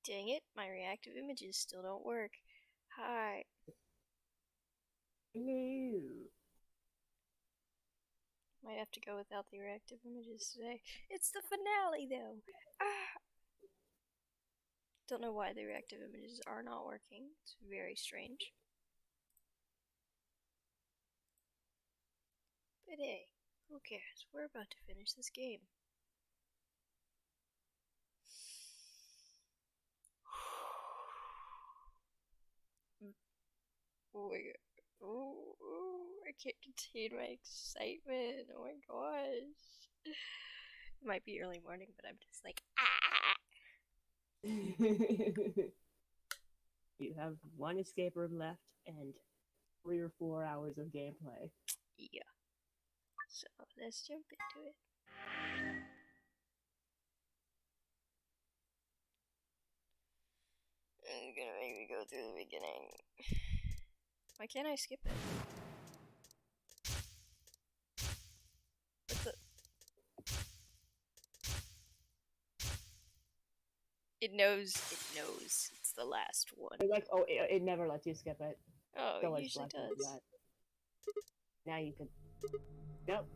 Dang it, my reactive images still don't work. Hi. Hello. Might have to go without the reactive images today. It's the finale, though. Ah! Don't know why the reactive images are not working. It's very strange. But hey, who cares? We're about to finish this game. Oh my god. Oh, I can't contain my excitement. Oh my gosh. It might be early morning, but I'm just like, ah! You have one escape room left and 3 or 4 hours of gameplay. Yeah. So let's jump into it. It's gonna make me go through the beginning. Why can't I skip it? What the? It knows. It knows. It's the last one. Like, oh, it never lets you skip it. Oh, So it it's usually does. that. Now you can. Nope.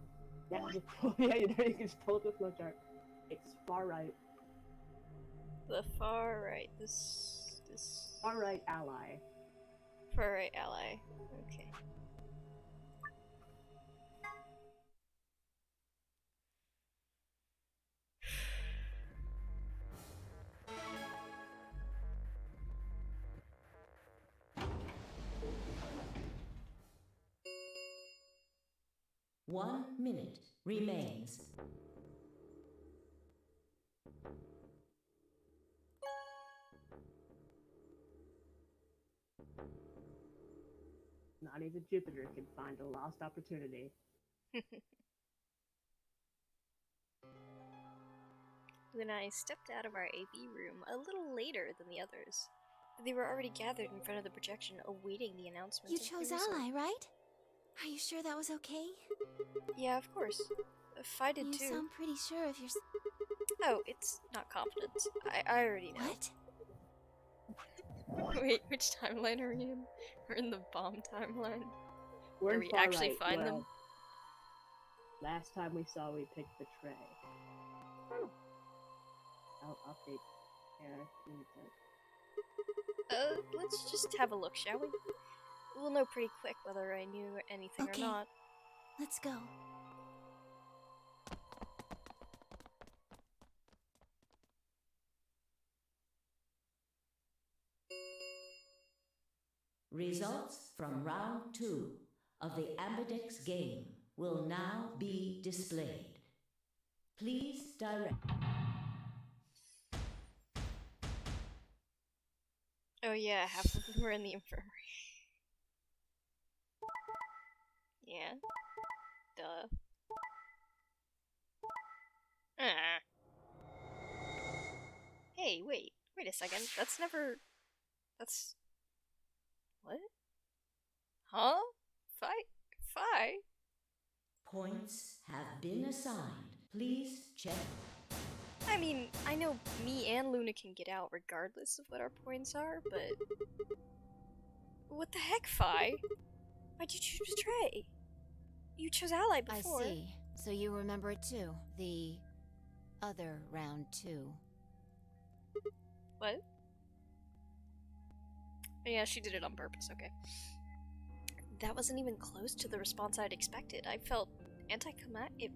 Now just pull. Yeah, you can just pull up the flowchart. It's far right. The far right. This. Far right ally. Far right ally. Okay. One minute remains. Not even Jupiter can find a lost opportunity. Then I stepped out of our AV room a little later than the others. They were already gathered in front of the projection, awaiting the announcement. You chose ally, right? Are you sure that was okay? Yeah, of course. I did too. You sound pretty sure of your. Oh, it's not confidence. I already know. What? Wait, which timeline are we in? We're in the bomb timeline. Where we actually find them. Last time we saw, we picked Betray. Oh. I'll update. Let's just have a look, shall we? We'll know pretty quick whether I knew anything Okay. or not. Let's go. Results from round 2 of the Ambidex game will now be displayed. Please direct. Oh yeah, half of them were in the infirmary. Yeah. Duh. Ah. Hey, wait a second. That's... What? Huh? Fi? Points have been assigned. Please check. I mean, I know me and Luna can get out regardless of what our points are, but... What the heck, Fi? Why'd you choose Betray? You chose Ally before. I see. So you remember it too. The other round 2. What? Yeah, she did it on purpose, okay. That wasn't even close to the response I'd expected. It felt anticlimactic.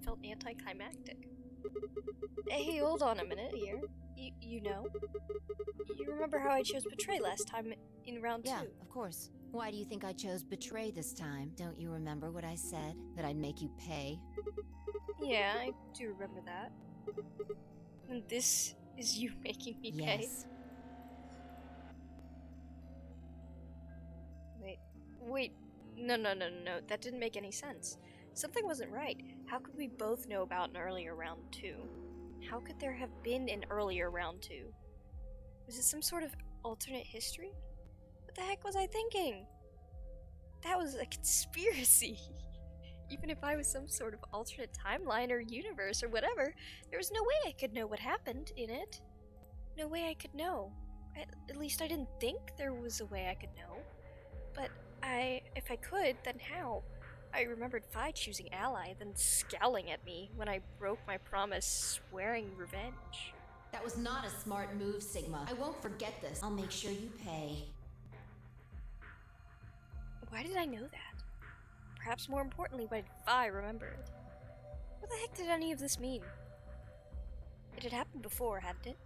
Hey, hold on a minute here. You know? You remember how I chose Betray last time in round 2? Yeah, of course. Why do you think I chose Betray this time? Don't you remember what I said? That I'd make you pay? Yeah, I do remember that. And this is you making me pay? Yes. Wait. No, that didn't make any sense. Something wasn't right. How could we both know about an earlier round 2? How could there have been an earlier round 2? Was it some sort of alternate history? What the heck was I thinking? That was a conspiracy. Even if I was some sort of alternate timeline or universe or whatever, there was no way I could know what happened in it. No way I could know. At least I didn't think there was a way I could know. But if I could, then how? I remembered Phi choosing ally, then scowling at me when I broke my promise, swearing revenge. That was not a smart move, Sigma. I won't forget this. I'll make sure you pay. Why did I know that? Perhaps more importantly, why did Phi remember it? What the heck did any of this mean? It had happened before, hadn't it?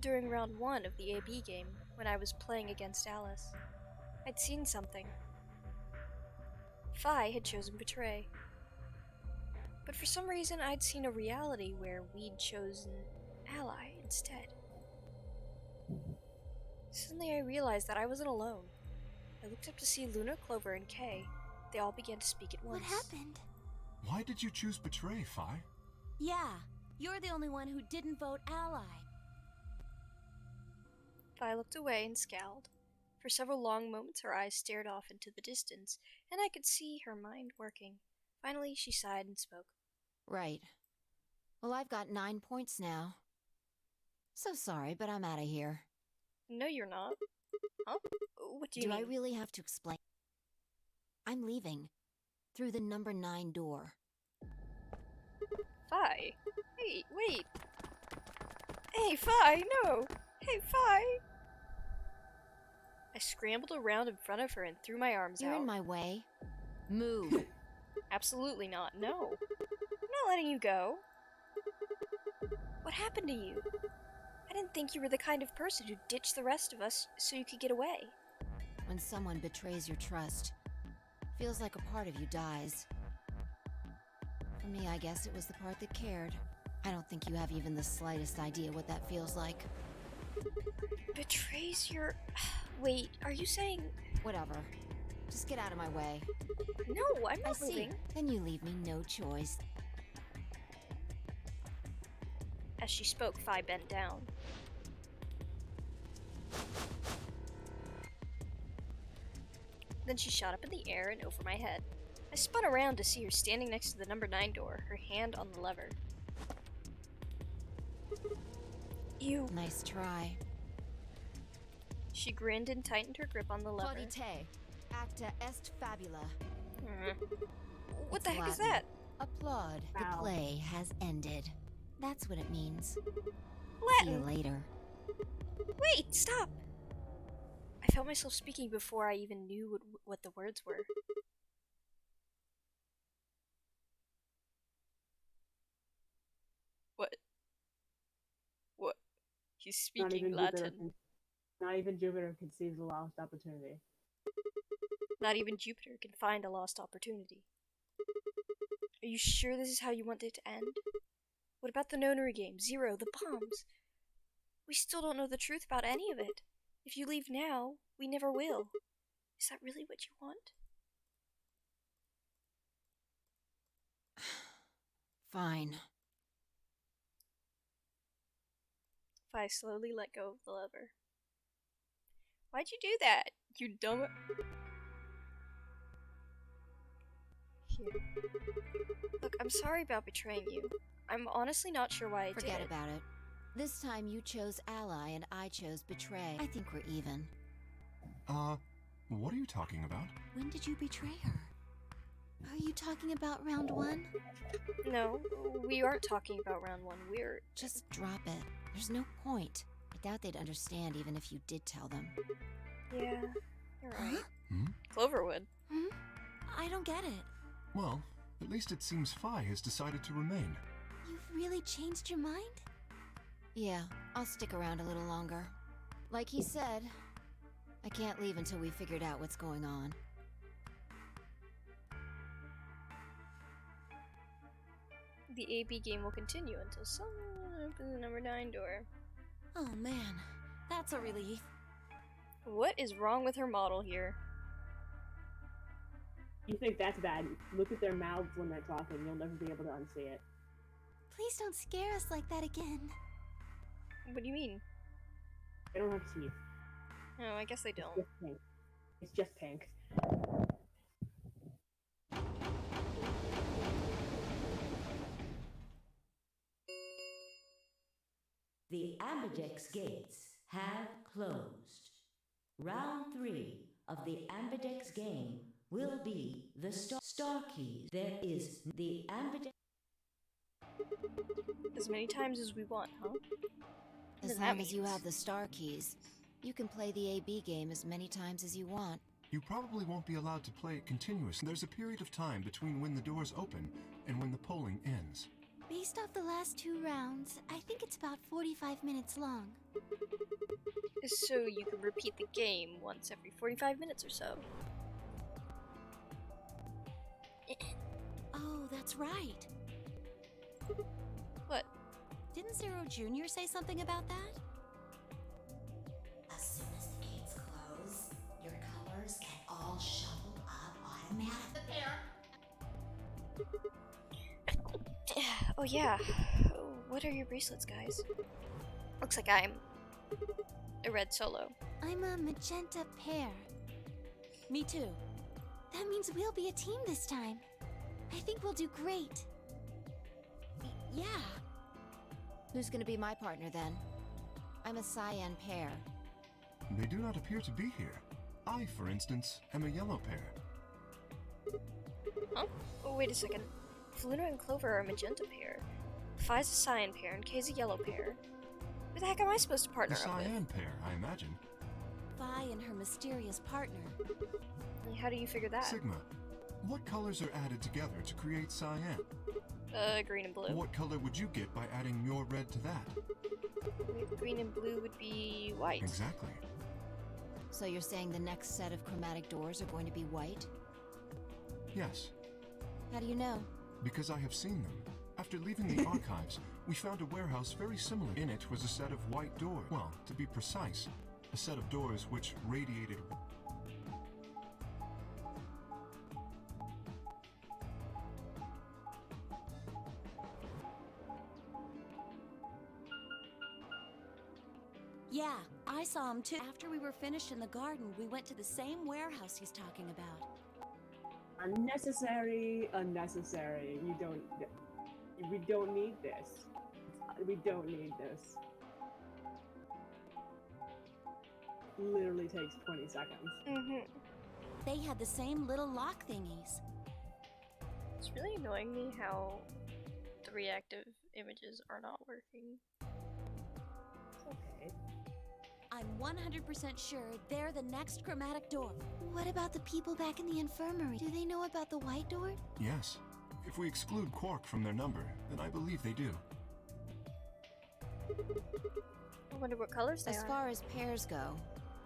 During round 1 of the AB game, when I was playing against Alice. I'd seen something. Phi had chosen Betray. But for some reason, I'd seen a reality where we'd chosen Ally instead. Suddenly I realized that I wasn't alone. I looked up to see Luna, Clover, and Kay. They all began to speak at once. What happened? Why did you choose Betray, Phi? Yeah, you're the only one who didn't vote ally. Phi looked away and scowled. For several long moments her eyes stared off into the distance, and I could see her mind working. Finally she sighed and spoke. Right. Well, I've got 9 points now. So sorry, but I'm out of here. No, you're not. Huh? What do you mean? I really have to explain? I'm leaving. Through the number 9 door. Phi. Hey, wait. Hey, Phi, no! Hey, Phi! I scrambled around in front of her and threw my arms You're out. in my way. Move. Absolutely not, no. I'm not letting you go. What happened to you? I didn't think you were the kind of person who'd ditch the rest of us so you could get away. When someone betrays your trust, feels like a part of you dies. For me, I guess it was the part that cared. I don't think you have even the slightest idea what that feels like. Betrays your... Wait, are you saying... Whatever. Just get out of my way. No, I'm I not see. moving. Then you leave me no choice. As she spoke, Phi bent down. Then she shot up in the air and over my head. I spun around to see her standing next to the number 9 door, her hand on the lever. You... Nice try. She grinned and tightened her grip on the lever. Plaudite, acta est fabula. What the It's heck is Latin. that? Applaud. The Ow. play has ended. That's what it means. See you Latin! later. Wait, stop! I felt myself speaking before I even knew what the words were. What? What? He's Not speaking even Latin. Not even Jupiter conceives a lost opportunity. Not even Jupiter can find a lost opportunity. Are you sure this is how you want it to end? What about the nonary game, Zero, the bombs? We still don't know the truth about any of it. If you leave now, we never will. Is that really what you want? Fine. Phi slowly let go of the lever. Why'd you do that? You dumb... Here. Look, I'm sorry about betraying you. I'm honestly not sure why I did Forget it. about it. This time you chose ally and I chose betray. I think we're even. What are you talking about? When did you betray her? Are you talking about round 1? No, we aren't talking about round 1. We're... Just drop it. There's no point. I doubt they'd understand even if you did tell them. Yeah, you're right. Hmm? Cloverwood. I don't get it. Well, at least it seems Phi has decided to remain. You've really changed your mind? Yeah, I'll stick around a little longer. Like he said, I can't leave until we figured out what's going on. The AB game will continue until someone opens the number 9 door. Oh man, that's a relief. What is wrong with her model here? You think that's bad? Look at their mouths when they're talking. You'll never be able to unsee it. Please don't scare us like that again. What do you mean? They don't have teeth. Oh, I guess they It's don't. just pink. It's just pink. The Ambidex gates have closed. Round 3 of the Ambidex game will be the star keys. There is the Ambidex. As many times as we want, huh? As Then that long as you means- have the star keys, you can play the AB game as many times as you want. You probably won't be allowed to play it continuously. There's a period of time between when the doors open and when the polling ends. Based off the last 2 rounds, I think it's about 45 minutes long. So you can repeat the game once every 45 minutes or so. Oh, that's right. What? Didn't Zero Jr. say something about that? As soon as the gates close, your colors get all shuffled up automatically. Oh yeah. What are your bracelets, guys? Looks like I'm a red solo. I'm a magenta pair. Me too. That means we'll be a team this time. I think we'll do great. Yeah. Who's gonna be my partner then? I'm a cyan pair. They do not appear to be here. I, for instance, am a yellow pair. Huh? Oh, wait a second. If Luna and Clover are a magenta pair, Phi's a cyan pair, and Kay's a yellow pair. Who the heck am I supposed to The partner up with? cyan pair, I imagine. Phi and her mysterious partner. How do you figure that? Sigma, what colors are added together to create cyan? Green and blue. What color would you get by adding your red to that? Green and blue would be white. Exactly. So you're saying the next set of chromatic doors are going to be white? Yes, How do you know? because I have seen them. After leaving the archives, we found a warehouse very similar. In it was a set of white doors. Well, to be precise, a set of doors which radiated. Yeah, I saw him too. After we were finished in the garden, we went to the same warehouse he's talking about. Unnecessary, unnecessary. We don't need this. We don't need this. Literally takes 20 seconds. Mm-hmm. They had the same little lock thingies. It's really annoying me how the reactive images are not working. Okay. I'm 100% sure they're the next chromatic door. What about the people back in the infirmary? Do they know about the white door? Yes. If we exclude Quark from their number, then I believe they do. I wonder what colors they As are. far as pairs go,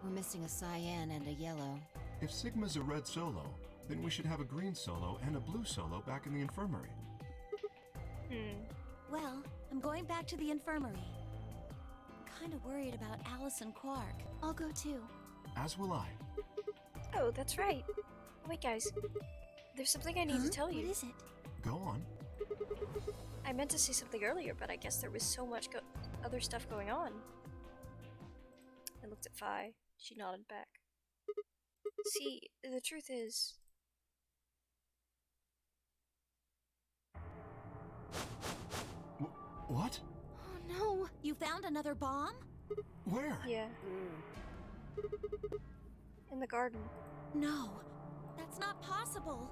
we're missing a cyan and a yellow. If Sigma's a red solo, then we should have a green solo and a blue solo back in the infirmary. Well, I'm going back to the infirmary. I'm kind of worried about Alice and Quark. I'll go too. As will I. Oh, that's right. Wait, guys. There's something I need to tell you. What is it? Go on. I meant to say something earlier, but I guess there was so much other stuff going on. I looked at Phi. She nodded back. See, the truth is... What? Oh no! You found another bomb? Where? Yeah, in the garden. No, that's not possible.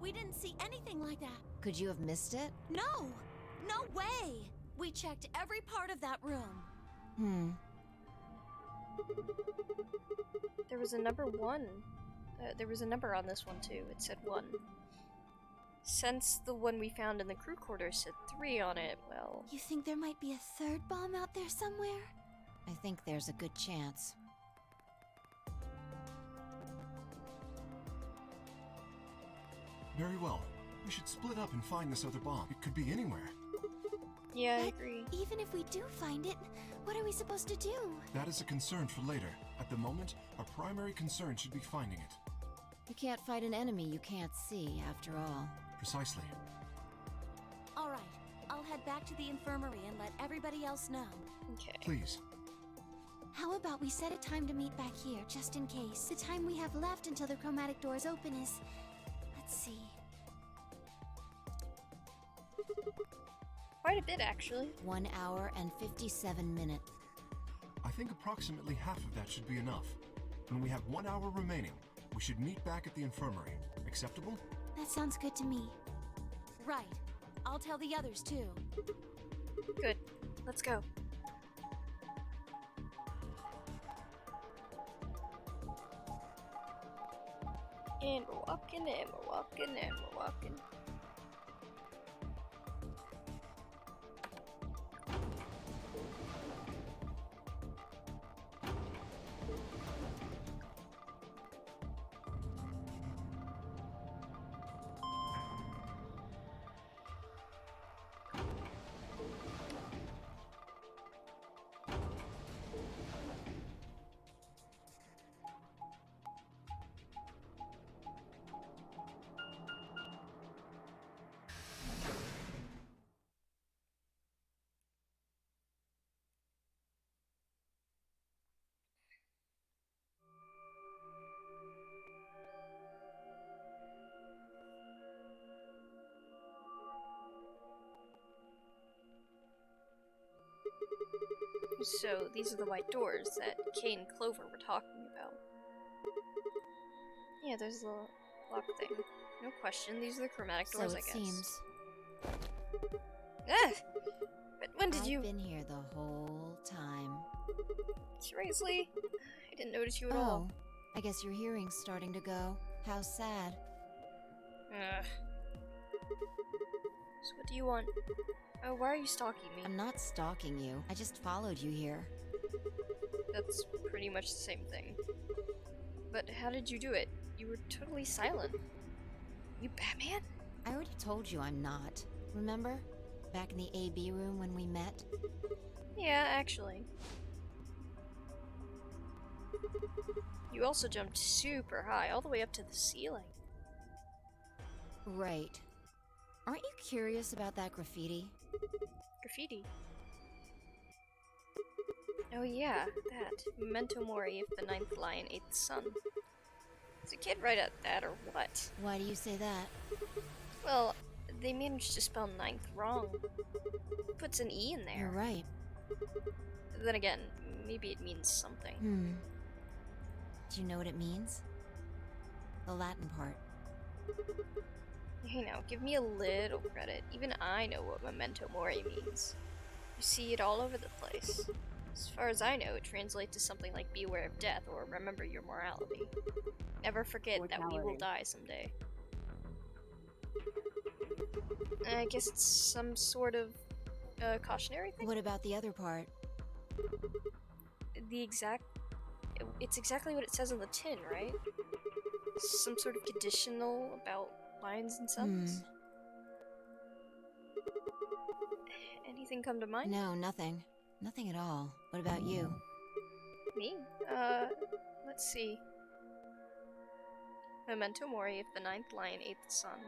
We didn't see anything like that. Could you have missed it? No! No way! We checked every part of that room. There was a number 1. There was a number on this one too. It said 1. Since the one we found in the crew quarters said 3 on it, well... You think there might be a third bomb out there somewhere? I think there's a good chance. Very well. We should split up and find this other bomb. It could be anywhere. Yeah, I But agree. even if we do find it, what are we supposed to do? That is a concern for later. At the moment, our primary concern should be finding it. You can't fight an enemy you can't see, after all. Precisely. All right, I'll head back to the infirmary and let everybody else know. Okay. Please. How about we set a time to meet back here, just in case? The time we have left until the chromatic doors open is... Let's see... Quite a bit, actually. 1 hour and 57 minutes. I think approximately half of that should be enough. When we have 1 hour remaining, we should meet back at the infirmary. Acceptable? That sounds good to me. Right. I'll tell the others too. Good. Let's go. And we're walking, and we're walking, and we're walking. So, these are the white doors that Kay and Clover were talking about. Yeah, there's a little lock thing. No question, these are the chromatic doors, So I it guess. seems. Ah! But when did you... I've been here the whole time. Seriously? I didn't notice you at Oh, all. I guess your hearing's starting to go. How sad. Ugh. So what do you want? Oh, why are you stalking me? I'm not stalking you. I just followed you here. That's pretty much the same thing. But how did you do it? You were totally silent. You Batman? I already told you I'm not. Remember? Back in the AB room when we met? Yeah, actually. You also jumped super high, all the way up to the ceiling. Right. Aren't you curious about that graffiti? Graffiti. Oh yeah, that. Memento mori if the ninth lion ate the sun. Is a kid right at that or what? Why do you say that? Well, they managed to spell ninth wrong. Puts an E in there. You're right. Then again, maybe it means something. Do you know what it means? The Latin part. Hey now, give me a little credit. Even I know what memento mori means. You see it all over the place. As far as I know, it translates to something like beware of death or remember your morality. Never forget that we will Mortality. die someday. I guess it's some sort of cautionary thing? What about the other part? It's exactly what it says on the tin, right? Some sort of conditional about lions and suns? Anything come to mind? No, nothing. Nothing at all. What about you? Me? Let's see. Memento mori if the ninth lion ate the sun.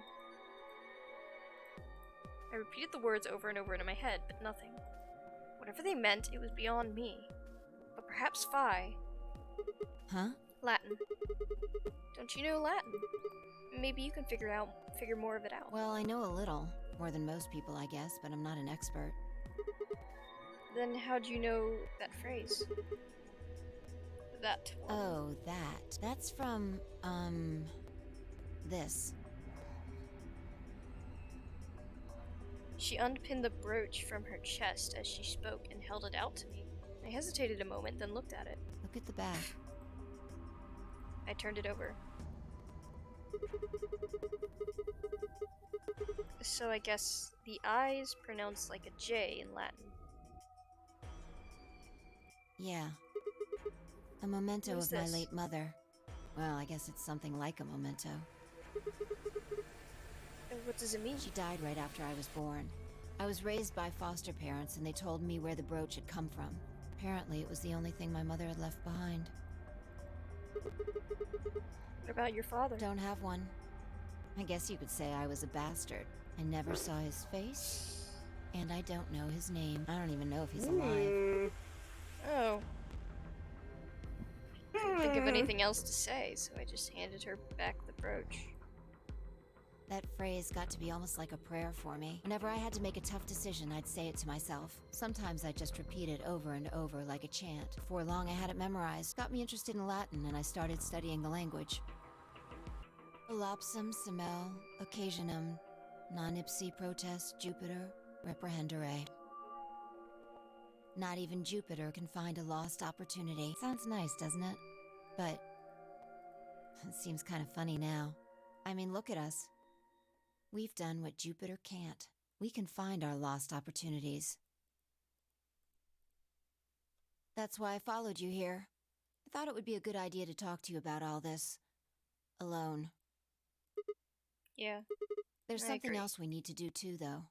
I repeated the words over and over in my head, but nothing. Whatever they meant, it was beyond me. But perhaps phi. Huh? Latin. Don't you know Latin? Maybe you can figure more of it out. Well, I know a little. More than most people, I guess, but I'm not an expert. Then how'd you know that phrase? That one. Oh, that. That's from, this. She unpinned the brooch from her chest as she spoke and held it out to me. I hesitated a moment, then looked at it. Look at the back. I turned it over. So I guess the I is pronounced like a J in Latin. Yeah. A memento What is of my this? late mother. Well, I guess it's something like a memento. What does it mean? She died right after I was born. I was raised by foster parents, and they told me where the brooch had come from. Apparently, it was the only thing my mother had left behind. What about your father? Don't have one. I guess you could say I was a bastard. I never saw his face, and I don't know his name. I don't even know if he's alive. Oh. I couldn't think of anything else to say, so I just handed her back the brooch. That phrase got to be almost like a prayer for me. Whenever I had to make a tough decision, I'd say it to myself. Sometimes I'd just repeat it over and over like a chant. Before long, I had it memorized. Got me interested in Latin, and I started studying the language. Elapsum semel, occasionum, non ipsi protest Jupiter, reprehendere. Not even Jupiter can find a lost opportunity. Sounds nice, doesn't it? But it seems kind of funny now. I mean, look at us. We've done what Jupiter can't. We can find our lost opportunities. That's why I followed you here. I thought it would be a good idea to talk to you about all this. Alone. Yeah. There's I something agree. else we need to do too, though.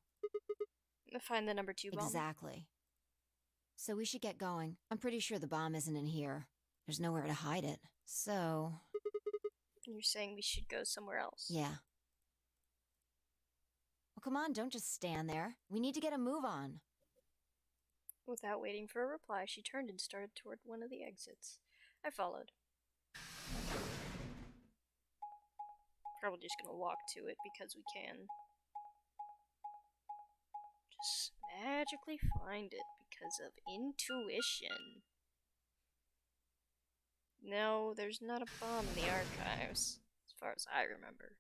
Find the number 2 bomb. Exactly. So we should get going. I'm pretty sure the bomb isn't in here. There's nowhere to hide it. So... You're saying we should go somewhere else. yeah. Well, come on, don't just stand there. We need to get a move on. Without waiting for a reply, she turned and started toward one of the exits. I followed. Probably just gonna walk to it because we can. Just magically find it because of intuition. No, there's not a bomb in the archives, as far as I remember.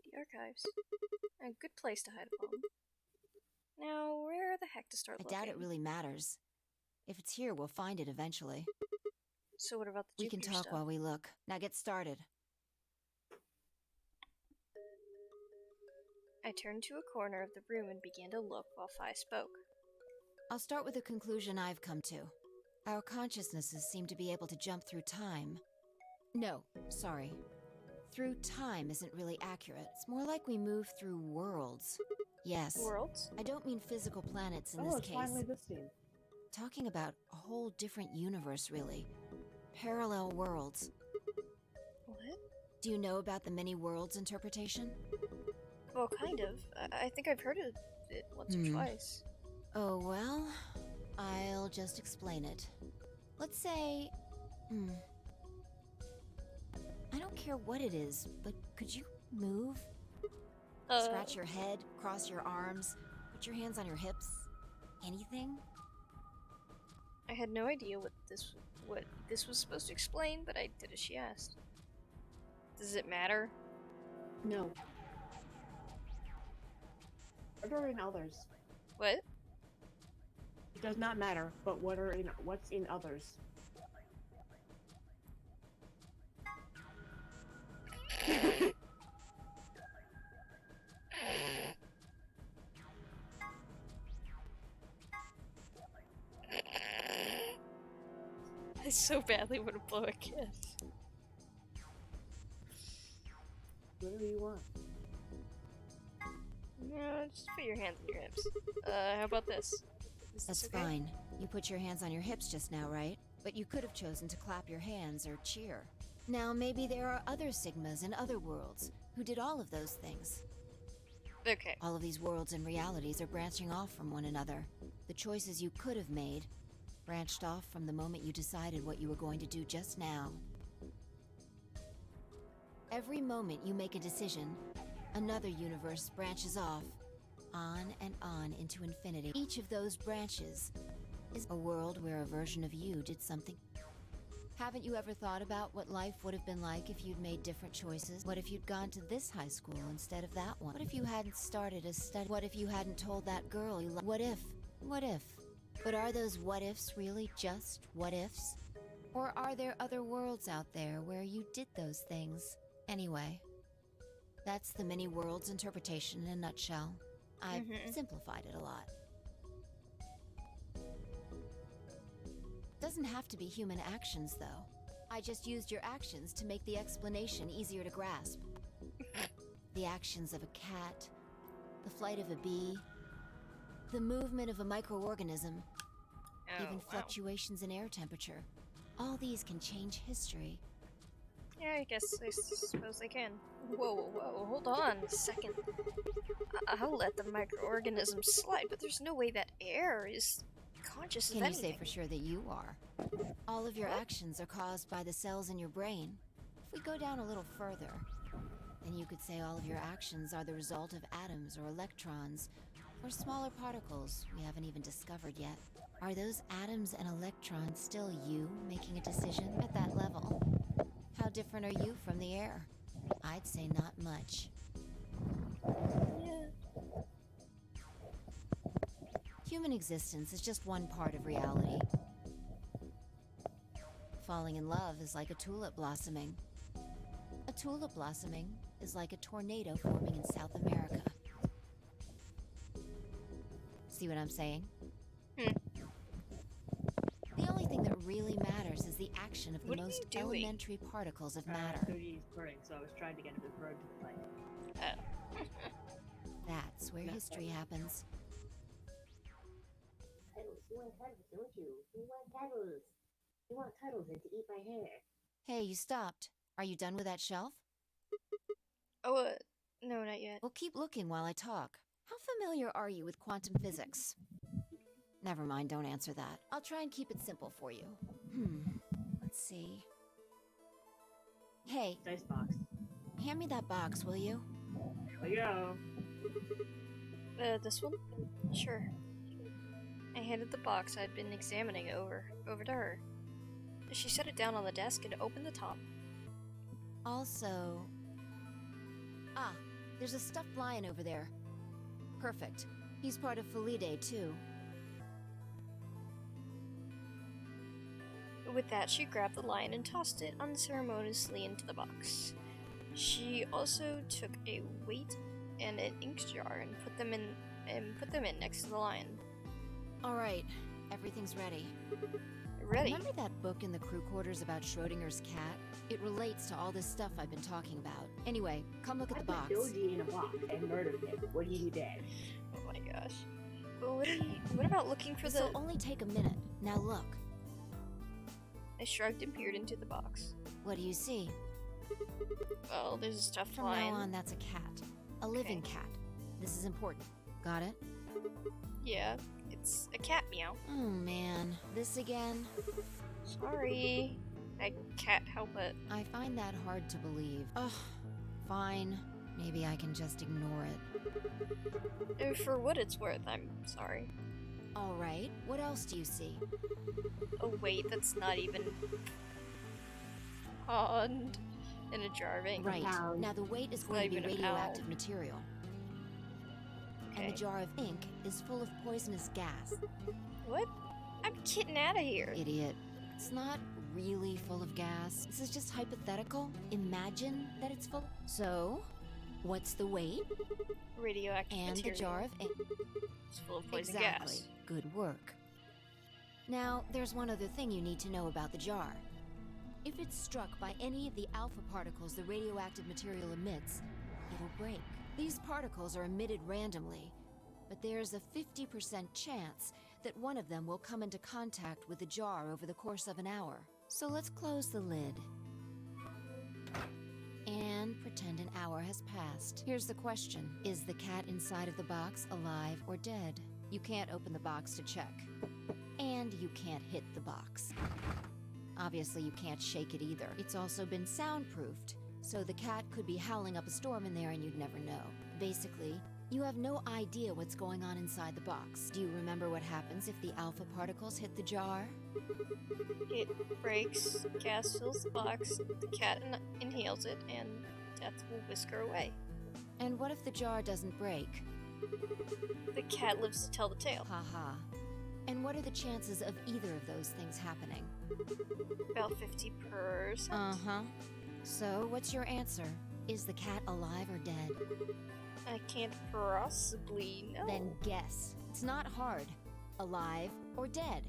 The archives. A good place to hide a bomb. Now, where the heck to start I looking? doubt it really matters. If it's here, we'll find it eventually. So what about the We can Jupiter talk stuff? while we look. Now get started. I turned to a corner of the room and began to look while Phi spoke. I'll start with a conclusion I've come to. Our consciousnesses seem to be able to jump through time. No, sorry. Through time isn't really accurate. It's more like we move through worlds. Yes. Worlds? I don't mean physical planets in Oh, this it's case. finally this scene. Talking about a whole different universe, really. Parallel worlds. What? Do you know about the many worlds interpretation? Well, kind of. I think I've heard of it once or twice. Oh, well, I'll just explain it. Let's say... I don't care what it is, but could you move? Scratch your head, cross your arms, put your hands on your hips? Anything? I had no idea what this was supposed to explain, but I did as she asked. Does it matter? No. What are in others? What? It does not matter, but what's in others? I so badly want to blow a kiss. What do you want? No, just put your hands on your hips. How about this? Is That's this okay? fine. You put your hands on your hips just now, right? But you could have chosen to clap your hands or cheer. Now, maybe there are other Sigmas in other worlds who did all of those things. Okay. All of these worlds and realities are branching off from one another. The choices you could have made branched off from the moment you decided what you were going to do just now. Every moment you make a decision, another universe branches off, on and on into infinity. Each of those branches is a world where a version of you did something. Haven't you ever thought about what life would have been like if you'd made different choices? What if you'd gone to this high school instead of that one? What if you hadn't started a study? What if you hadn't told that girl you loved? What if? What if? But are those what ifs really just what ifs? Or are there other worlds out there where you did those things? Anyway, that's the many worlds interpretation in a nutshell. I've simplified it a lot. Doesn't have to be human actions, though. I just used your actions to make the explanation easier to grasp. The actions of a cat, the flight of a bee, the movement of a microorganism, even fluctuations in air temperature. All these can change history. Yeah, I suppose they can. Whoa, hold on a second. I'll let the microorganisms slide, but there's no way that air is conscious of Can you anything. say for sure that you are? All of your actions are caused by the cells in your brain. If we go down a little further, then you could say all of your actions are the result of atoms or electrons, or smaller particles we haven't even discovered yet. Are those atoms and electrons still you making a decision at that level? How different are you from the air? I'd say not much. Yeah. Human existence is just one part of reality. Falling in love is like a tulip blossoming. A tulip blossoming is like a tornado forming in South America. See what I'm saying? The only thing that really matters is the action of the What are most you doing? elementary particles of matter. 3D is recording, so I was trying to get a bird to play. That's where history happens. Titles. You want titles, don't you? You want titles. You want titles and to eat my hair. Hey, you stopped. Are you done with that shelf? Oh, no, not yet. Well, keep looking while I talk. How familiar are you with quantum physics? Never mind, don't answer that. I'll try and keep it simple for you. Let's see. Hey, Dice box. hand me that box, will you? Here we go. This one? Sure. I handed the box I'd been examining over to her. She set it down on the desk and opened the top. Also... Ah, there's a stuffed lion over there. Perfect. He's part of Phiidoooooo, too. With that, she grabbed the lion and tossed it unceremoniously into the box. She also took a weight and an ink jar and put them in next to the lion. All right, everything's ready. Ready? Remember that book in the crew quarters about Schrodinger's cat? It relates to all this stuff I've been talking about. Anyway, come look at the box. I put Doji in a box and murdered him. What do you do then? Oh my gosh. But what about looking for This'll the... only take a minute. Now look. I shrugged and peered into the box. What do you see? Well, there's a stuffed From lion. now on, that's a cat. A living cat. This is important. Got it? Yeah, it's a cat meow. Oh man, this again? Sorry. I can't help it. I find that hard to believe. Ugh, fine. Maybe I can just ignore it. For what it's worth, I'm sorry. All right, what else do you see? Oh wait, that's not even... pond in a jar of ink. Right, Pound. now the weight is It's going not to be even a radioactive pound. material. Okay. And the jar of ink is full of poisonous gas. What? I'm getting out of here. Idiot. It's not really full of gas. This is just hypothetical. Imagine that it's full. So, what's the weight? Radioactive And material. the jar of ink. It's full of poison Exactly. gas. Good work. Now, there's one other thing you need to know about the jar. If it's struck by any of the alpha particles the radioactive material emits, it'll break. These particles are emitted randomly, but there's a 50% chance that one of them will come into contact with the jar over the course of an hour. So let's close the lid. And pretend an hour has passed. Here's the question. Is the cat inside of the box alive or dead? You can't open the box to check. And you can't hit the box. Obviously, you can't shake it either. It's also been soundproofed, so the cat could be howling up a storm in there and you'd never know. Basically, you have no idea what's going on inside the box. Do you remember what happens if the alpha particles hit the jar? It breaks, gas fills the box, the cat inhales it, and death will whisk her away. And what if the jar doesn't break? The cat lives to tell the tale. Haha. And what are the chances of either of those things happening? About 50%. Uh-huh. So, what's your answer? Is the cat alive or dead? I can't possibly know. Then guess. It's not hard. Alive or dead?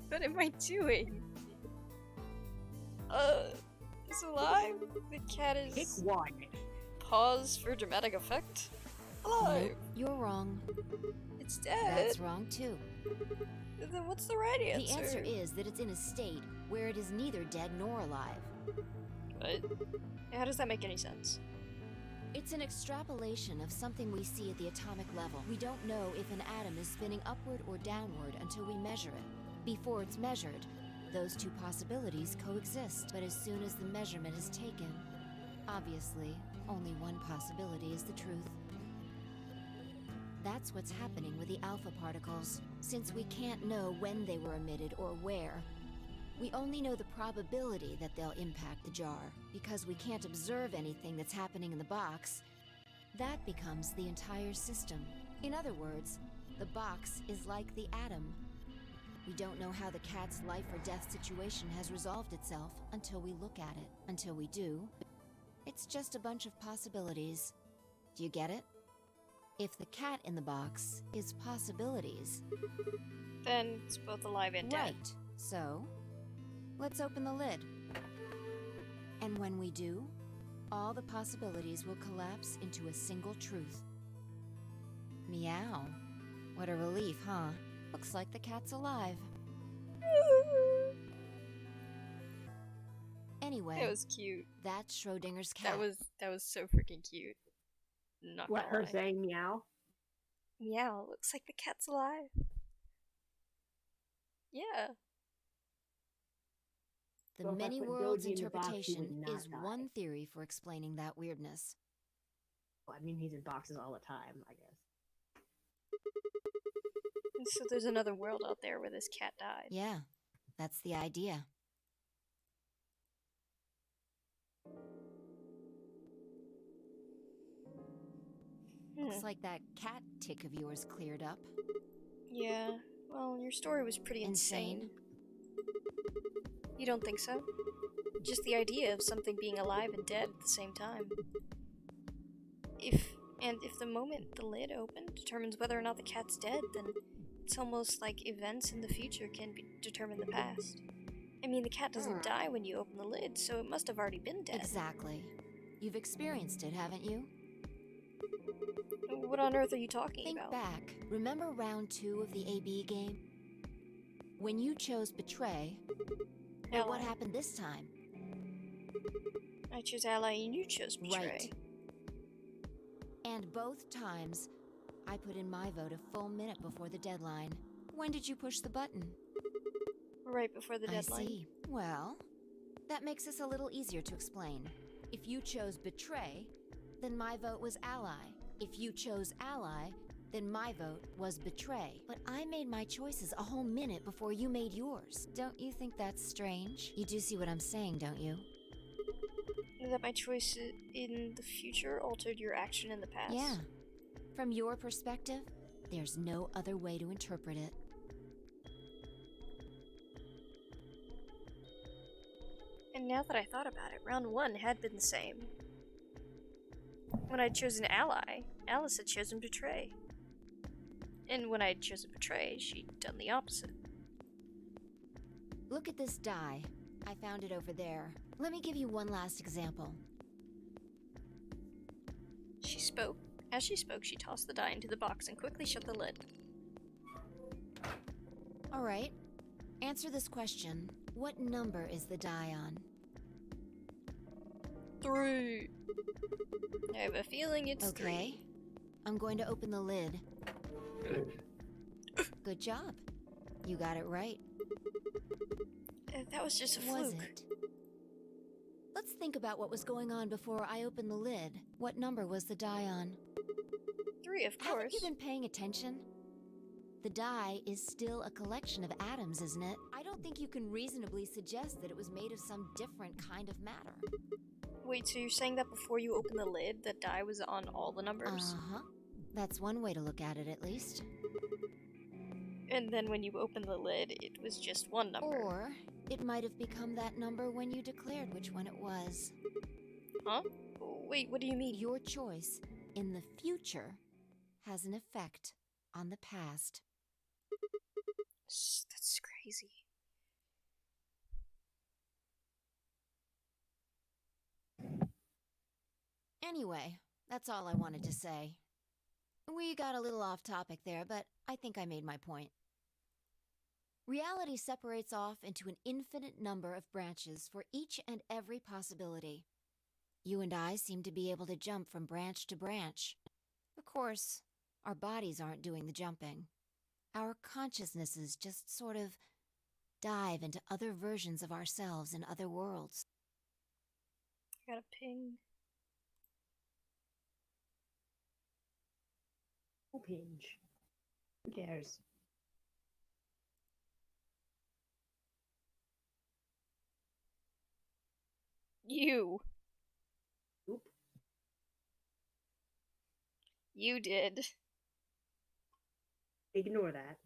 What am I doing? It's alive. The cat Pick is... one. Pause for dramatic effect. Alive. Nope, you're wrong. It's dead. That's wrong too. Then what's the right answer? The answer is that it's in a state where it is neither dead nor alive. What? How does that make any sense? It's an extrapolation of something we see at the atomic level. We don't know if an atom is spinning upward or downward until we measure it. Before it's measured, those two possibilities coexist. But as soon as the measurement is taken, obviously, only one possibility is the truth. That's what's happening with the alpha particles. Since we can't know when they were emitted or where, we only know the probability that they'll impact the jar. Because we can't observe anything that's happening in the box, that becomes the entire system. In other words, the box is like the atom. We don't know how the cat's life or death situation has resolved itself until we look at it. Until we do, it's just a bunch of possibilities. Do you get it? If the cat in the box is possibilities, Then it's both alive and dead. right. So, let's open the lid. And when we do, all the possibilities will collapse into a single truth. Meow. What a relief, huh? Looks like the cat's alive. Anyway, That was cute. that's Schrodinger's cat. That was so freaking cute. Not What, gonna her lie. saying meow? Meow, looks like the cat's alive. Yeah. The So if I many put worlds Doji in the box, he interpretation would not is die. one theory for explaining that weirdness. Well, I mean, he's in boxes all the time, I guess. And so there's another world out there where this cat died. Yeah, that's the idea. Looks like that cat tick of yours cleared up. Yeah. Well, your story was pretty insane. You don't think so? Just the idea of something being alive and dead at the same time. If the moment the lid opened determines whether or not the cat's dead, then it's almost like events in the future can determine the past. I mean, the cat doesn't die when you open the lid, so it must have already been dead. Exactly. You've experienced it, haven't you? What on earth are you talking Think about? back. Remember round 2 of the AB game? When you chose Betray, well, what Ally. happened this time? I chose Ally and you chose Betray. Right. And both times, I put in my vote a full minute before the deadline. When did you push the button? Right before the deadline. I see. Well, that makes this a little easier to explain. If you chose Betray, then my vote was Ally. If you chose Ally, then my vote was Betray. But I made my choices a whole minute before you made yours. Don't you think that's strange? You do see what I'm saying, don't you? That my choice in the future altered your action in the past? Yeah. From your perspective, there's no other way to interpret it. And now that I thought about it, round 1 had been the same. When I'd chosen Ally, Alice had chosen Betray. And when I'd chosen Betray, she'd done the opposite. Look at this die. I found it over there. Let me give you one last example. She spoke. As she spoke, she tossed the die into the box and quickly shut the lid. All right. Answer this question. What number is the die on? 3. I have a feeling it's Okay. 3. I'm going to open the lid. Good job. You got it right. That was just a Was fluke. it? Let's think about what was going on before I opened the lid. What number was the die on? 3, of Haven't course. you been paying attention? The die is still a collection of atoms, isn't it? I don't think you can reasonably suggest that it was made of some different kind of matter. Wait, so you're saying that before you opened the lid, the die was on all the numbers? Uh-huh. That's one way to look at it, at least. And then when you opened the lid, it was just one number. Or it might have become that number when you declared which one it was. Huh? Wait, what do you mean? Your choice in the future has an effect on the past. That's crazy. Anyway, that's all I wanted to say. We got a little off topic there, but I think I made my point. Reality separates off into an infinite number of branches for each and every possibility. You and I seem to be able to jump from branch to branch. Of course, our bodies aren't doing the jumping. Our consciousnesses just sort of dive into other versions of ourselves in other worlds. I got a ping. No pinch. Who cares? You. Oop. You did. Ignore that.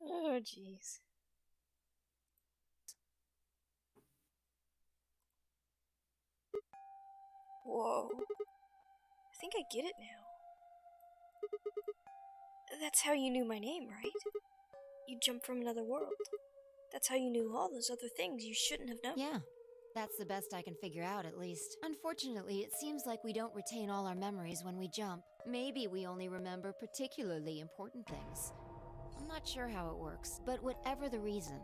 Oh, jeez. Whoa. I think I get it now. That's how you knew my name, right? You jumped from another world. That's how you knew all those other things you shouldn't have known. Yeah, that's the best I can figure out, at least. Unfortunately, it seems like we don't retain all our memories when we jump. Maybe we only remember particularly important things. I'm not sure how it works, but whatever the reason,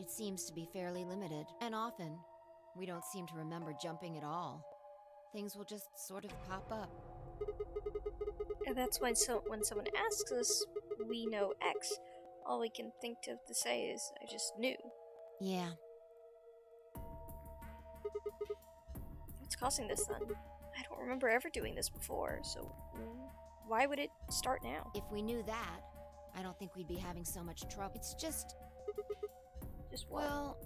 it seems to be fairly limited. And often, we don't seem to remember jumping at all. Things will just sort of pop up. And that's why when someone asks us, we know X. All we can think of to say is, I just knew. Yeah. What's causing this then? I don't remember ever doing this before, so why would it start now? If we knew that, I don't think we'd be having so much trouble. It's just... Just what? Well,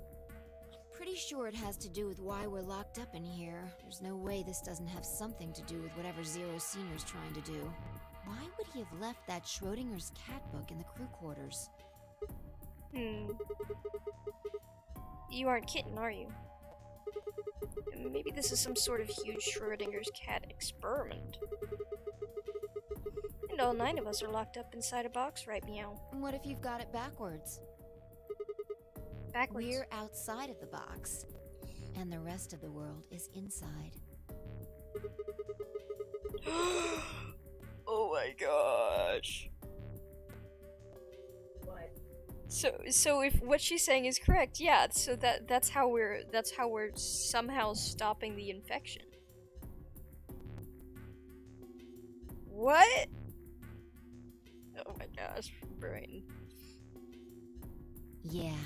I'm pretty sure it has to do with why we're locked up in here. There's no way this doesn't have something to do with whatever Zero Senior's trying to do. Why would he have left that Schrodinger's cat book in the crew quarters? You aren't kidding, are you? Maybe this is some sort of huge Schrodinger's cat experiment. And all 9 of us are locked up inside a box, right, Meow? And what if you've got it backwards? Backwards. We're outside of the box, and the rest of the world is inside. Oh my gosh. What? So if what she's saying is correct, yeah, so that's how we're somehow stopping the infection. What? Oh my gosh, brain. Yeah,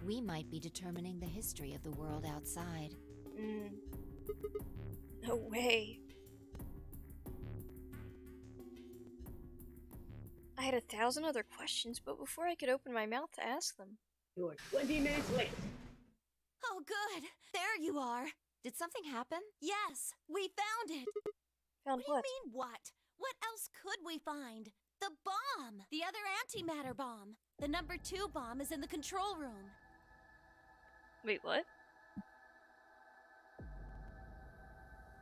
we might be determining the history of the world outside. No way. I had 1,000 other questions, but before I could open my mouth to ask them. You're 20 minutes late. Oh, good. There you are. Did something happen? Yes, we found it. Found What do what? you mean, what? What else could we find? The bomb! The other antimatter bomb. The number 2 bomb is in the control room. Wait, what?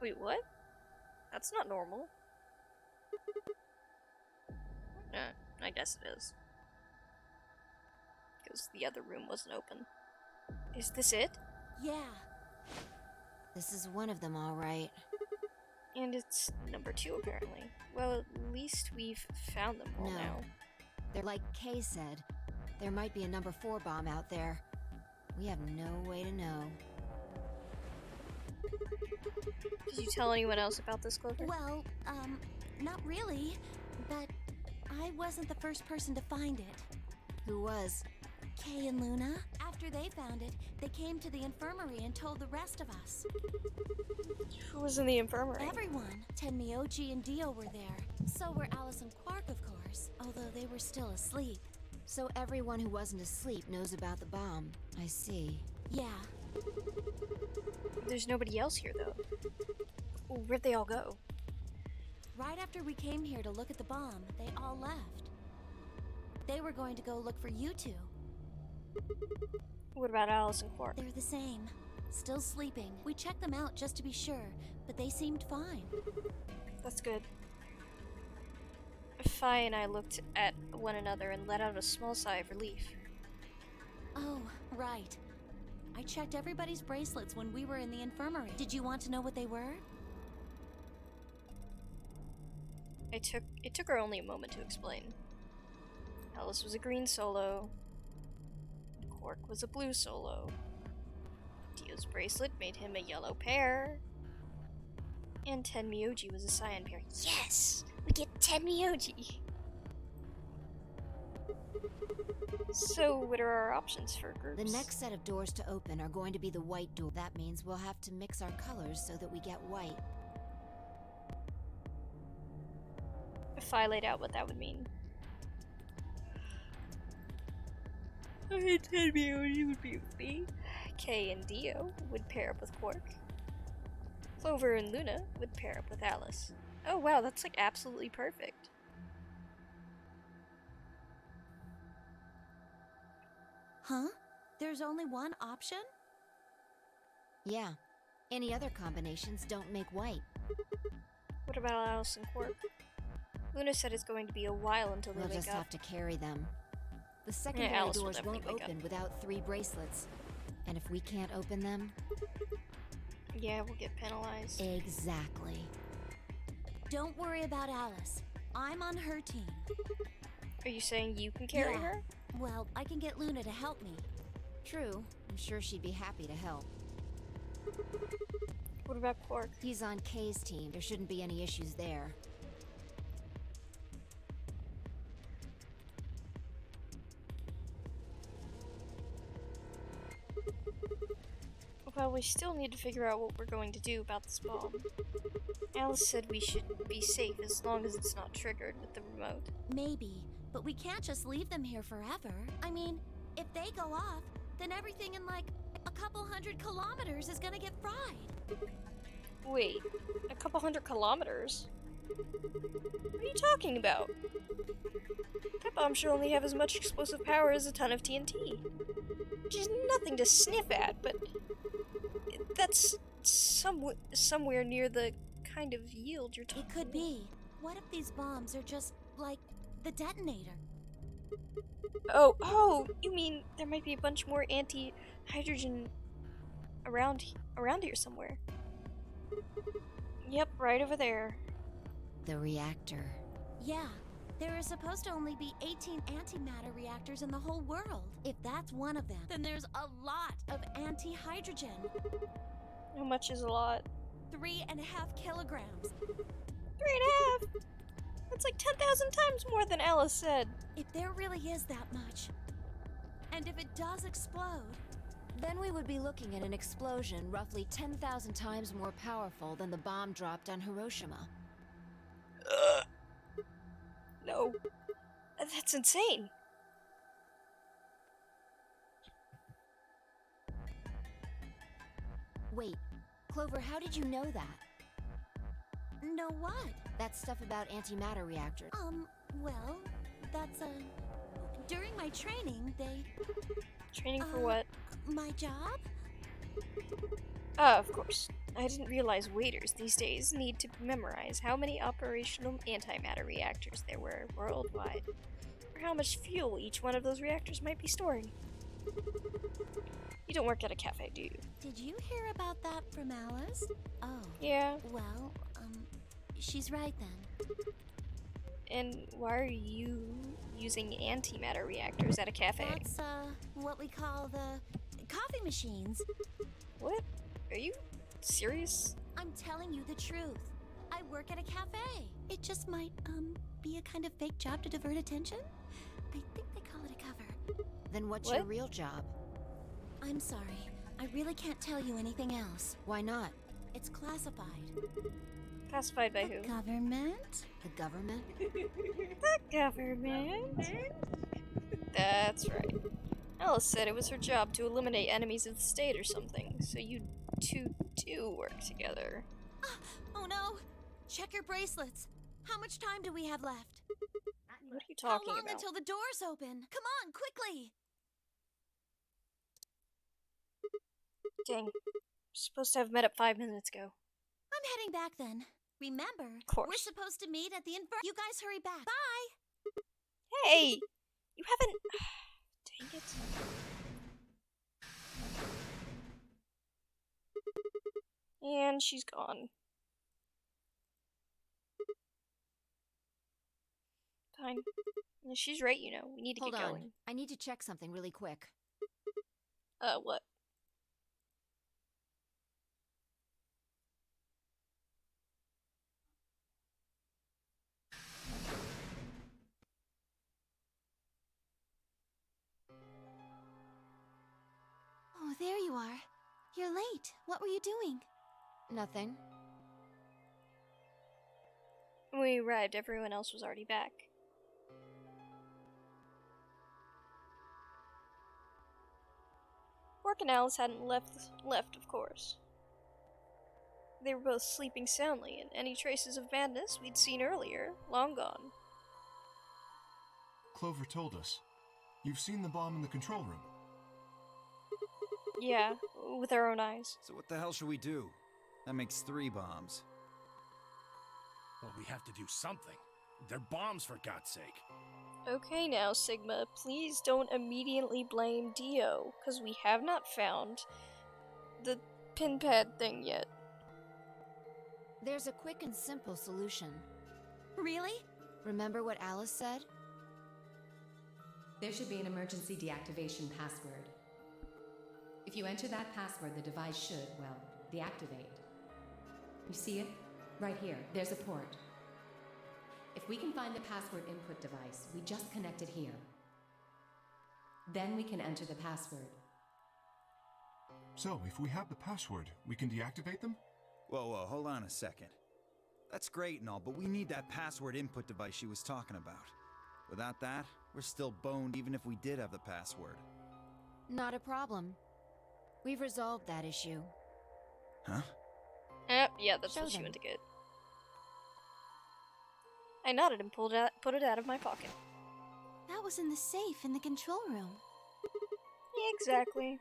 Wait, what? That's not normal. I guess it is. Because the other room wasn't open. Is this it? Yeah. This is one of them, all right. And it's number 2, apparently. Well, at least we've found them all No. now. They're like Kay said. There might be a number 4 bomb out there. We have no way to know. Did you tell anyone else about this, Clover? Well, not really. But I wasn't the first person to find it. Who was? Kay and Luna. After they found it, they came to the infirmary and told the rest of us. Who was in the infirmary? Everyone. Tenmyoji and Dio were there. So were Alice and Quark, of course, although they were still asleep. So everyone who wasn't asleep knows about the bomb. I see. Yeah. There's nobody else here, though. Where'd they all go? Right after we came here to look at the bomb, they all left. They were going to go look for you two. What about Alice and Quark? They're the same. Still sleeping. We checked them out just to be sure, but they seemed fine. That's good. Fi and I looked at one another and let out a small sigh of relief. Oh, right. I checked everybody's bracelets when we were in the infirmary. Did you want to know what they were? It took her only a moment to explain. Alice was a green solo. Quark was a blue solo. Dio's bracelet made him a yellow pair. And 10 Myoji was a cyan pair. Yes! We get 10 Myoji! So, what are our options for groups? The next set of doors to open are going to be the white door. That means we'll have to mix our colors so that we get white. If I laid out what that would mean. I 10 Myoji would be with me. Kay and Dio would pair up with Quark. Clover and Luna would pair up with Alice. Oh wow, that's like absolutely perfect. Huh? There's only one option? Yeah. Any other combinations don't make white. What about Alice and Quark? Luna said it's going to be a while until they We'll wake just up. have to carry them. The secondary Alice will doors definitely won't wake up. open without 3 bracelets. And if we can't open them... Yeah, we'll get penalized. Exactly. Don't worry about Alice. I'm on her team. Are you saying you can carry Yeah. her? Well, I can get Luna to help me. True. I'm sure she'd be happy to help. What about Quark? He's on Kay's team. There shouldn't be any issues there. Well, we still need to figure out what we're going to do about this bomb. Alice said we should be safe as long as it's not triggered with the remote. Maybe, but we can't just leave them here forever. I mean, if they go off, then everything in like a couple 100 kilometers is gonna get fried. Wait, a couple 100 kilometers? What are you talking about? That bomb should only have as much explosive power as a ton of TNT. Which is nothing to sniff at, but that's somewhere near the kind of yield you're talking It could be. What if these bombs are just like the detonator? Oh, you mean there might be a bunch more anti-hydrogen around here somewhere? Yep, right over there. The reactor. Yeah, there are supposed to only be 18 antimatter reactors in the whole world. If that's one of them, then there's a lot of anti-hydrogen. How much is a lot? 3.5 kilograms. 3.5? That's like 10,000 times more than Alice said. If there really is that much, and if it does explode, Then we would be looking at an explosion roughly 10,000 times more powerful than the bomb dropped on Hiroshima. No. That's insane. Wait, Clover, how did you know that? know what? That stuff about antimatter reactors. Well, that's, during my training, they... Training for what? My job? Of course. I didn't realize waiters these days need to memorize how many operational antimatter reactors there were worldwide, or how much fuel each one of those reactors might be storing. You don't work at a cafe, do you? Did you hear about that from Alice? Oh. Yeah. Well, she's right then. And why are you using antimatter reactors at a cafe? That's, what we call the coffee machines. What? Are you serious? I'm telling you the truth. I work at a cafe. It just might, be a kind of fake job to divert attention. I think they call it a cover. Then what's What? your real job? I'm sorry. I really can't tell you anything else. Why not? It's classified. Classified by who? Government? The government? The government. That's right. Alice said it was her job to eliminate enemies of the state or something, so you two do work together. Oh no! Check your bracelets. How much time do we have left? What are you talking How long about? until the doors open? Come on, quickly! Dang. We're supposed to have met up 5 minutes ago. I'm heading back then. Remember, Of course. we're supposed to meet at the You guys hurry back. Bye! Hey! You haven't... Dang it. And she's gone. Fine. Yeah, she's right, you know. We need to Hold get on. going. I need to check something really quick. What? you are. You're late. What were you doing? Nothing. When we arrived, everyone else was already back. Bork and Alice hadn't left, of course. They were both sleeping soundly, and any traces of madness we'd seen earlier, long gone. Clover told us. You've seen the bomb in the control room. Yeah, with our own eyes. So what the hell should we do? That makes 3 bombs. Well, we have to do something. They're bombs, for God's sake. Okay now, Sigma, please don't immediately blame Dio, because we have not found the pin pad thing yet. There's a quick and simple solution. Really? Remember what Alice said? There should be an emergency deactivation password. If you enter that password, the device should, well, deactivate. You see it? Right here. There's a port. If we can find the password input device, we just connect it here. Then we can enter the password. So, if we have the password, we can deactivate them? Whoa, hold on a second. That's great and all, but we need that password input device she was talking about. Without that, we're still boned even if we did have the password. Not a problem. We've resolved that issue. Huh? Yeah, that's Show what she them. went to get. I nodded and put it out of my pocket. That was in the safe in the control room. Yeah, exactly.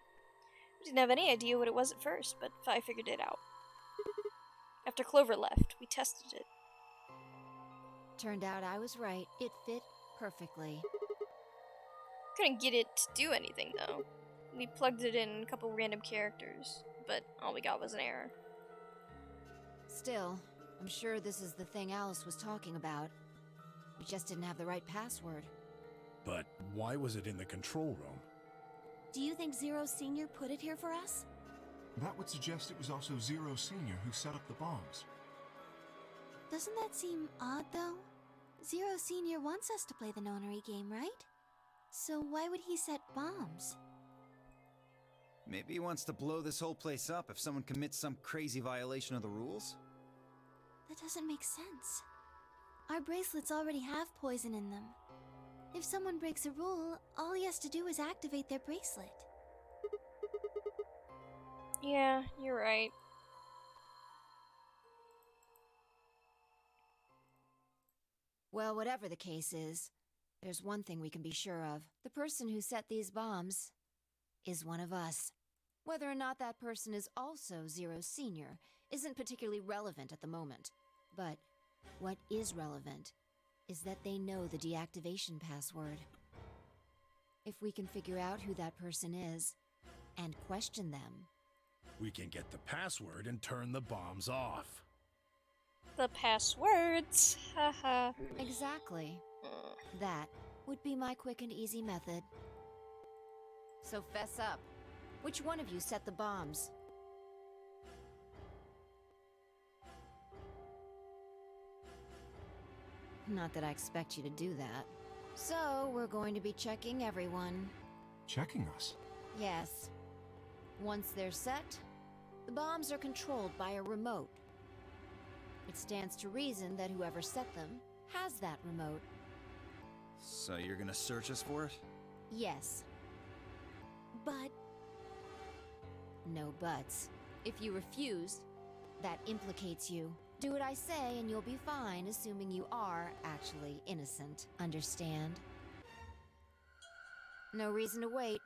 We didn't have any idea what it was at first, but I figured it out. After Clover left, we tested it. Turned out I was right. It fit perfectly. Couldn't get it to do anything, though. We plugged it in a couple random characters, but all we got was an error. Still, I'm sure this is the thing Alice was talking about. We just didn't have the right password. But why was it in the control room? Do you think Zero Senior put it here for us? That would suggest it was also Zero Senior who set up the bombs. Doesn't that seem odd, though? Zero Senior wants us to play the nonary game, right? So why would he set bombs? Maybe he wants to blow this whole place up if someone commits some crazy violation of the rules? That doesn't make sense. Our bracelets already have poison in them. If someone breaks a rule, all he has to do is activate their bracelet. Yeah, you're right. Well, whatever the case is, there's one thing we can be sure of. The person who set these bombs is one of us. Whether or not that person is also Zero Senior isn't particularly relevant at the moment. But what is relevant is that they know the deactivation password. If we can figure out who that person is and question them, We can get the password and turn the bombs off. The passwords! Haha. exactly. That would be my quick and easy method. So fess up. Which one of you set the bombs? Not that I expect you to do that. So, we're going to be checking everyone. Checking us? Yes. Once they're set, the bombs are controlled by a remote. It stands to reason that whoever set them has that remote. So you're gonna search us for it? Yes. But No buts. If you refuse, that implicates you. Do what I say and you'll be fine, assuming you are actually innocent. Understand? No reason to wait.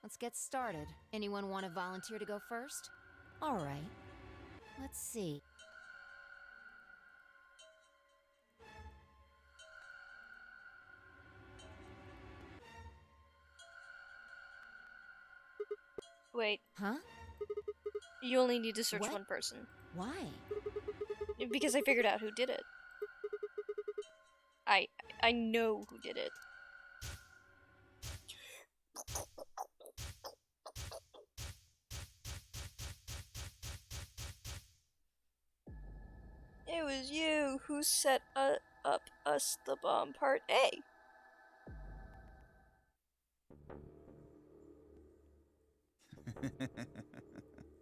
Let's get started. Anyone want to volunteer to go first? All right. Let's see. Wait, Huh? you only need to search What? one person. Why? Because I figured out who did it. I know who did it. It was you who set up us the bomb part A.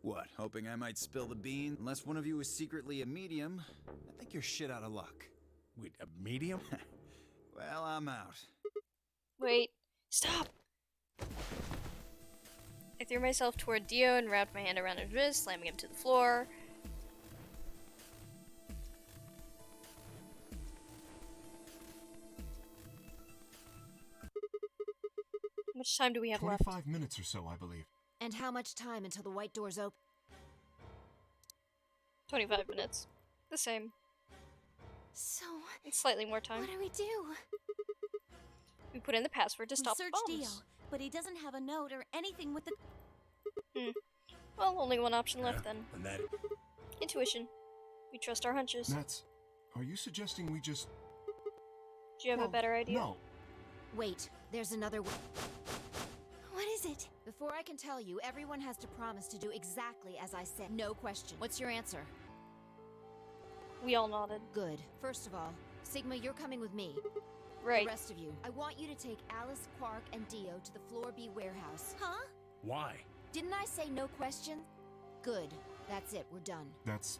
What, hoping I might spill the beans? Unless one of you is secretly a medium, I think you're shit out of luck. Wait, a medium? Well, I'm out. Wait. Stop! I threw myself toward Dio and wrapped my hand around his wrist, slamming him to the floor. How much time do we have left? 25 minutes or so, I believe. And how much time until the white doors open? 25 minutes. The same. So, It's slightly more time. what do we do? We put in the password to stop we the searched bombs. Dio, but he doesn't have a note or anything with the. Well, only one option left then. And that. Intuition. We trust our hunches. Nats, are you suggesting we just... Do you have a Well, better idea? No. Wait, there's another way. What is it? Before I can tell you, everyone has to promise to do exactly as I said. No question. What's your answer? We all nodded. Good. First of all, Sigma, you're coming with me. Right. The rest of you, I want you to take Alice, Quark, and Dio to the Floor B warehouse. Huh? Why? Didn't I say no question? Good. That's it. We're done. That's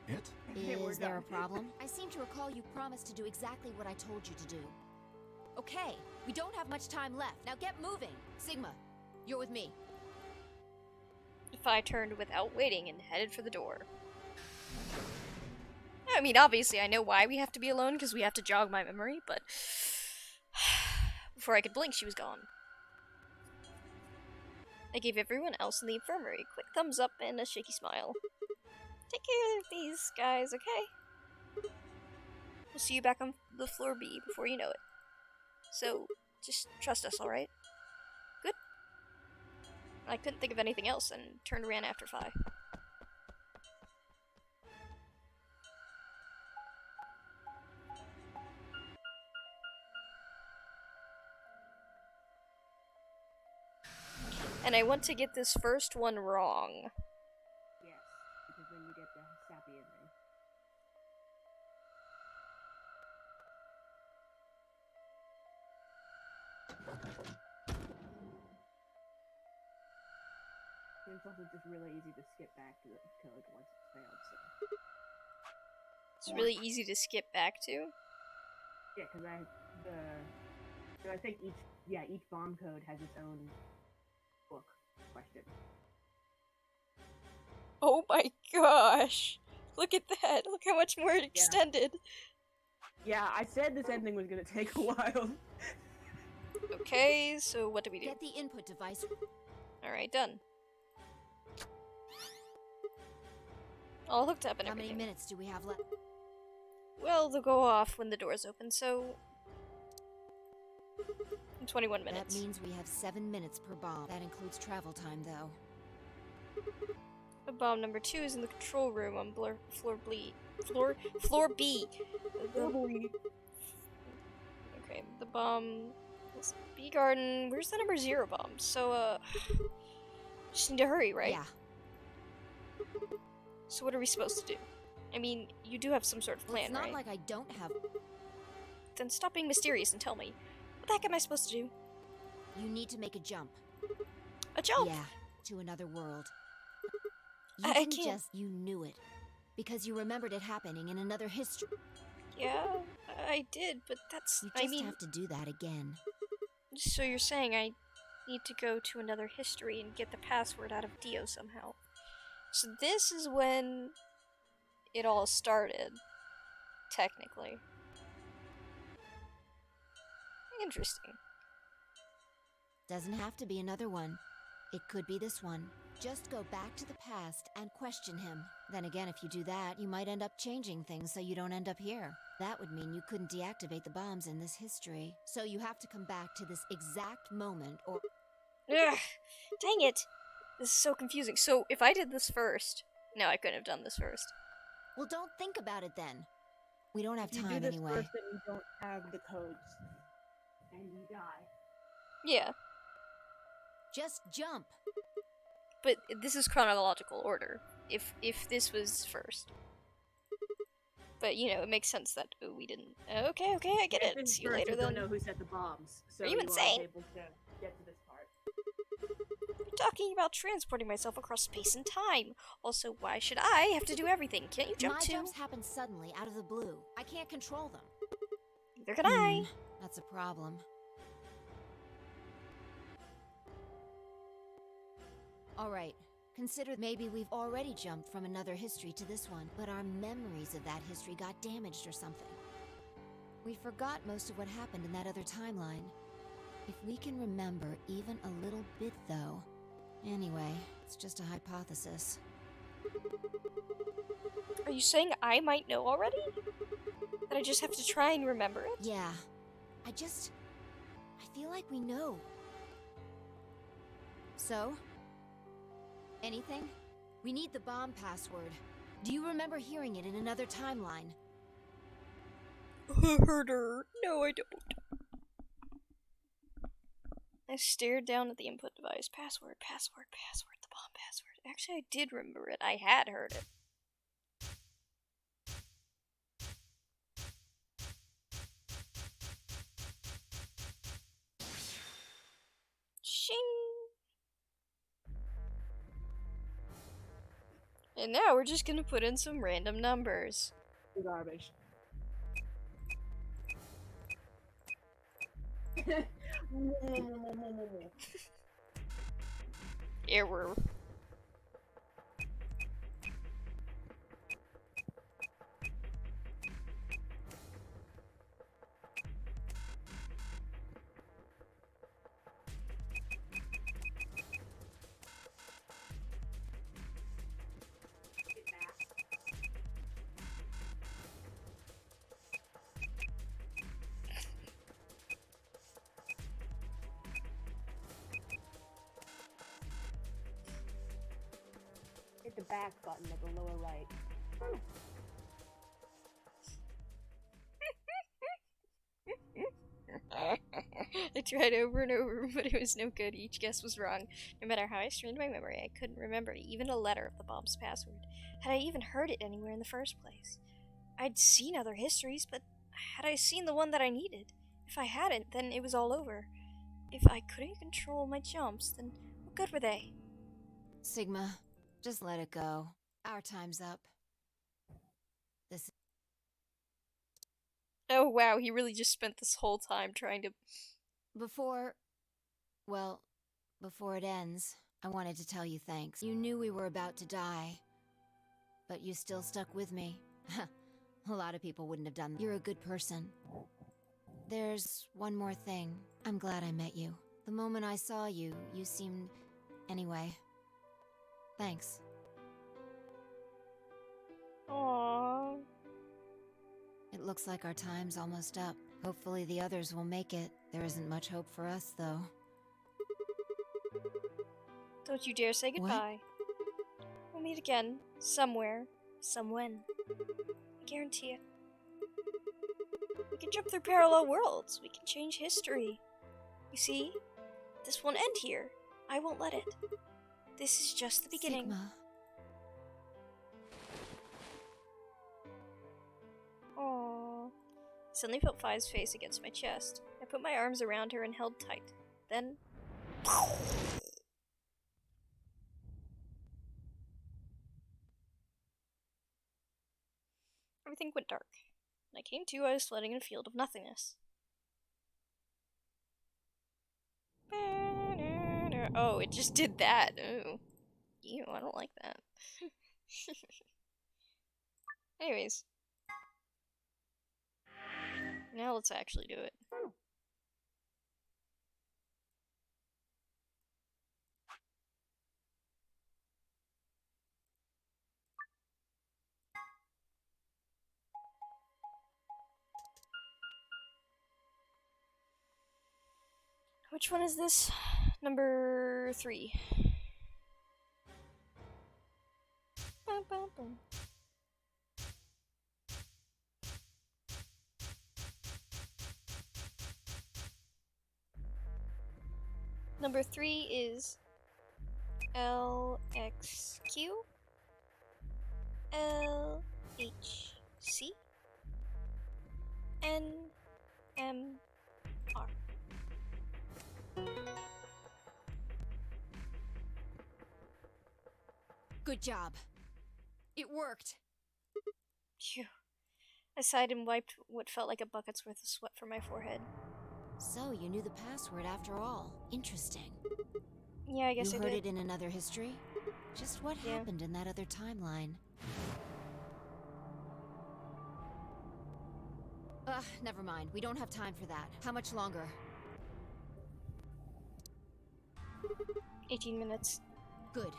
it? Okay, we're Is there a done. problem? I seem to recall you promised to do exactly what I told you to do. Okay, we don't have much time left. Now get moving. Sigma, you're with me. Defy turned without waiting and headed for the door. I mean, obviously I know why we have to be alone, because we have to jog my memory, but... Before I could blink, she was gone. I gave everyone else in the infirmary a quick thumbs up and a shaky smile. Take care of these guys, okay? We'll see you back on the floor B before you know it. So, just trust us, alright? Good? I couldn't think of anything else and turned and ran after Phi. And I want to get this first one wrong. Yes, because then you get the sappy ending. And it's also just really easy to skip back to the code once it's failed, so. It's really easy to skip back to. Yeah, because I think each bomb code has its own book question. Oh my gosh! Look at that! Look how much more it extended! Yeah, I said this ending was gonna take a while. Okay, so what do we do? Get the input device. Alright, done. All hooked up and How many everything. minutes do we have left? Well, they'll go off when the doors open, so... in 21 minutes. That means we have 7 minutes per bomb. That includes travel time, though. The bomb number 2 is in the control room on floor B. Okay, the bomb is B garden. Where's the number 0 bomb? So, just need to hurry, right? Yeah. So what are we supposed to do? I mean, you do have some sort of plan, It's not right? like I don't have. Then stop being mysterious and tell me. What the heck am I supposed to do? You need to make a jump. A jump? Yeah, to another world. You I didn't can't. just, you knew it. Because you remembered it happening in another history. Yeah, I did, but that's... You just I mean, have to do that again. so you're saying I need to go to another history and get the password out of Dio somehow. So this is when it all started, technically. Interesting. Doesn't have to be another one. It could be this one. Just go back to the past and question him. Then again, if you do that, you might end up changing things so you don't end up here. That would mean you couldn't deactivate the bombs in this history. So you have to come back to this exact moment or... Ugh, dang it! This is so confusing. So if I did this first... No, I couldn't have done this first. Well, don't think about it then. We don't have If you time do this anyway. first, then you don't have the codes, and you die. Yeah, Just jump. but this is chronological order. If this was first. But, you know, it makes sense that we didn't... Okay, I get If it. it's See you first, later you don't then. know who set the bombs, so Are you aren't insane? able to get to this part. talking about transporting myself across space and time. Also, why should I have to do everything? Can't you jump My too? jumps happen suddenly, out of the blue. I can't control them. Neither can I. That's a problem. Alright, consider maybe we've already jumped from another history to this one, but our memories of that history got damaged or something. We forgot most of what happened in that other timeline. If we can remember even a little bit, though. Anyway, it's just a hypothesis. Are you saying I might know already? That I just have to try and remember it? Yeah. I feel like we know. So? Anything? We need the bomb password. Do you remember hearing it in another timeline? Herder. No, I don't. I stared down at the input device. Password, the bomb password. Actually, I did remember it. I had heard it. Shing! And now we're just gonna put in some random numbers. Garbage. Error. Hit the back button at the lower right. I tried over and over, but it was no good. Each guess was wrong. No matter how I strained my memory, I couldn't remember even a letter of the bomb's password. Had I even heard it anywhere in the first place? I'd seen other histories, but had I seen the one that I needed? If I hadn't, then it was all over. If I couldn't control my jumps, then what good were they? Sigma, just let it go. Our time's up. Oh wow, he really just spent this whole time trying to... Before it ends, I wanted to tell you thanks. You knew we were about to die, but you still stuck with me. A lot of people wouldn't have done that. You're a good person. There's one more thing. I'm glad I met you. The moment I saw you, you seemed... Anyway, thanks. Aww. It looks like our time's almost up. Hopefully the others will make it. There isn't much hope for us, though. Don't you dare say goodbye. We'll meet again, somewhere, somewhen. I guarantee it. We can jump through parallel worlds. We can change history. You see? This won't end here. I won't let it. This is just the beginning. Sigma. Aww. Suddenly felt Phi's face against my chest. I put my arms around her and held tight. Then... everything went dark. When I came to, I was floating in a field of nothingness. Oh, it just did that. Ooh. Ew, I don't like that. Anyways. Now let's actually do it. Which one is this? Number 3. Bum, bum, bum. Number 3 is LXQ LHC NMR. Good job. It worked. Phew. I sighed and wiped what felt like a bucket's worth of sweat from my forehead. So, you knew the password after all. Interesting. Yeah, I guess you I heard did. it in another history? Just what Yeah. happened in that other timeline? Ugh, never mind. We don't have time for that. How much longer? 18 minutes. Good.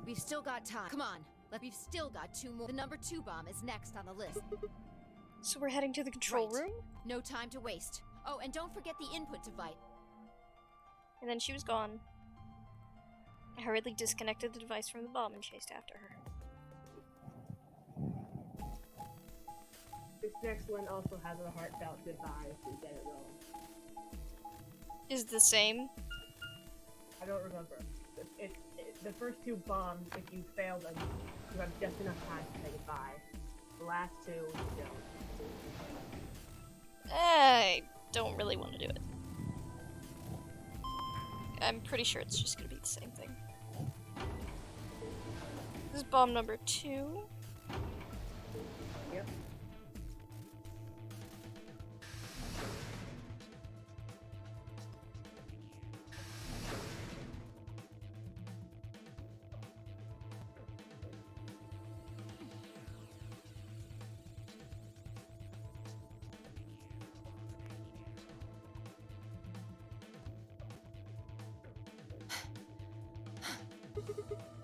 We've still got time. Come on. We've still got 2 more. The number 2 bomb is next on the list. So we're heading to the control Right. room? No time to waste. Oh, and don't forget the input device. And then she was gone. I hurriedly disconnected the device from the bomb and chased after her. This next one also has a heartfelt goodbye if you get it wrong. Is it the same? I don't remember. The first 2 bombs, if you fail them, you have just enough time to say goodbye. The last 2, you don't. I don't really want to do it. I'm pretty sure it's just gonna be the same thing. This is bomb number 2. Yep.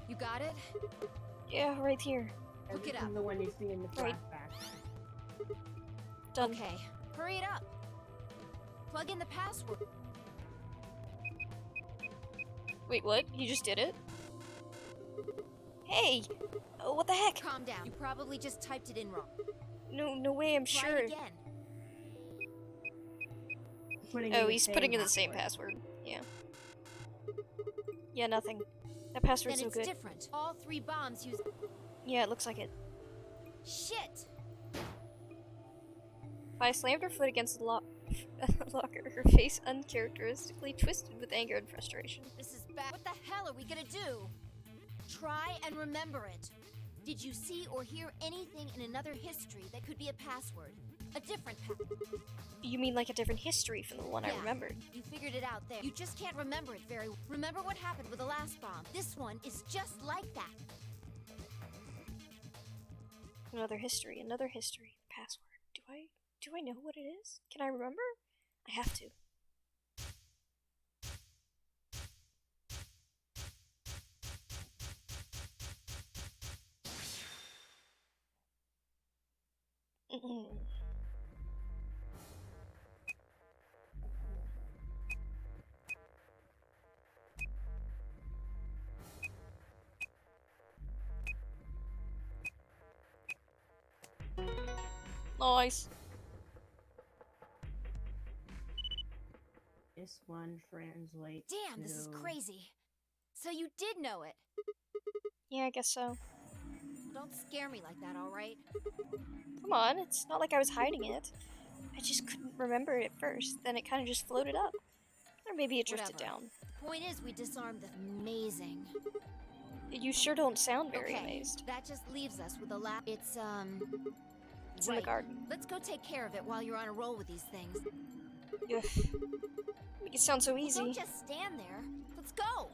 You got it? Yeah, right here. And Hook it this up. is the one you see in the Right. flashback. Done. Okay. Hurry it up. Plug in the password. Wait, what? You just did it? Hey! Oh, what the heck? Calm down. You probably just typed it in wrong. No way, I'm Try sure. it again. Oh, he's putting in the same password. Yeah. Yeah, nothing. That password's Then so it's good. different. All 3 bombs use. Yeah, it looks like it. Shit! I slammed her foot against the locker, her face uncharacteristically twisted with anger and frustration. This is bad. What the hell are we gonna do? Try and remember it. Did you see or hear anything in another history that could be a password? A different password? You mean like a different history from the one I Yeah. remembered? You figured it out there. You just can't remember it very well. Remember what happened with the last bomb? This one is just like that. Another history. Password. Do I know what it is? Can I remember? I have to. Nice. This one translates Damn, this is to- crazy. So you did know it. Yeah, I guess so. Don't scare me like that, alright? Come on, it's not like I was hiding it. I just couldn't remember it at first, then it kind of just floated up. Or maybe it drifted Whatever. down. Point is, we disarmed the amazing. You sure don't sound very Okay, amazed. that just leaves us with a It's in the right. garden. Let's go take care of it while you're on a roll with these things. Ugh. Make it sound so easy. Don't just stand there. Let's go.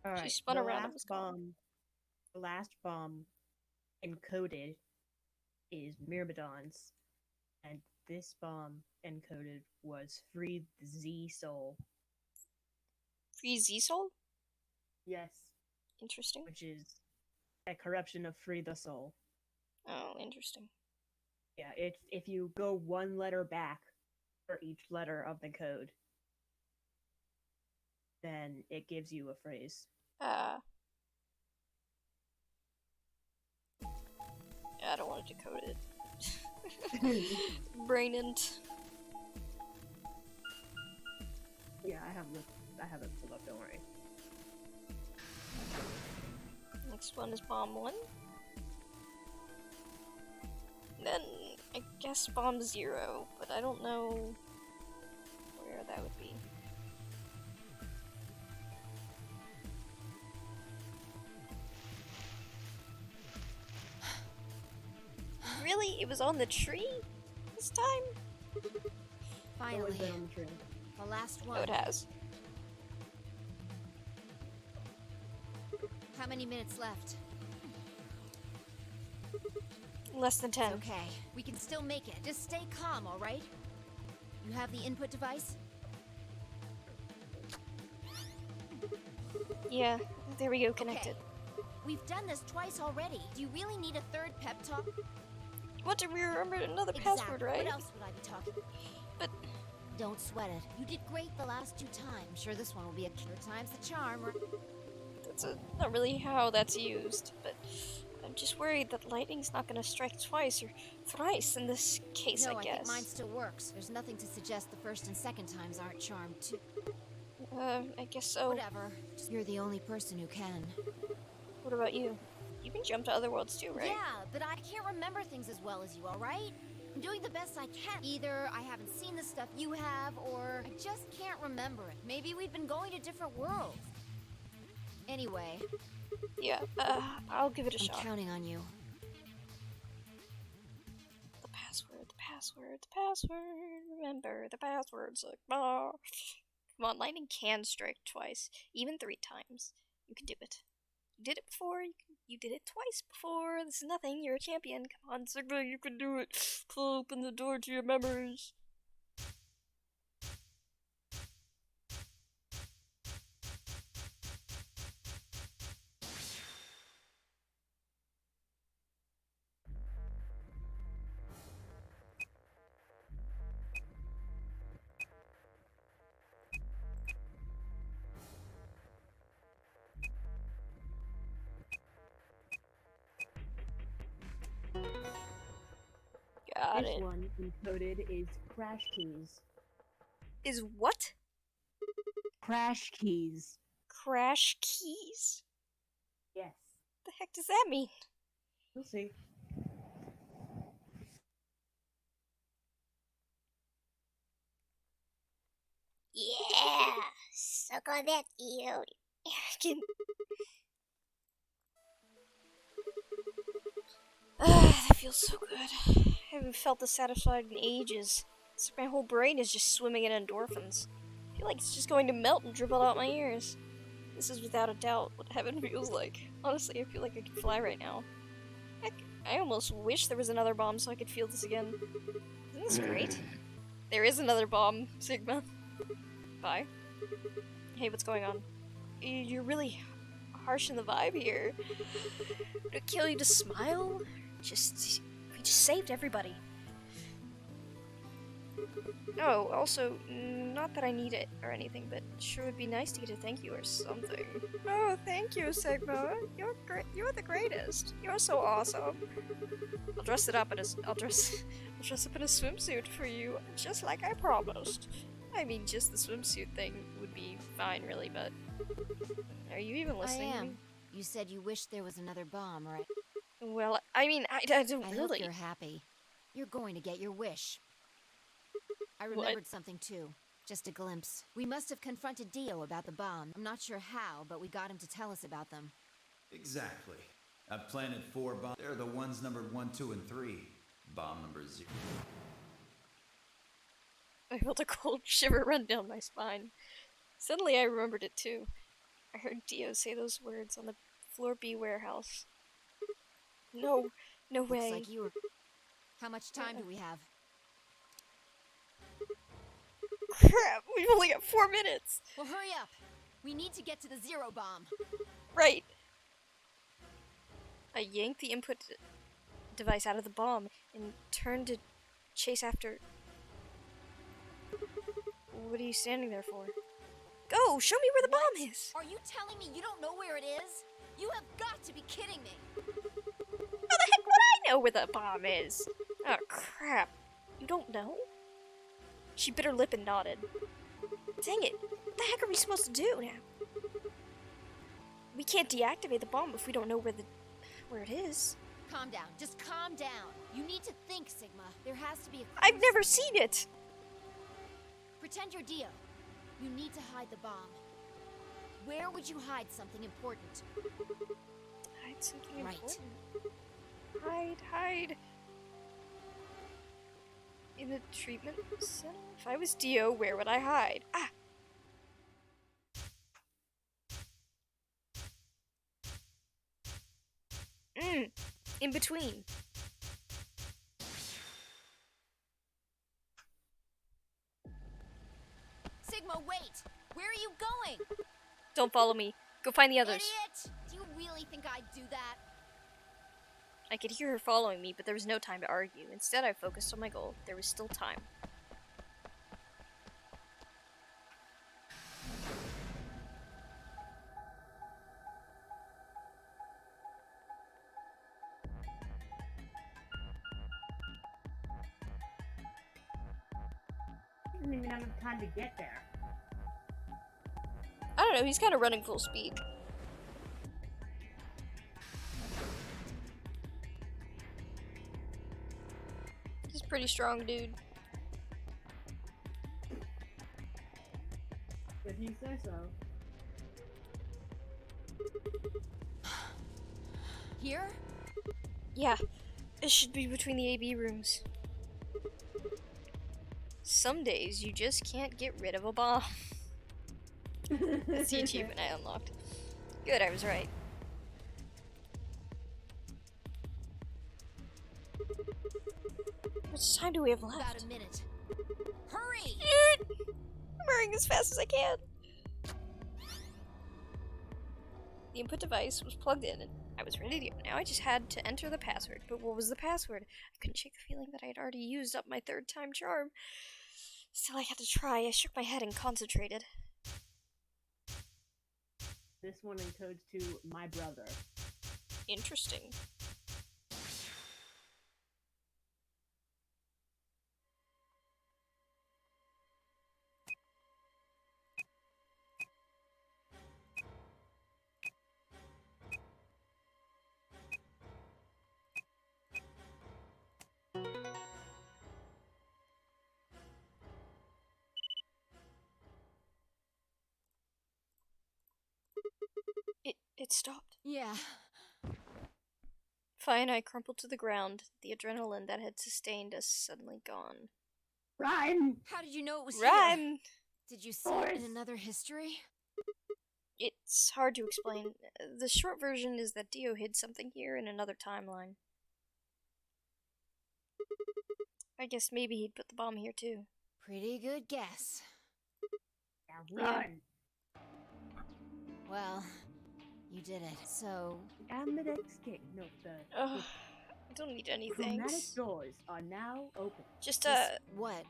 All right. spun the around and last was gone. bomb. The last bomb encoded is Myrmidon's, and this bomb encoded was Free the Z Soul. Free Z Soul? Yes, Interesting. which is a corruption of Free the Soul. Oh, interesting. Yeah, it's if you go 1 letter back for each letter of the code, then it gives you a phrase. Yeah, I don't want to decode it. Brainant. Yeah, I have it pulled up. Don't worry. Next one is bomb 1. Then I guess bomb 0, but I don't know where that would be. it was on the tree this time? Always Finally, been on the train. the last Oh, one. it has. How many minutes left? Less than 10. Okay, we can still make it. Just stay calm, all right? You have the input device? Yeah, there we go, connected. Okay. We've done this twice already. Do you really need a third pep talk? What did we remember? Another password, right? What else would I be talking? But Don't sweat it. You did great the last 2 times. I'm sure this one will be a third time's the charm. that's not really how that's used. But I'm just worried that lightning's not gonna strike twice or thrice in this case, No, I I guess. think mine still works. There's nothing to suggest the first and second times aren't charmed too. I guess so. Whatever. You're the only person who can. What about you? You can jump to other worlds too, right? Yeah, but I can't remember things as well as you, alright? I'm doing the best I can. Either I haven't seen the stuff you have, or I just can't remember it. Maybe we've been going to different worlds. Anyway, Yeah, I'll give it a I'm shot. counting on you. The password, the password, the password. Remember the password, Sigma. Come on, lightning can strike twice, even 3 times. You can do it. You did it before. You did it twice before. This is nothing. You're a champion. Come on, Sigma, you can do it. Pull open the door to your memories. Got This it. one encoded is crash keys. Is what? Crash keys. Crash keys? Yes. The heck does that mean? We'll see. Yeah, suck on that, you arrogant. That feels so good. I haven't felt this satisfied in ages. It's like my whole brain is just swimming in endorphins. I feel like it's just going to melt and dribble out my ears. This is without a doubt what heaven feels like. Honestly, I feel like I could fly right now. Heck, I almost wish there was another bomb so I could feel this again. Isn't this great? There is another bomb, Sigma. Bye. Hey, what's going on? You're really harsh in the vibe here. Would it kill you to smile? We just saved everybody. Oh, also, not that I need it or anything, but sure would be nice to get a thank you or something. Oh, thank you, Sigma. You're great. You're the greatest. You're so awesome. I'll dress up in a swimsuit for you, just like I promised. I mean, just the swimsuit thing would be fine, really, but are you even listening? I to am. me? You said you wished there was another bomb, right? Well, I mean, I don't I hope really. you're happy. You're going to get your wish. I remembered something too. Just a glimpse. We must have confronted Dio about the bomb. I'm not sure how, but we got him to tell us about them. Exactly. I've planted 4 bombs. They're the ones numbered 1, 2, and 3. Bomb number 0. I felt a cold shiver run down my spine. Suddenly I remembered it too. I heard Dio say those words on the Floor B warehouse. No way. Looks like you were... How much time do we have? Crap, we've only got 4 minutes. Well, hurry up. We need to get to the 0 bomb. Right. I yanked the input device out of the bomb and turned to chase after... What are you standing there for? Go! Show me where the bomb is! Are you telling me you don't know where it is? You have got to be kidding me. How the heck would I know where the bomb is? Oh, crap. You don't know? She bit her lip and nodded. Dang it. What the heck are we supposed to do now? We can't deactivate the bomb if we don't know where it is. Calm down. Just calm down. You need to think, Sigma. There has to be a... I've never seen it! Pretend you're Dio. You need to hide the bomb. Where would you hide something important? Hide something Right. important. Hide. In a treatment center? If I was Dio, where would I hide? Ah! In between. Sigma, wait! Where are you going? Don't follow me. Go find the others. Idiot! Do you really think I'd do that? I could hear her following me, but there was no time to argue. Instead, I focused on my goal. There was still time. He didn't even have enough time to get there. I don't know, he's kind of running full speed. He's a pretty strong dude. If you say so. Here? Yeah, it should be between the AB rooms. Some days you just can't get rid of a bomb. That's the achievement I unlocked. Good, I was right. How much time do we have left? About a minute. Hurry! I'm hurrying as fast as I can. The input device was plugged in and I was ready to go. Now I just had to enter the password. But what was the password? I couldn't shake the feeling that I had already used up my third time charm. Still, I had to try. I shook my head and concentrated. This one encodes to my brother. Interesting. It stopped. Yeah. Fine, I crumpled to the ground. The adrenaline that had sustained us suddenly gone. Run! How did you know it was Run! here? Did you see it in another history? It's hard to explain. The short version is that Dio hid something here in another timeline. I guess maybe he'd put the bomb here too. Pretty good guess. Now run! Well, you did it. So, Ambidex gate. No, Ugh, I don't need anything. chromatic doors are now open. Just, what?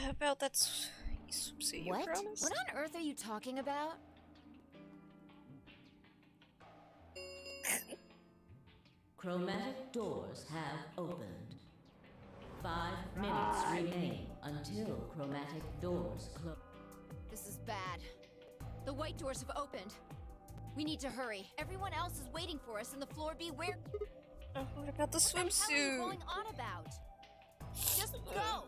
About that swimsuit you What? promised? What on earth are you talking about? Chromatic doors have opened. 5 minutes remain until chromatic doors close. This is bad. The white doors have opened. We need to hurry. Everyone else is waiting for us in the floor B. Where? What about the What the hell are you swimsuit? going on about? Just go!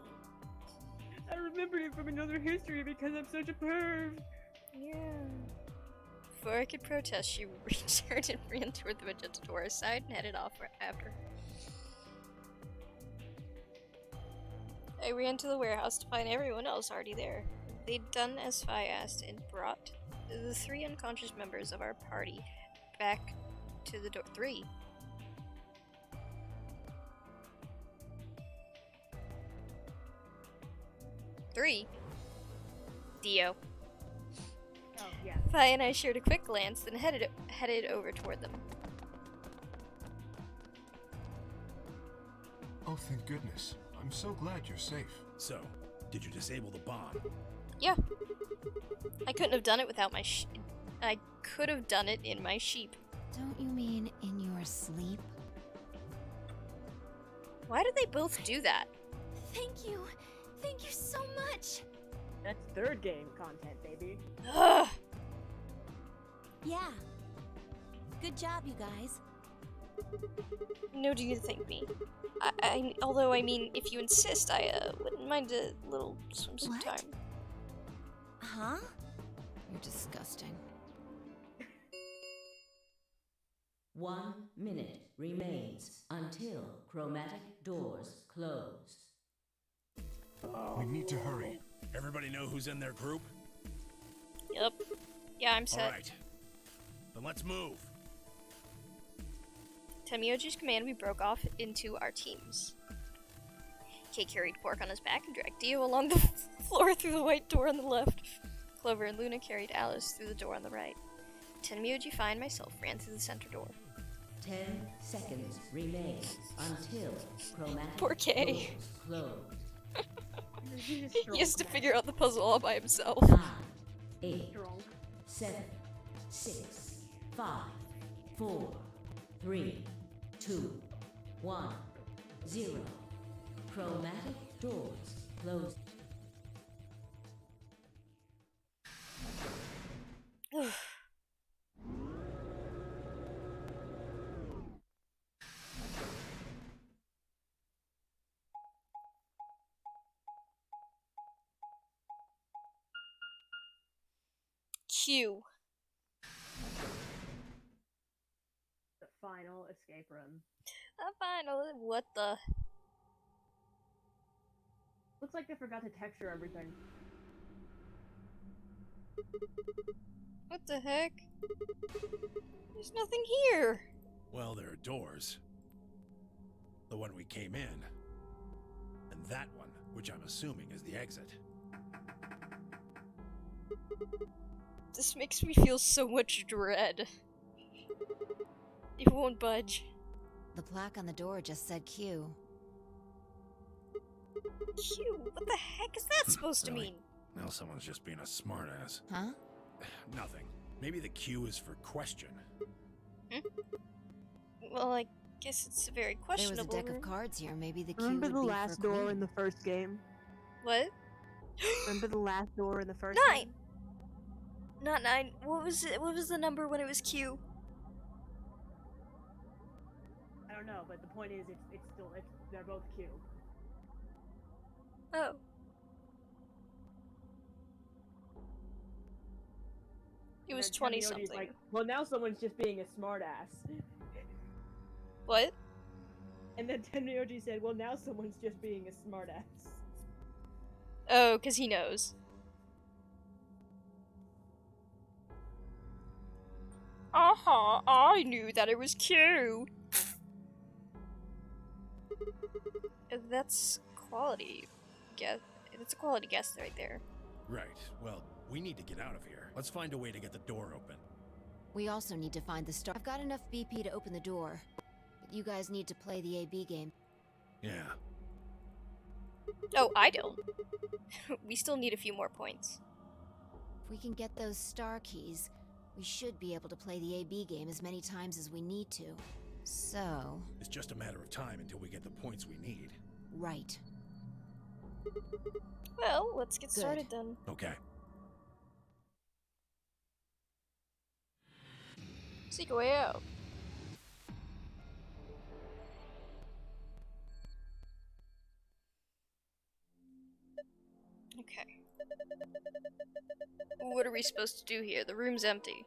I remembered it from another history because I'm such a perv. Yeah. Before I could protest, she returned and ran toward the magenta door side and headed off after her. I ran to the warehouse to find everyone else already there. They'd done as Phi asked and brought the 3 unconscious members of our party back to the door. 3. Dio. Oh, yeah. Phi and I shared a quick glance, then headed over toward them. Oh, thank goodness. I'm so glad you're safe. So, did you disable the bomb? Yeah. I couldn't have done it without my I could have done it in my sheep. Don't you mean in your sleep? Why did they both do that? Thank you. Thank you so much. That's third game content, baby. Ugh. Yeah. Good job, you guys. No need to thank me. Although, I mean, if you insist, I wouldn't mind a little swimsuit What? time. Huh? You're disgusting. 1 minute remains until chromatic doors close. We need to hurry. Everybody know who's in their group? Yep. Yeah, I'm set. Alright. Then let's move. Tenmyoji's command, we broke off into our teams. Kay carried Quark on his back and dragged Dio along the floor through the white door on the left. Clover and Luna carried Alice through the door on the right. Tenmyoji, Fi, and myself ran through the center door. 10 seconds remain until chromatic Poor Kay. doors close. He has to figure out the puzzle all by himself. 9, 8, 7, 6, 5, 4, 3, 2, 1, 0. Chromatic doors closed. Q. The final escape room. What the? Looks like they forgot to texture everything. What the heck? There's nothing here. Well, there are doors. The one we came in. And that one, which I'm assuming is the exit. This makes me feel so much dread. It won't budge. The plaque on the door just said Q. Q? What the heck is that supposed to Really? mean? Now someone's just being a smartass. Huh? Nothing. Maybe the Q is for question. Well, I guess it's very There was questionable. a deck of cards here. Maybe the Q Remember would the be last for door queen. in the first game? What? Remember the last door in the first 9! game? Not 9. What was it? What was the number when it was Q? I don't know, but the point is, they're both Q. Oh. It was 20 something. Like, well, now someone's just being a smartass. What? And then Tenryoji said, well, now someone's just being a smartass. Oh, because he knows. Aha, I knew that it was Q. That's quality guess. It's a quality guess right there. Right. Well, we need to get out of here. Let's find a way to get the door open. We also need to find the star. I've got enough BP to open the door. But you guys need to play the AB game. Yeah. Oh, I don't. We still need a few more points. If we can get those star keys, we should be able to play the AB game as many times as we need to. So... It's just a matter of time until we get the points we need. Right. Well, let's get Good. started then. Okay. Seek a way out. Okay. What are we supposed to do here? The room's empty.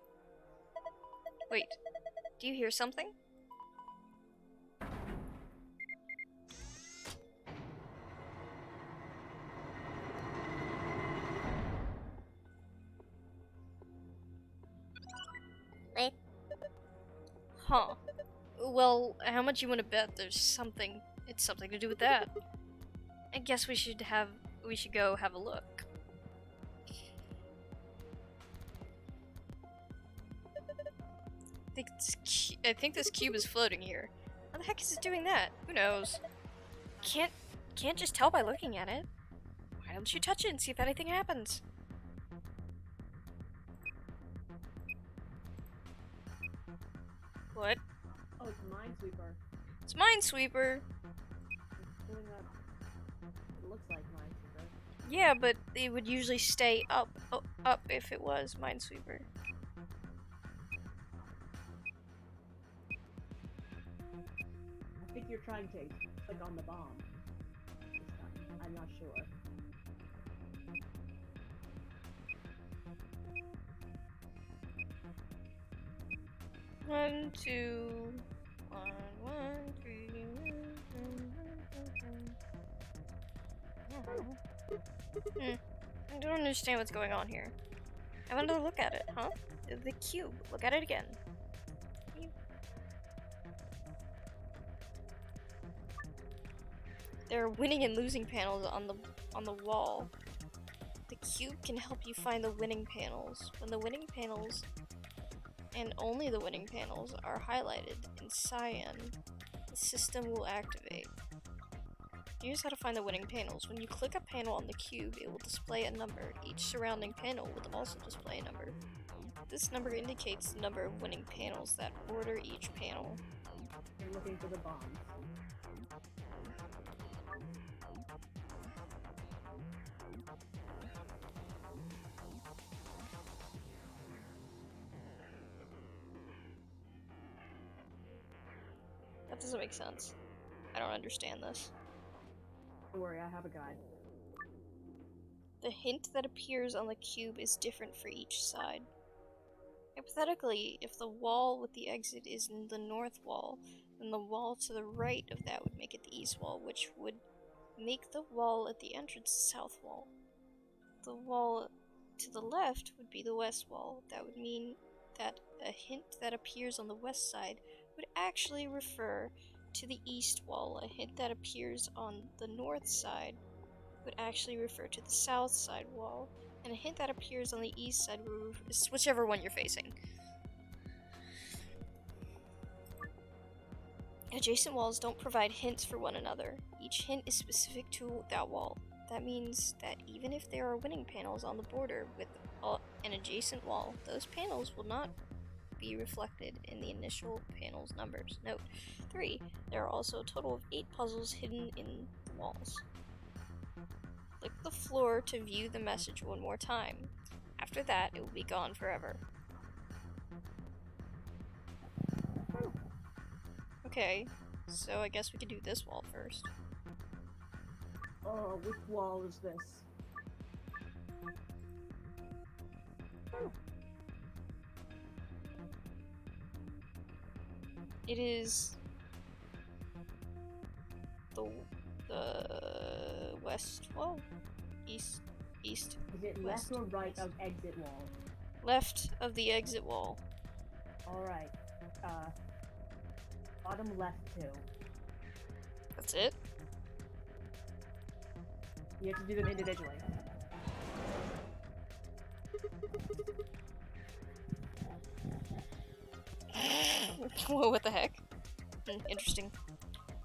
Wait, do you hear something? Huh. Well, how much you want to bet there's something... It's something to do with that. I guess we should go have a look. I think this cube is floating here. How the heck is it doing that? Who knows? Can't just tell by looking at it. Why don't you touch it and see if anything happens? What? Oh, it's Minesweeper. It's Minesweeper. It's pulling up. It looks like Minesweeper. Yeah, but it would usually stay up if it was Minesweeper. I think you're trying to click on the bomb. I'm not sure. One, two, one, 3. I don't understand what's going on here. I want to look at it, huh? The cube. Look at it again. There are winning and losing panels on the wall. The cube can help you find the winning panels. When the winning panels, and only the winning panels, are highlighted in cyan, the system will activate. Here's how to find the winning panels. When you click a panel on the cube, it will display a number. Each surrounding panel will also display a number. This number indicates the number of winning panels that order each panel. You're looking for the bombs. That doesn't make sense. I don't understand this. Don't worry, I have a guide. The hint that appears on the cube is different for each side. Hypothetically, if the wall with the exit is in the north wall, then the wall to the right of that would make it the east wall, which would make the wall at the entrance the south wall. The wall to the left would be the west wall. That would mean that a hint that appears on the west side would actually refer to the east wall. A hint that appears on the north side would actually refer to the south side wall, and a hint that appears on the east side would refer, whichever one you're facing. Adjacent walls don't provide hints for one another. Each hint is specific to that wall. That means that even if there are winning panels on the border with an adjacent wall, those panels will not be reflected in the initial panel's numbers. Note 3. There are also a total of 8 puzzles hidden in the walls. Click the floor to view the message one more time. After that, it will be gone forever. Okay, so I guess we could do this wall first. Oh, which wall is this? It is the west wall? East. Is it West. left or right of exit wall? Left of the exit wall. Alright. Bottom left 2. That's it? You have to do them individually. Whoa, what the heck? Interesting.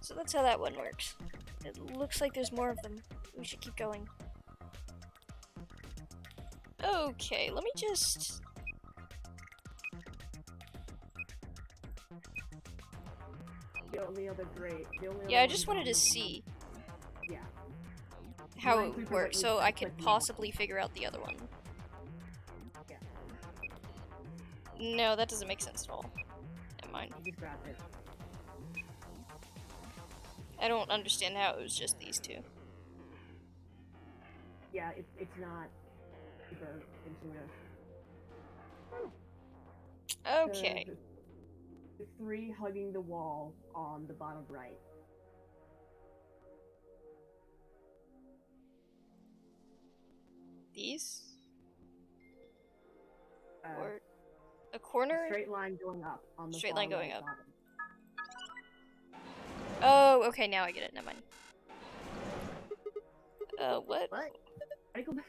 So that's how that one works. It looks like there's more of them. We should keep going. Okay, let me just... The only other great. Yeah, I just wanted to see Yeah. how Mine it click works, what so you I click could me. possibly figure out the other one. Yeah. No, that doesn't make sense at all. Never mind. You just grab it. I don't understand how it was just these two. Yeah, it's not super intuitive. Okay. The 3 hugging the wall on the bottom right. These? Uh, Or a corner? Straight line going up on the Straight far line going right up. bottom. Oh, okay, now I get it. Never mind. What? What? I go back.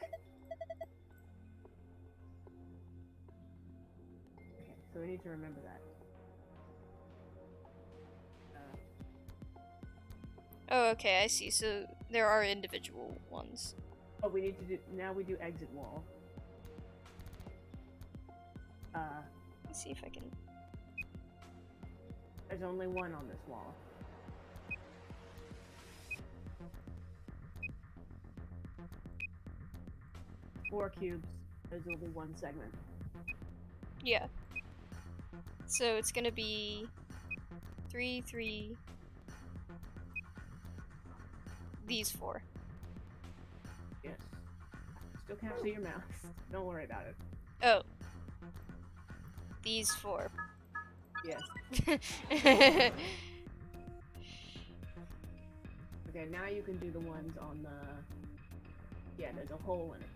Okay, so we need to remember that. Oh, okay, I see. So there are individual ones. Oh, we need to do. Now we do exit wall. Let's see if I can. There's only one on this wall. Four cubes. There's only one segment. Yeah. So it's gonna be 3, 3. These 4. Yes. Still can't see your mouse. Don't worry about it. Oh. These 4. Yes. Okay, now you can do the ones on the Yeah, there's a hole in it.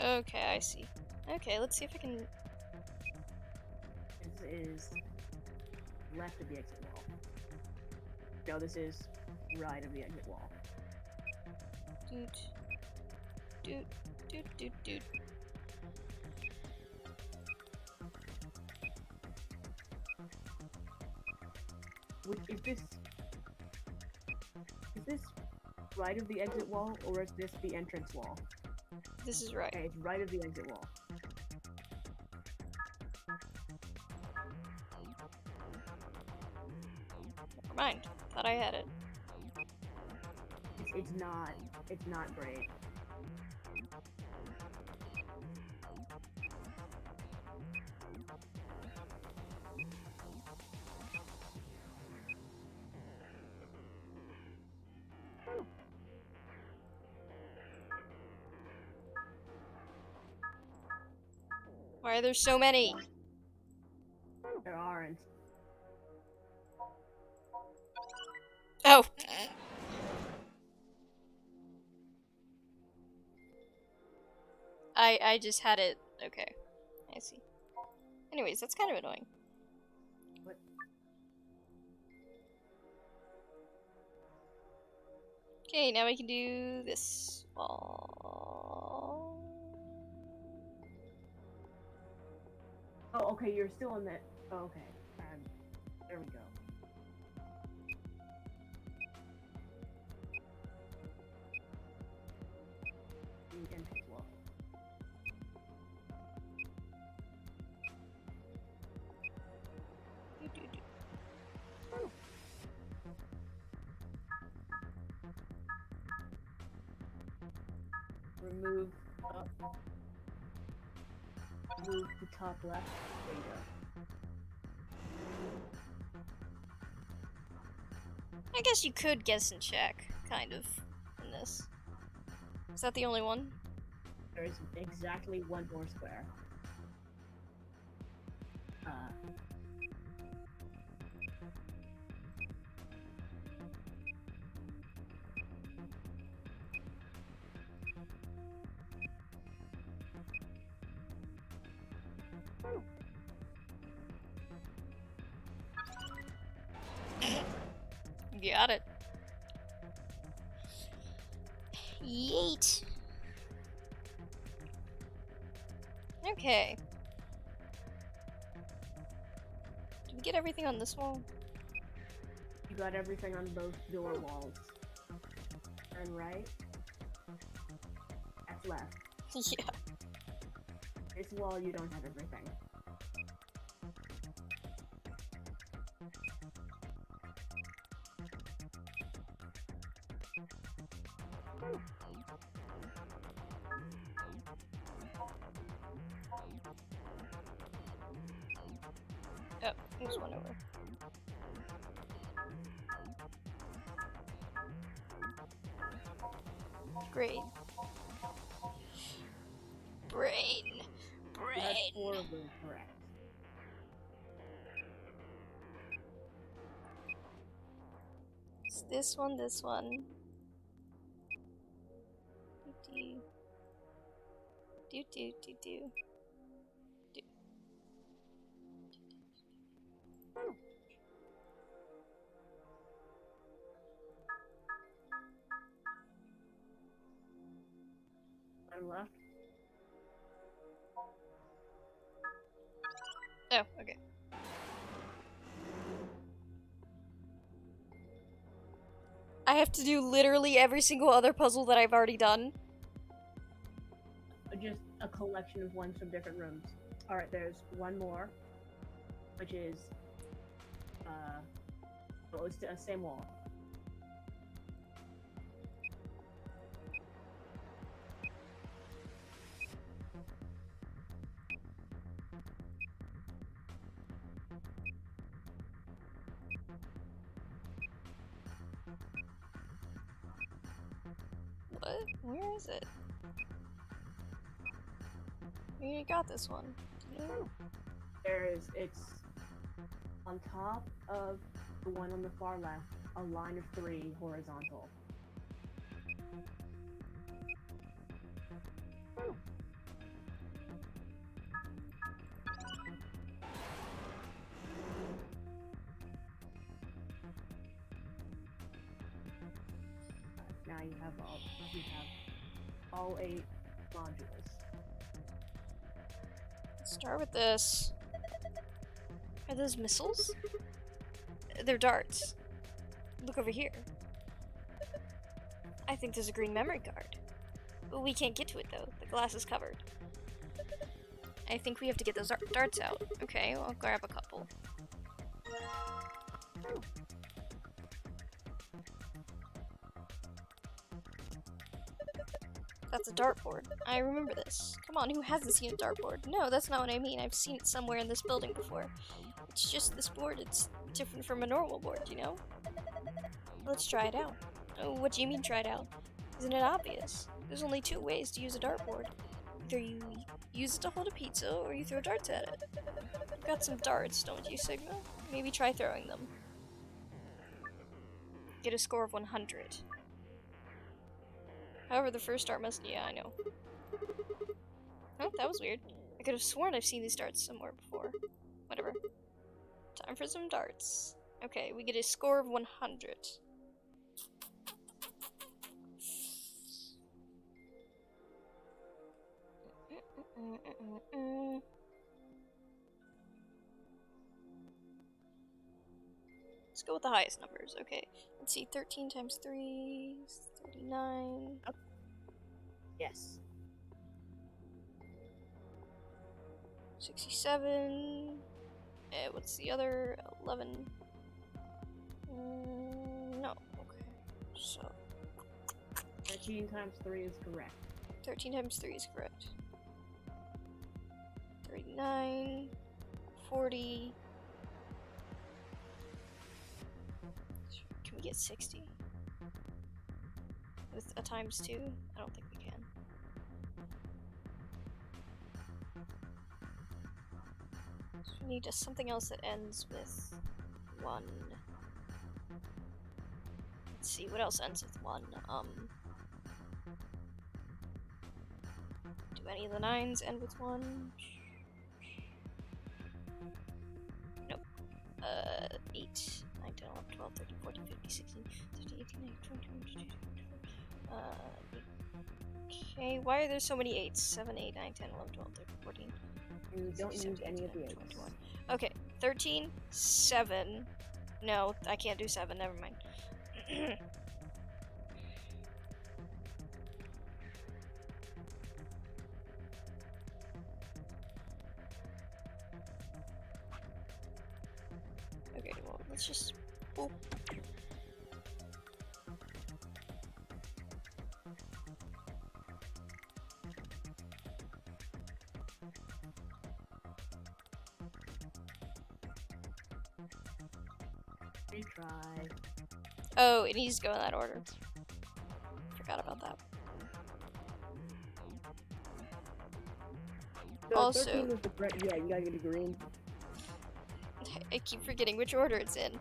Okay, I see. Okay, let's see if I can. This is left of the exit wall. No, this is right of the exit wall. Doot. Doot. Doot. Doot. Doot. Is this right of the exit wall, or is this the entrance wall? This is right. Okay, it's right of the exit wall. Never mind. Thought I had it. It's not. It's not great. Why are there so many? There aren't. Oh! I just had it. Okay. I see. Anyways, that's kind of annoying. What? Okay, now we can do this wall. Oh, okay, you're still in that. Oh, okay. There we go. The entrance wall. Remove up. Move the top left. There you go. I guess you could guess and check, kind of, in this. Is that the only one? There is exactly one more square. Got it. Yeet. Okay. Did we get everything on this wall? You got everything on both door walls. Turn right. That's left. Yeah. This wall, you don't have everything. Oh, there's one over. Great. Brain. That's horribly correct. It's this one, this one. Do do do do do. I'm left. Oh, okay. I have to do literally every single other puzzle that I've already done. Just a collection of ones from different rooms. Alright, there's one more, which is, well, it's the same wall. What? Where is it? You got this one. It's on top of the one on the far left, a line of 3 horizontal. Now you have all 8 modules. Let's start with this. Are those missiles? They're darts. Look over here. I think there's a green memory card. But we can't get to it though. The glass is covered. I think we have to get those darts out. Okay, well, I'll grab a couple. That's a dartboard. I remember this. Come on, who hasn't seen a dartboard? No, that's not what I mean. I've seen it somewhere in this building before. It's just this board. It's different from a normal board, you know? Let's try it out. Oh, what do you mean try it out? Isn't it obvious? There's only 2 ways to use a dartboard. Either you use it to hold a pizza, or you throw darts at it. You've got some darts, don't you, Sigma? Maybe try throwing them. Get a score of 100. However, the first dart must... Yeah, I know. Oh, that was weird. I could have sworn I've seen these darts somewhere before. Whatever. Time for some darts. Okay, we get a score of 100. Let's go with the highest numbers. Okay, let's see. 13 times 3 is 39. Oh. Yes. 67. What's the other? 11. No. Okay. So. 13 times 3 is correct. 13 times 3 is correct. 39. 40. Can we get 60? With a times 2? I don't think we can. So we need something else that ends with 1. Let's see, what else ends with 1? Do any of the 9s end with 1? Nope. 8, 9, 10, 11, 12, 13, 14, 15, 16, 17, 18, 19, 20, 21, 22, okay, why are there so many 8s? 7, 8, 9, 10, 11, 12, 13, 14. You don't 16, use 17, any of the 18, 8s. 21. Okay, 13, 7. No, I can't do 7, never mind. Okay, well, let's just... Oh. Retry. Oh, it needs to go in that order. Forgot about that. So Also- 13 is the correct. Yeah, you gotta get a green. I keep forgetting which order it's in.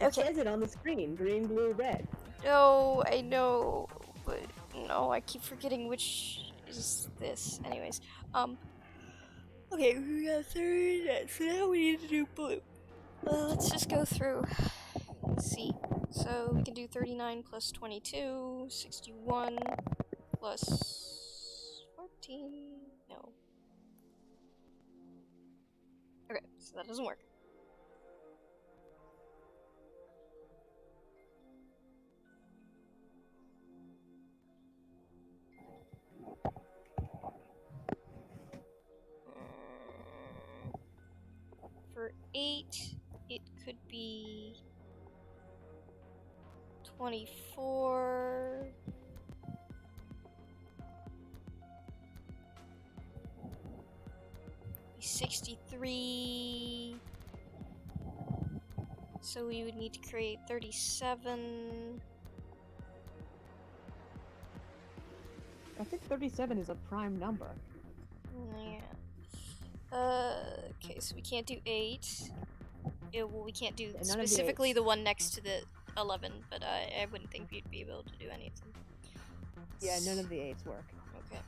It says it on the screen. Green, blue, red. No, I know, but no, I keep forgetting which is this. Anyways, okay, we got 30, so now we need to do blue. Let's just go through. Let's see. So we can do 39 plus 22, 61 plus 14. No. Okay, so that doesn't work. For 8, it could be 24. Be 63. So we would need to create 37. I think 37 is a prime number. Yeah. Okay, so we can't do 8. Well, we can't do None of the specifically 8s. the one next to the 11, but I wouldn't think we'd be able to do any of them. Yeah, none of the 8s work. Okay.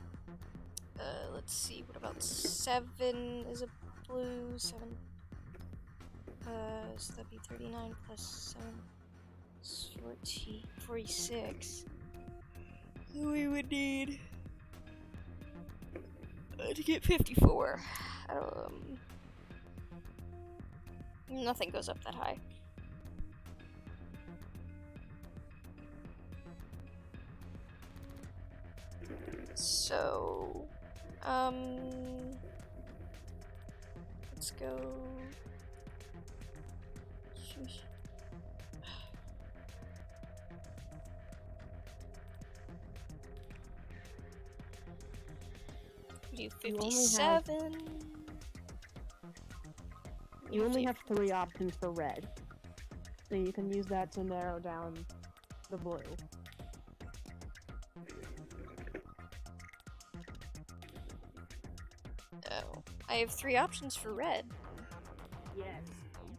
Let's see. What about 7 is a blue? 7. So that'd be 39 plus 7 is 46. We would need to get 54. Nothing goes up that high. So, let's go. Sheesh. Do 57. You only have 3 options for red. So you can use that to narrow down the blue. Oh, I have 3 options for red. Yes,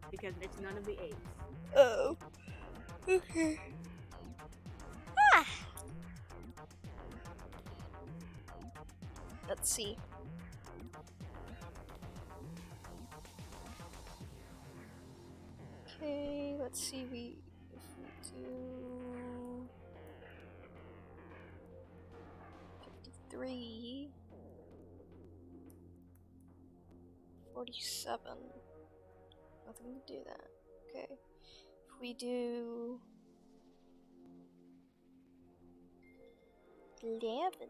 because it's none of the 8s. Oh. Okay. Ah! Let's see. Okay, let's see. If we do 53, 47. Nothing to do that. Okay. If we do 11.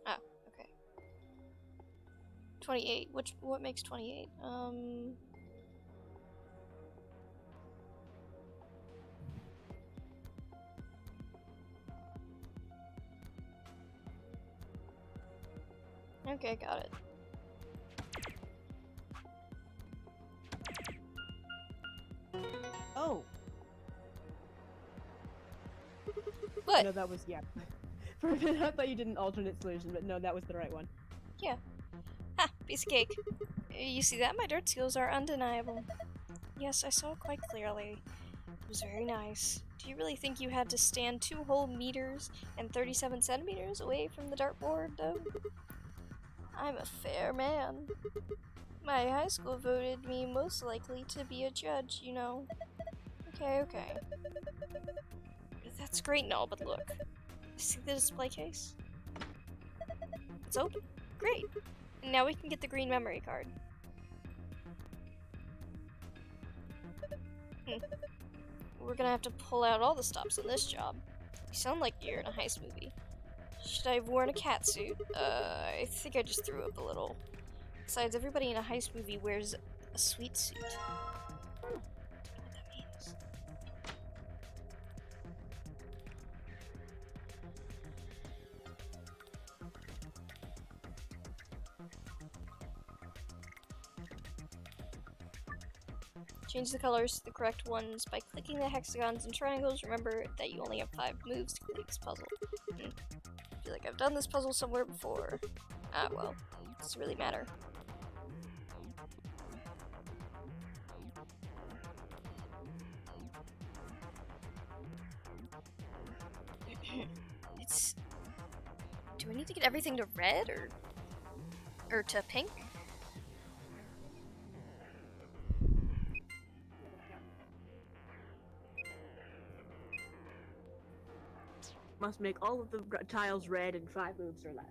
Oh, okay. 28. What makes 28? Okay, got it. Oh! What? No, that was, yeah. For a minute, I thought you did an alternate solution, but no, that was the right one. Yeah. Ha! Piece of cake. You see that? My dirt skills are undeniable. Yes, I saw it quite clearly. It was very nice. Do you really think you had to stand 2 whole meters and 37 centimeters away from the dartboard, though? I'm a fair man. My high school voted me most likely to be a judge, you know. Okay. That's great and all, but look. See the display case? It's open. Great. And now we can get the green memory card. We're gonna have to pull out all the stops on this job. You sound like you're in a heist movie. Should I have worn a catsuit? I think I just threw up a little. Besides, everybody in a heist movie wears a sweet suit. I don't know what that means. Change the colors to the correct ones by clicking the hexagons and triangles. Remember that you only have 5 moves to complete this puzzle. I feel like I've done this puzzle somewhere before. Ah, well, it doesn't really matter. Do I need to get everything to red or to pink? Must make all of the tiles red in 5 moves or less.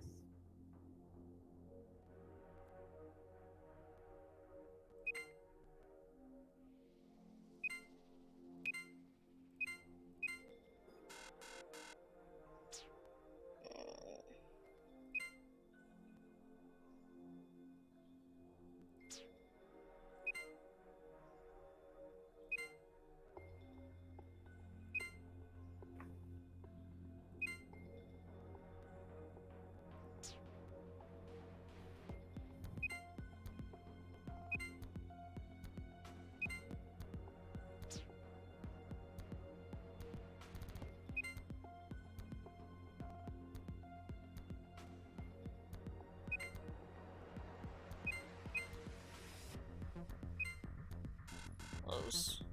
Close.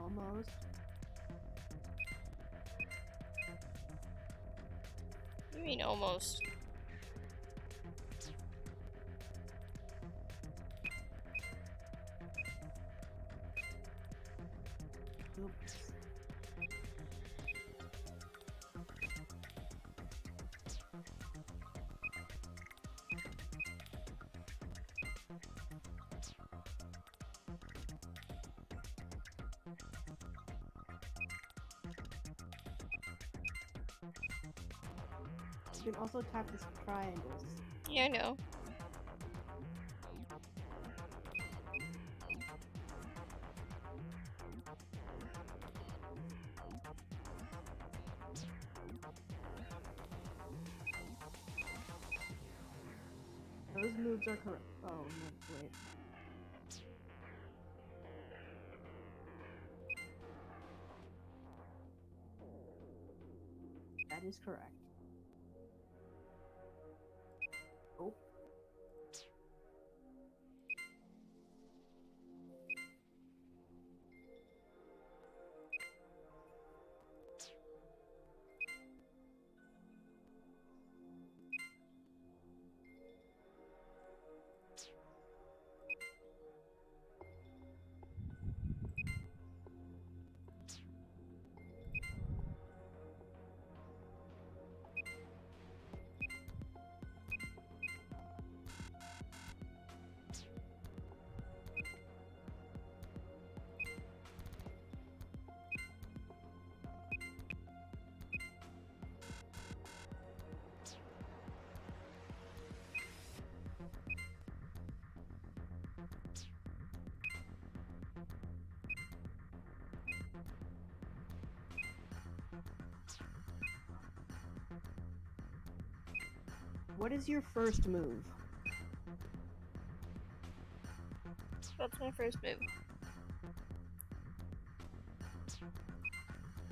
Almost. You mean almost? Oops. You can also tap the triangles. Yeah, I know. Those moves are correct. Oh, no, wait. That is correct. Oh. What is your first move? That's my first move.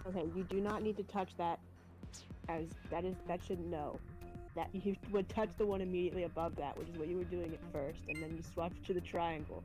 Okay, you do not need to touch that. That should know. That you would touch the one immediately above that, which is what you were doing at first, and then you swap to the triangle.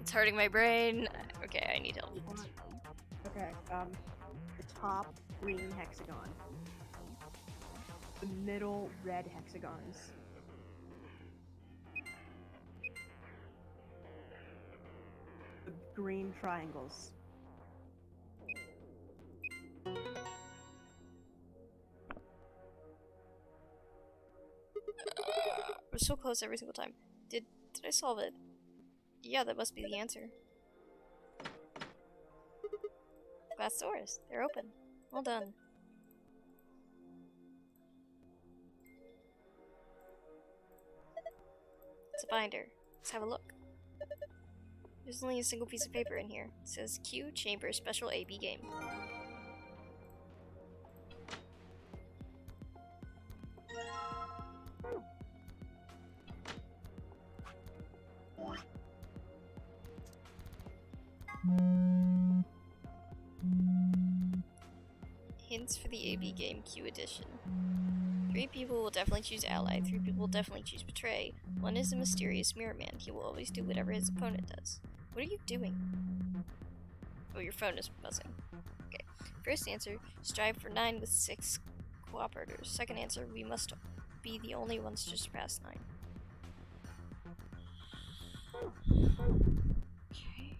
It's hurting my brain. Okay, I need help. Okay, the top green hexagon. The middle red hexagons. The green triangles. We're so close every single time. Did I solve it? Yeah, that must be the answer. Glass doors. They're open. Well done. It's a binder. Let's have a look. There's only a single piece of paper in here. It says Q Chamber Special AB Game. points for the AB game Q edition. 3 people will definitely choose ally, 3 people will definitely choose betray. 1 is a mysterious mirror man. He will always do whatever his opponent does. What are you doing? Oh, your phone is buzzing. Okay. First answer, strive for 9 with 6 cooperators. Second answer, we must be the only ones to surpass 9. Okay.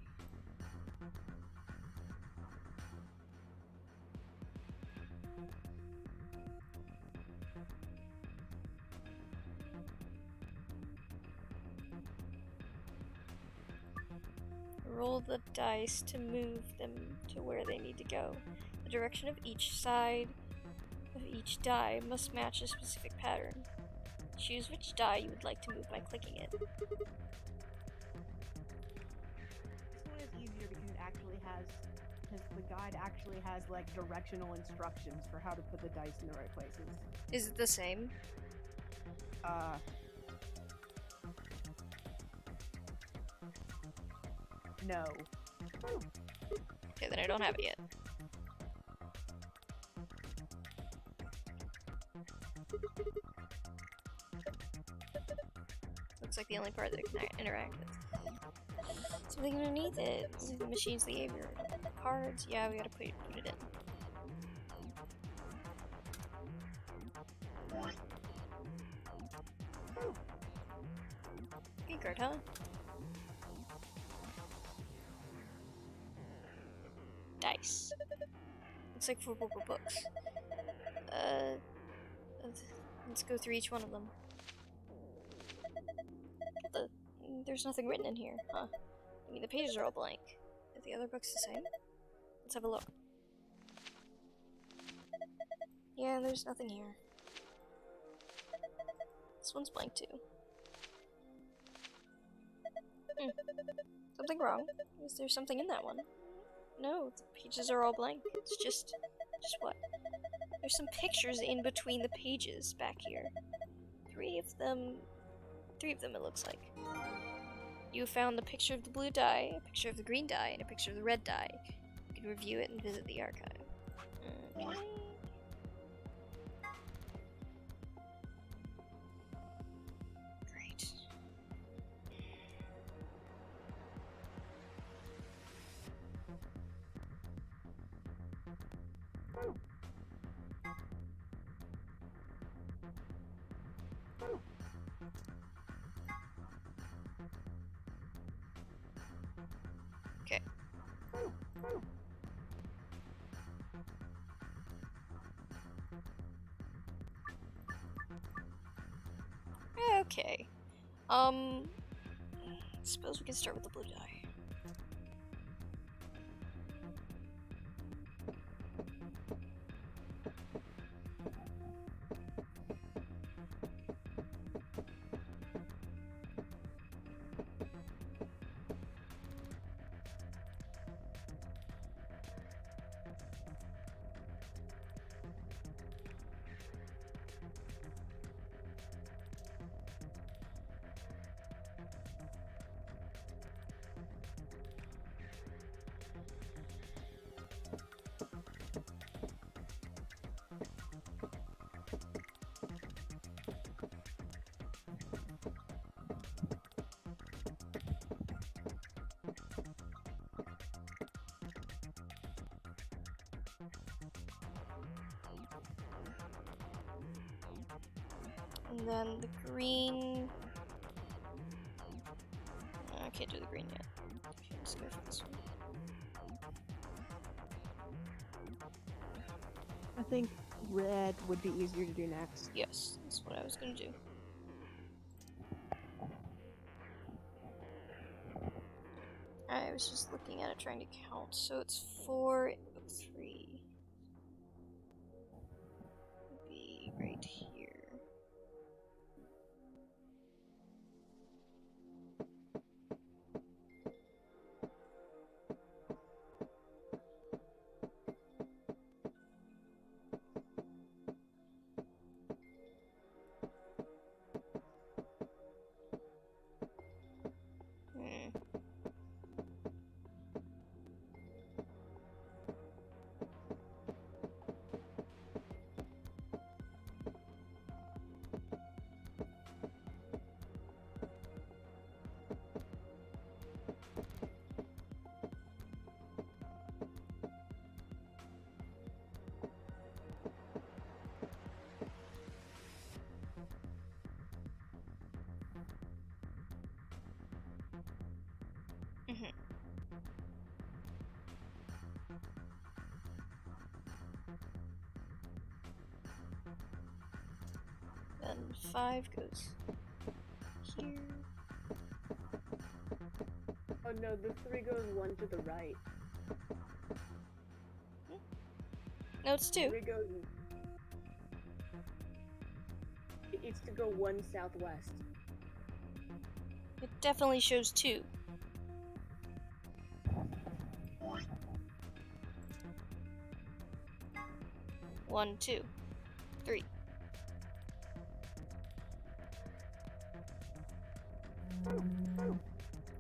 Roll the dice to move them to where they need to go. The direction of each side of each die must match a specific pattern. Choose which die you would like to move by clicking it. This one is easier because it actually has, because the guide actually has like directional instructions for how to put the dice in the right places. Is it the same? No. Okay, then I don't have it yet. Looks like the only part that I can interact with. Something underneath it. The machine's behavior. Cards, yeah, we gotta put it in. Hey, card, huh? Dice. Looks like 4 books. Let's go through each one of them. There's nothing written in here, huh? I mean, the pages are all blank. Are the other books the same? Let's have a look. Yeah, there's nothing here. This one's blank too. Something wrong? Is there something in that one? No, the pages are all blank. It's just what? There's some pictures in between the pages back here. 3 of them it looks like. You found the picture of the blue die, a picture of the green die, and a picture of the red die. You can review it and visit the archive. Okay. Great. Okay. Okay. Suppose we can start with the blue die. And then the green... I can't do the green yet. Okay, let's go for this one. I think red would be easier to do next. Yes, that's what I was gonna do. I was just looking at it, trying to count. So it's 4 in book 3. Would be right here. then 5 goes here. Oh no, the 3 goes 1 to the right. No, it's 2. 3 goes. It needs to go 1 southwest. It definitely shows 2. One, 2, 3.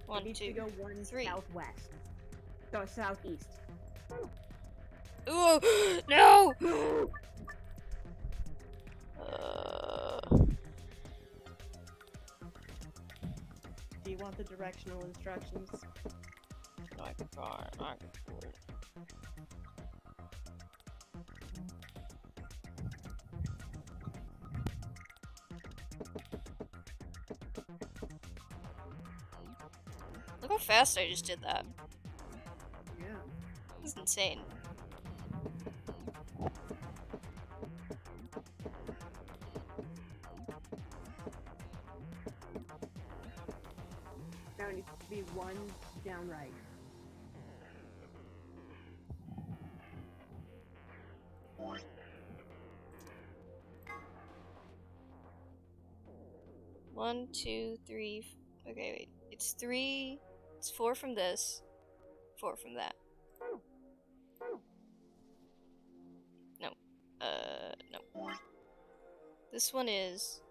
One, It needs 2, to go 1 3. southwest. So southeast. Ooh, no! Do you want the directional instructions? No, I could try. I could try. Look how fast I just did that. Yeah. This is insane. Now it needs to be 1 down right. One, 2, 3. Okay, wait. It's 3. It's 4 from this. 4 from that. No. No. This one is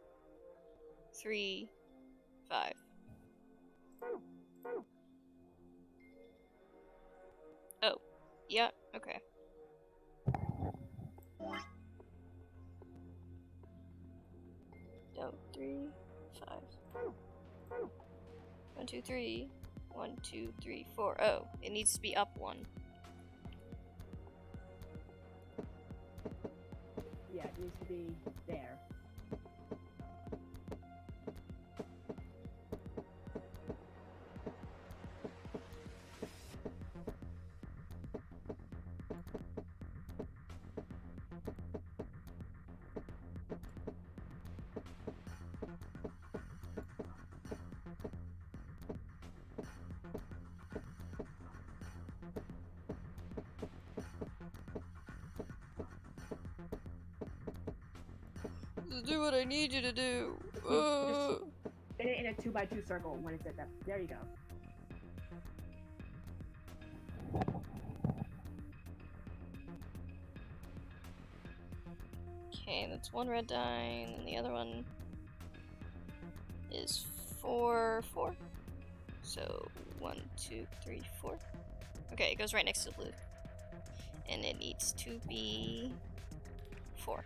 3, 5. Oh. Yeah, okay. No, 3, 5. 1, 2, 3. 1, 2, 3, 4. Oh, it needs to be up 1. Yeah, it needs to be there. Do what I need you to do. Just fit it in a 2x2 circle when it's at that. There you go. Okay, that's 1 red die, and then the other one is 4, 4. So 1, 2, 3, 4. Okay, it goes right next to the blue. And it needs to be 4.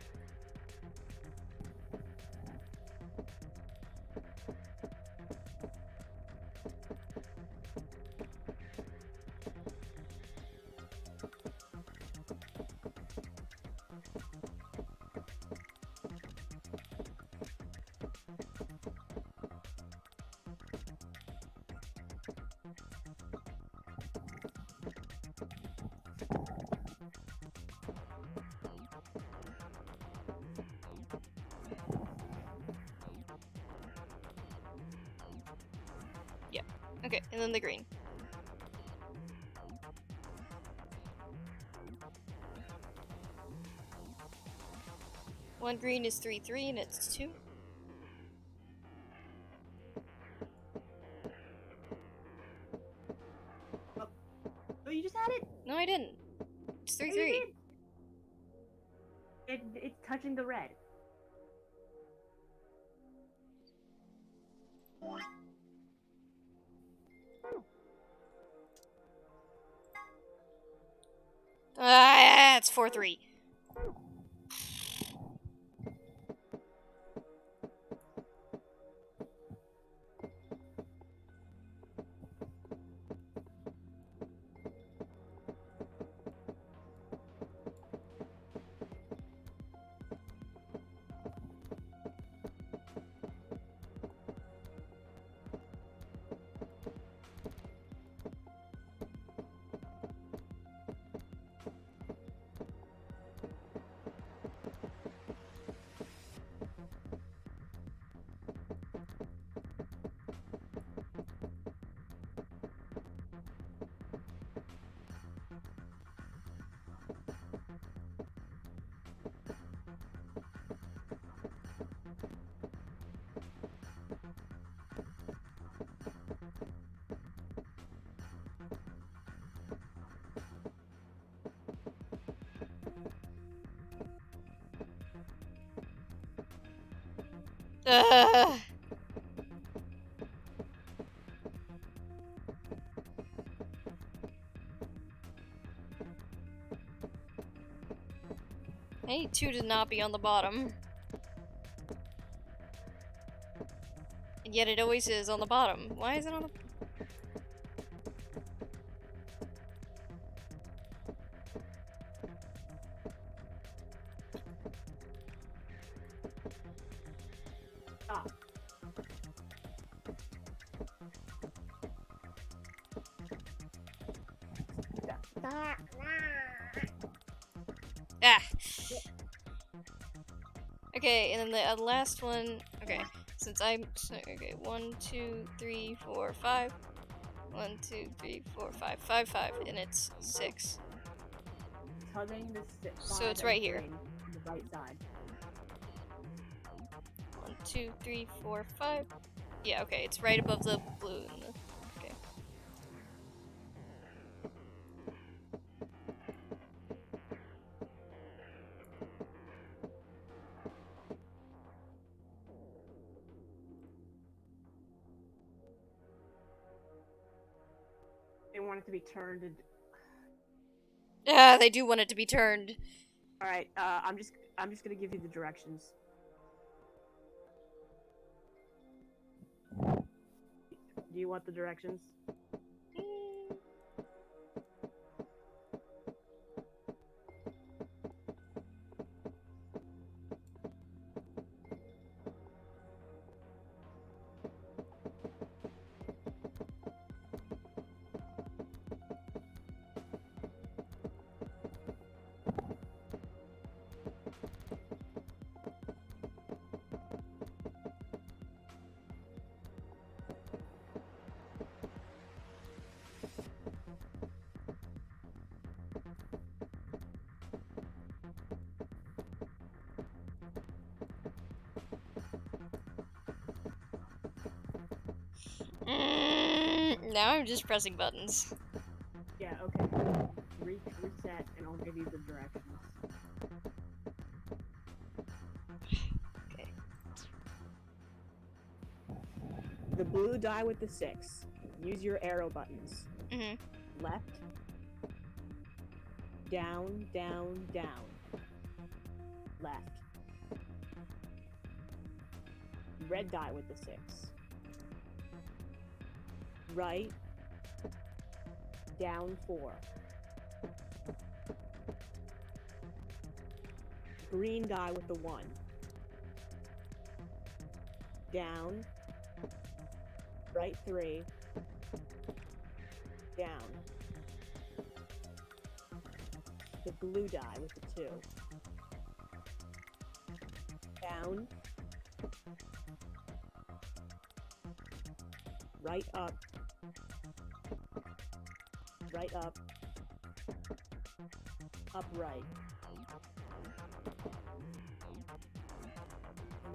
Okay, and then the green. One green is 3, 3, and it's 2. Oh, you just had it? No, I didn't. It's 3, Yeah, 3. you did. It's touching the red. It's 4, 3. Ugh. I need 2 to not be on the bottom. And yet it always is on the bottom. Why is it on the... Ah. Ah! Okay, and then the last one... Okay, since I'm... Okay, 1, 2, 3, 4, 5. 1, 2, 3, 4, 5. 5, 5, and it's 6. Tugging the So it's right here. On the right side. 1, 2, 3, 4, 5. Yeah, okay, it's right above the blue and the... Okay. They want it to be turned. Ah, they do want it to be turned. All right. I'm just gonna give you the directions. Do you want the directions? Now I'm just pressing buttons. Yeah. Okay. Reset, and I'll give you the directions. Okay. The blue die with the 6. Use your arrow buttons. Left. Down, down, down. Left. Red die with the 6. Right. Down 4. Green die with the 1. Down. Right 3. Down. The blue die with the 2. Down. Right up. Right up. Up right.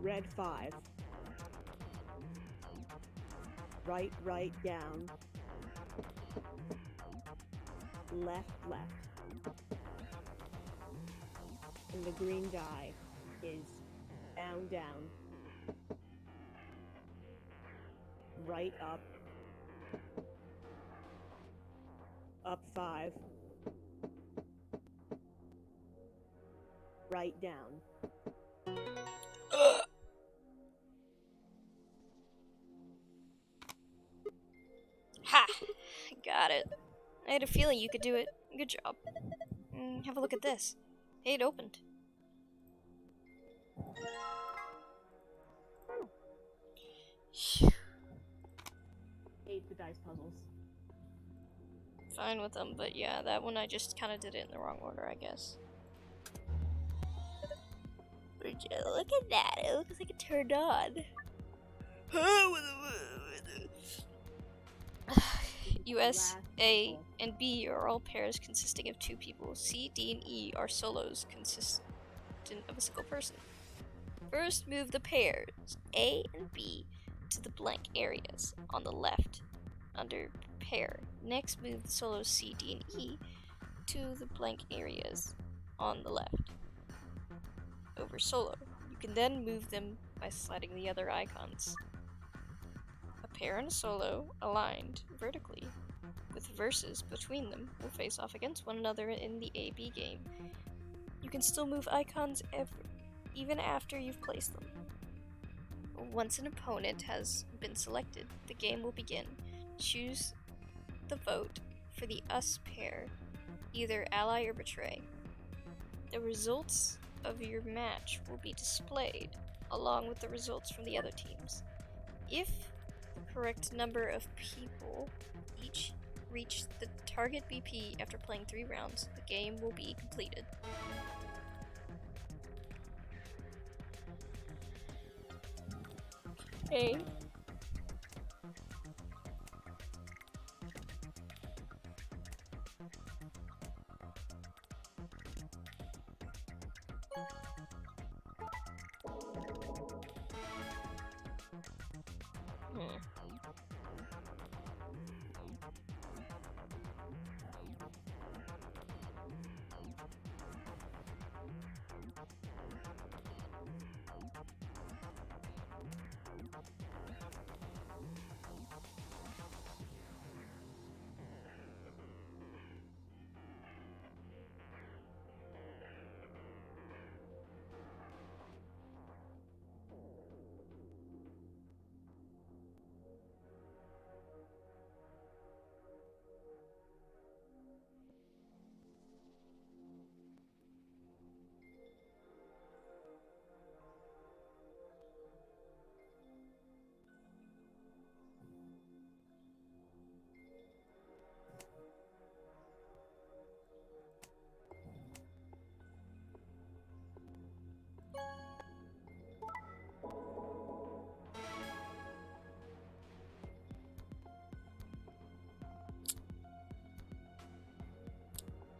Red 5. Right, right, down. Left, left. And the green die is down, down. Right up. Up 5. Right down. Ha! Got it. I had a feeling you could do it. Good job. Have a look at this. Hey, it opened. Hate the dice puzzles. Fine with them, but yeah, that one I just kind of did it in the wrong order, I guess. Would you look at that? It looks like it turned on. US, A, and B are all pairs consisting of 2 people. C, D, and E are solos consistent of a single person. First, move the pairs A and B to the blank areas on the left under pair. Next, move the solos C, D, and E to the blank areas on the left over solo. You can then move them by sliding the other icons. A pair and a solo, aligned vertically, with verses between them, will face off against one another in the AB game. You can still move icons even after you've placed them. Once an opponent has been selected, the game will begin. Choose the vote for the us pair, either ally or betray. The results of your match will be displayed, along with the results from the other teams. If the correct number of people each reach the target BP after playing 3 rounds, the game will be completed. Okay.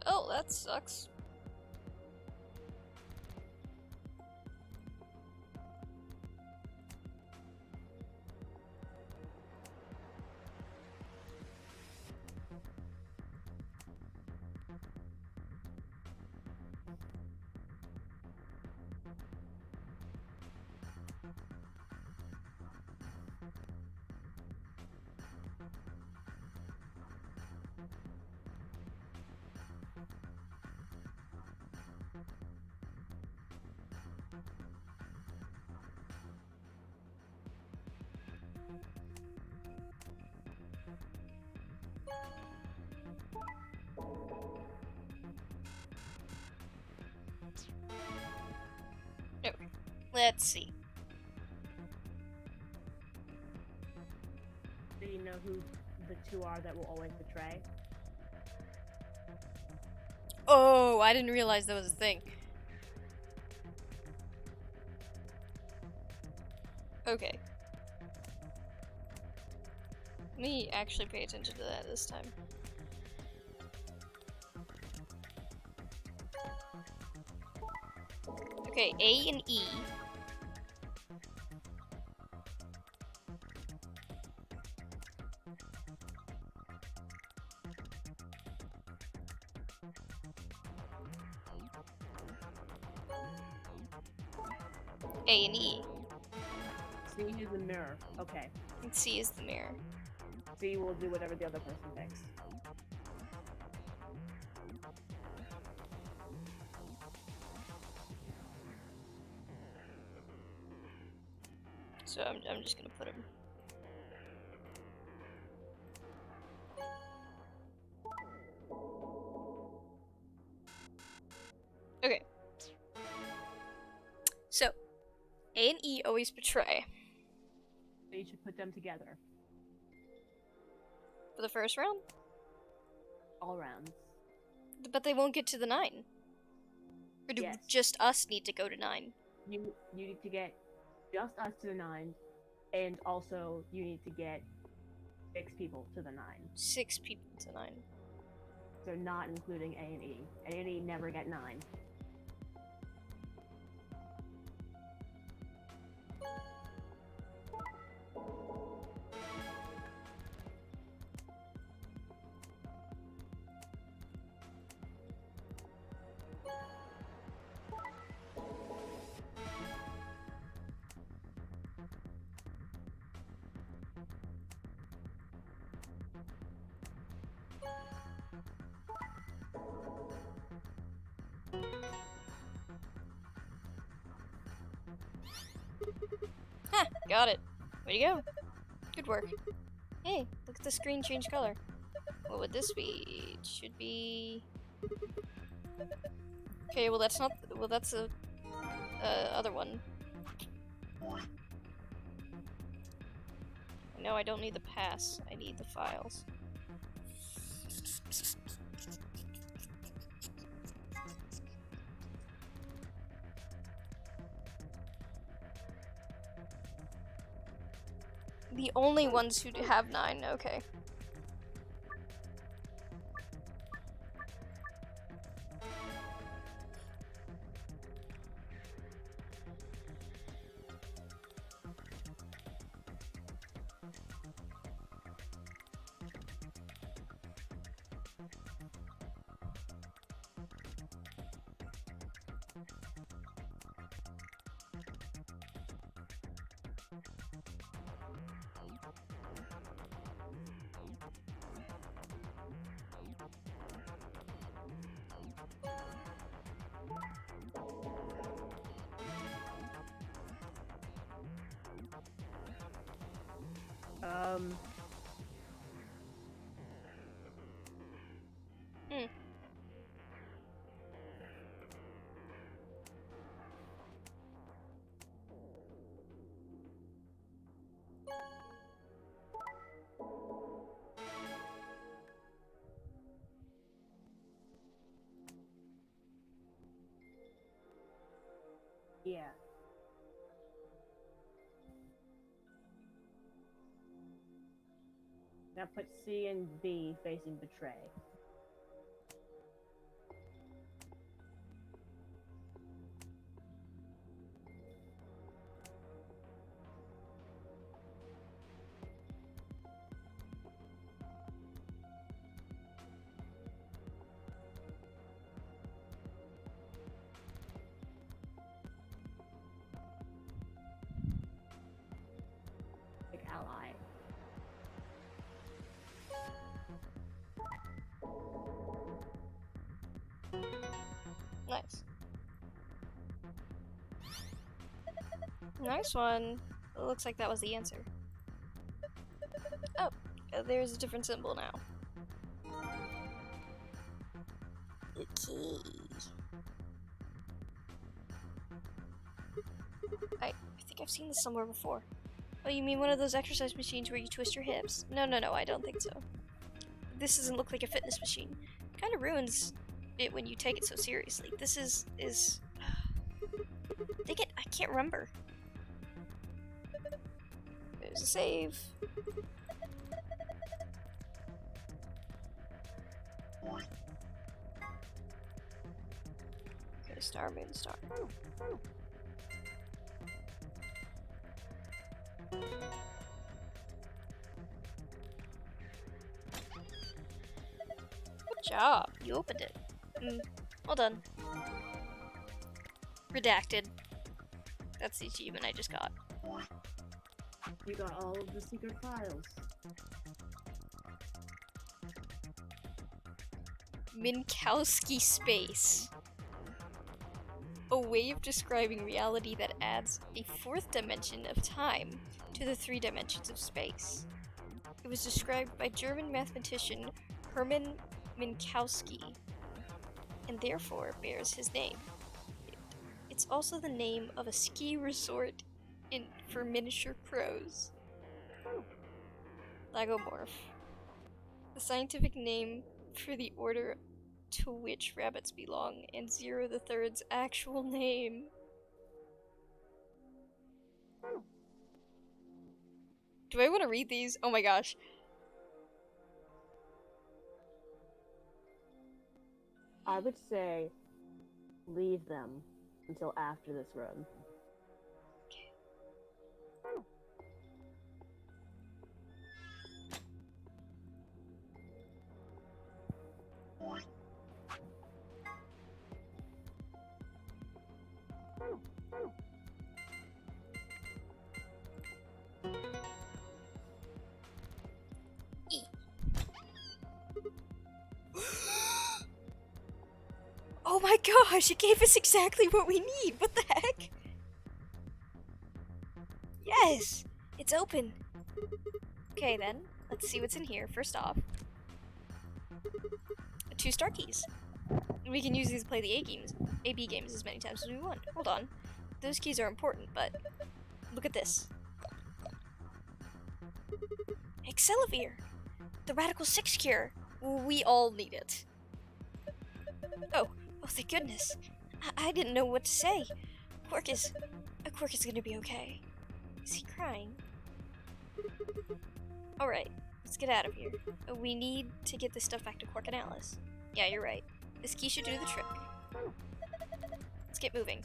Oh, that sucks. Okay, let's see. Do you know who the 2 are that will always betray? Oh, I didn't realize that was a thing. Okay. Let me actually pay attention to that this time. Okay, A and E. A and E. C is the mirror. Okay. And C is the mirror. C will do whatever the other person picks. So I'm just gonna put him. Okay. So, A and E always betray. So you should put them together. For the first round? All rounds. But they won't get to the 9. Or do Yes. just us need to go to 9? You need to get just us to the 9, and also you need to get 6 people to the 9. 6 people to 9. So not including A and E. A and E never get 9. got it. Way to go. Good work. Hey, look at the screen change color. What would this be? It should be... Okay, well that's not... Well, that's a... other one. No, I don't need the pass. I need the files. The only ones who have 9, okay. Yeah. Now put C and B facing Betray. Like ally. Nice. Nice one. It looks like that was the answer. Oh, there's a different symbol now. Okay. I think I've seen this somewhere before. Oh, you mean one of those exercise machines where you twist your hips? No, I don't think so. This doesn't look like a fitness machine. Kind of ruins it when you take it so seriously. This is... Dang it, I can't remember. There's a save. Okay, star, moon, star. Good job. You opened it. Well done. Redacted. That's the achievement I just got. You got all of the secret files. Minkowski space. A way of describing reality that adds a 4th dimension of time to the 3 dimensions of space. It was described by German mathematician Hermann Minkowski, and therefore bears his name. It's also the name of a ski resort for miniature crows. Lagomorph. The scientific name for the order to which rabbits belong, and 0 the third's actual name. Do I want to read these? Oh my gosh. I would say leave them until after this run. Oh my gosh, it gave us exactly what we need! What the heck? Yes! It's open! Okay then, let's see what's in here first off. 2 star keys. We can use these to play the AB games as many times as we want. Hold on. Those keys are important, but look at this. Excelivir! The Radical 6 cure! We all need it. Oh, thank goodness. I didn't know what to say. Quark is gonna be okay. Is he crying? Alright, let's get out of here. We need to get this stuff back to Quark and Alice. Yeah, you're right. This key should do the trick. Let's get moving.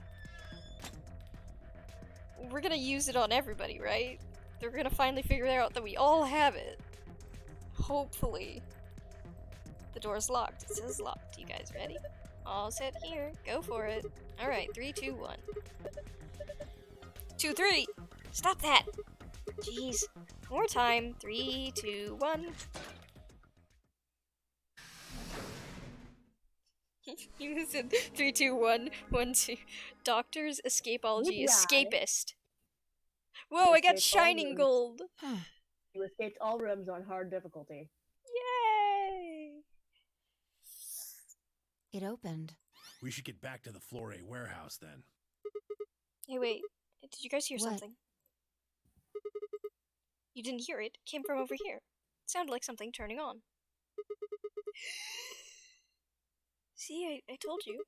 We're gonna use it on everybody, right? They're gonna finally figure out that we all have it. Hopefully. The door's locked. It says locked. You guys ready? All set here. Go for it. Alright, 3, 2, 1. 2, 3! Stop that! Jeez. More time. 3, 2, 1. You said 3, 2, 1. 1, 2. Doctors, escapology, escapist. Whoa, I got shining gold! You escaped all rooms on hard difficulty. Yay! It opened. We should get back to the Floor A warehouse then. Hey, wait. Did you guys hear What? something? You didn't hear it. It came from over here. It sounded like something turning on. See, I told you.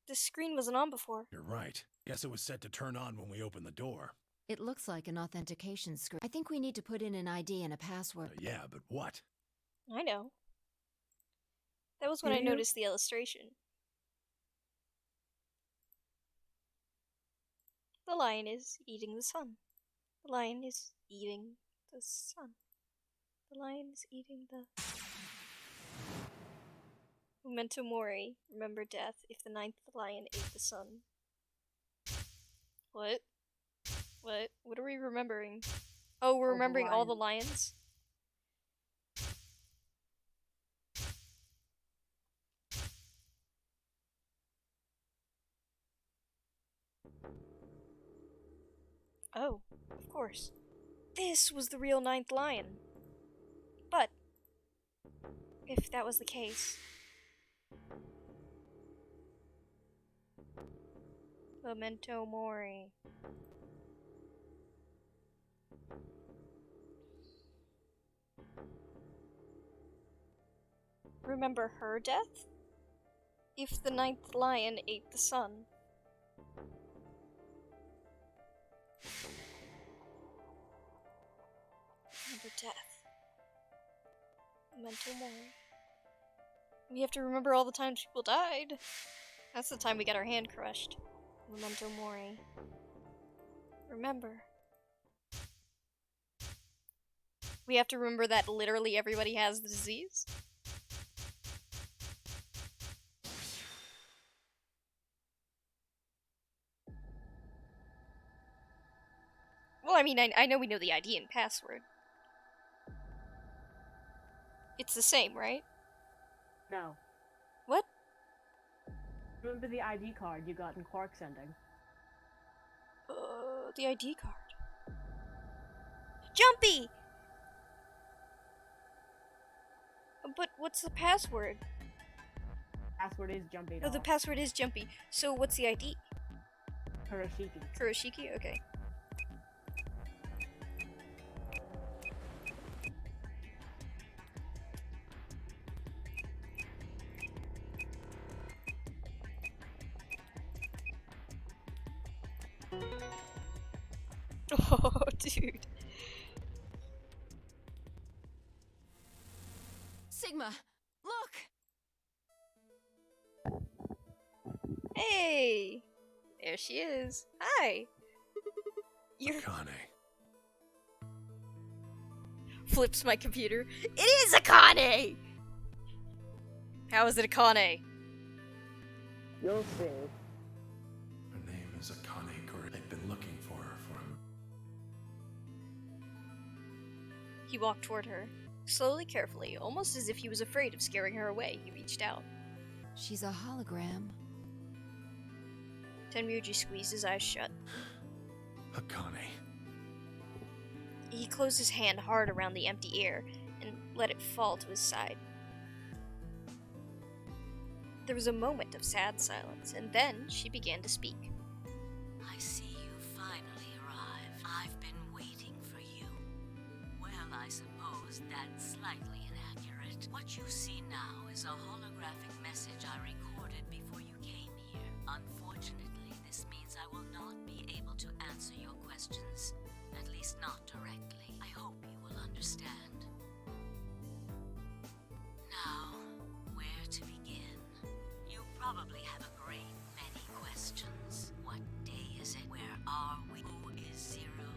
This screen wasn't on before. You're right. Guess it was set to turn on when we opened the door. It looks like an authentication screen. I think we need to put in an ID and a password. Yeah, but what? I know. That was when I noticed the illustration. The lion is eating the sun. The lion is eating the sun. The lion is eating the... Memento mori. Remember death if the 9th lion ate the sun. What? What? What are we remembering? Oh, we're remembering all the lions? Oh, of course. This was the real 9th lion. But, if that was the case... Memento mori. Remember her death? If the 9th lion ate the sun. Remember death. Memento mori. We have to remember all the times people died. That's the time we got our hand crushed. Memento mori. Remember. We have to remember that literally everybody has the disease? Well, I mean, I know we know the ID and password. It's the same, right? No. What? Remember the ID card you got in Quark's ending? The ID card. Jumpy! But what's the password? Password is Jumpy. Oh, the password is Jumpy. So what's the ID? Kuroshiki. Kuroshiki? Okay. Oh, dude. Sigma, look! Hey! There she is. Hi! You're... Akane. Flips my computer. It is Akane! How is it Akane? You'll see. Her name is Akane Kuri. They've been looking for her for him. He walked toward her. Slowly, carefully, almost as if he was afraid of scaring her away, he reached out. She's a hologram. Tenryuji squeezed his eyes shut. Akane. He closed his hand hard around the empty air and let it fall to his side. There was a moment of sad silence, and then she began to speak. I see you finally arrived. I've been waiting for you. Well, I suppose that's slightly inaccurate. What you see now is a holographic message I recorded before you came here. Unfortunately, this means I will not be able to answer your questions, at least not directly. I hope you will understand. Now, where to begin? You probably have a great many questions. What day is it? Where are we? Who is Zero?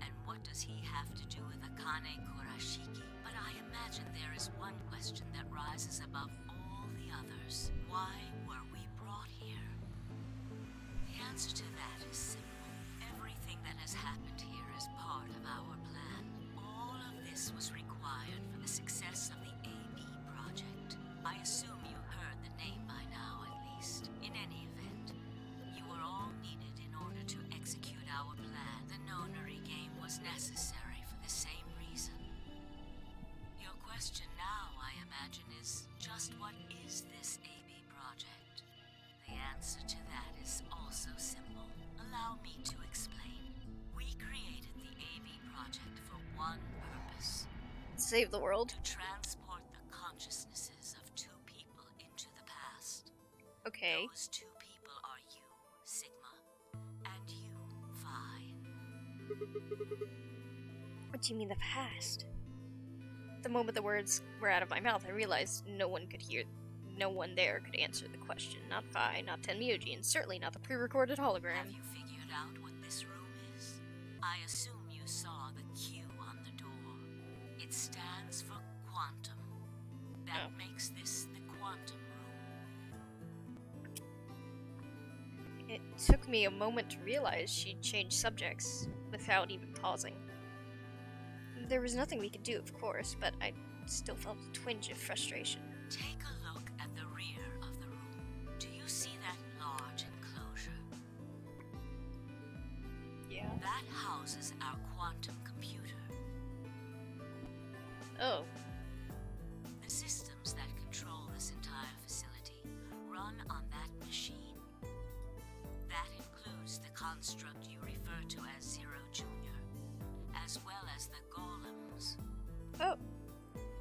And what does he have to do with Akane Kurashiki? But I imagine there is one question that rises above all the others. Why were we brought here? The answer to that is simple. Everything that has happened here is part of our plan. All of this was required for the success of the AB project. I assume you heard the name by now, at least. In any event, you were all needed in order to execute our plan. The nonary game was necessary for the same reason. Your question now, I imagine, is just what is this AB project? The answer to that is also simple. Allow me to explain. We created the AB project for one purpose. Save the world. To transport the consciousnesses of two people into the past. Okay. Those two people are you, Sigma, and you, Phi. What do you mean the past? The moment the words were out of my mouth, I realized no one could hear. No one there could answer the question. Not Phi, not Tenmyoji, and certainly not the pre-recorded hologram. Have you figured out what this room is? I assume you saw the Q on the door. It stands for quantum. That makes this the quantum room. It took me a moment to realize she'd changed subjects without even pausing. There was nothing we could do, of course, but I still felt a twinge of frustration. Take a look at the rear of the room. Do you see that large enclosure? Yeah. That houses our quantum computer. Oh. The systems that control this entire facility run on that machine. That includes the construct you refer to as Zero Jr., as well as the golems. Oh.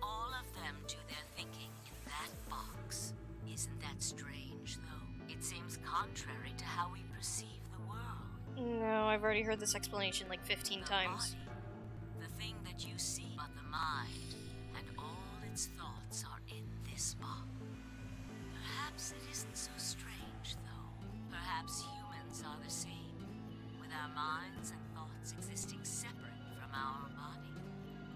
All of them do their thinking in that box. Isn't that strange, though? It seems contrary to how we perceive the world. No, I've already heard this explanation like 15 times. Body, the thing that you see, but the mind and all its thoughts are in this box. Perhaps it isn't so strange, though. Perhaps humans are the same, with our minds and thoughts existing separate from our body.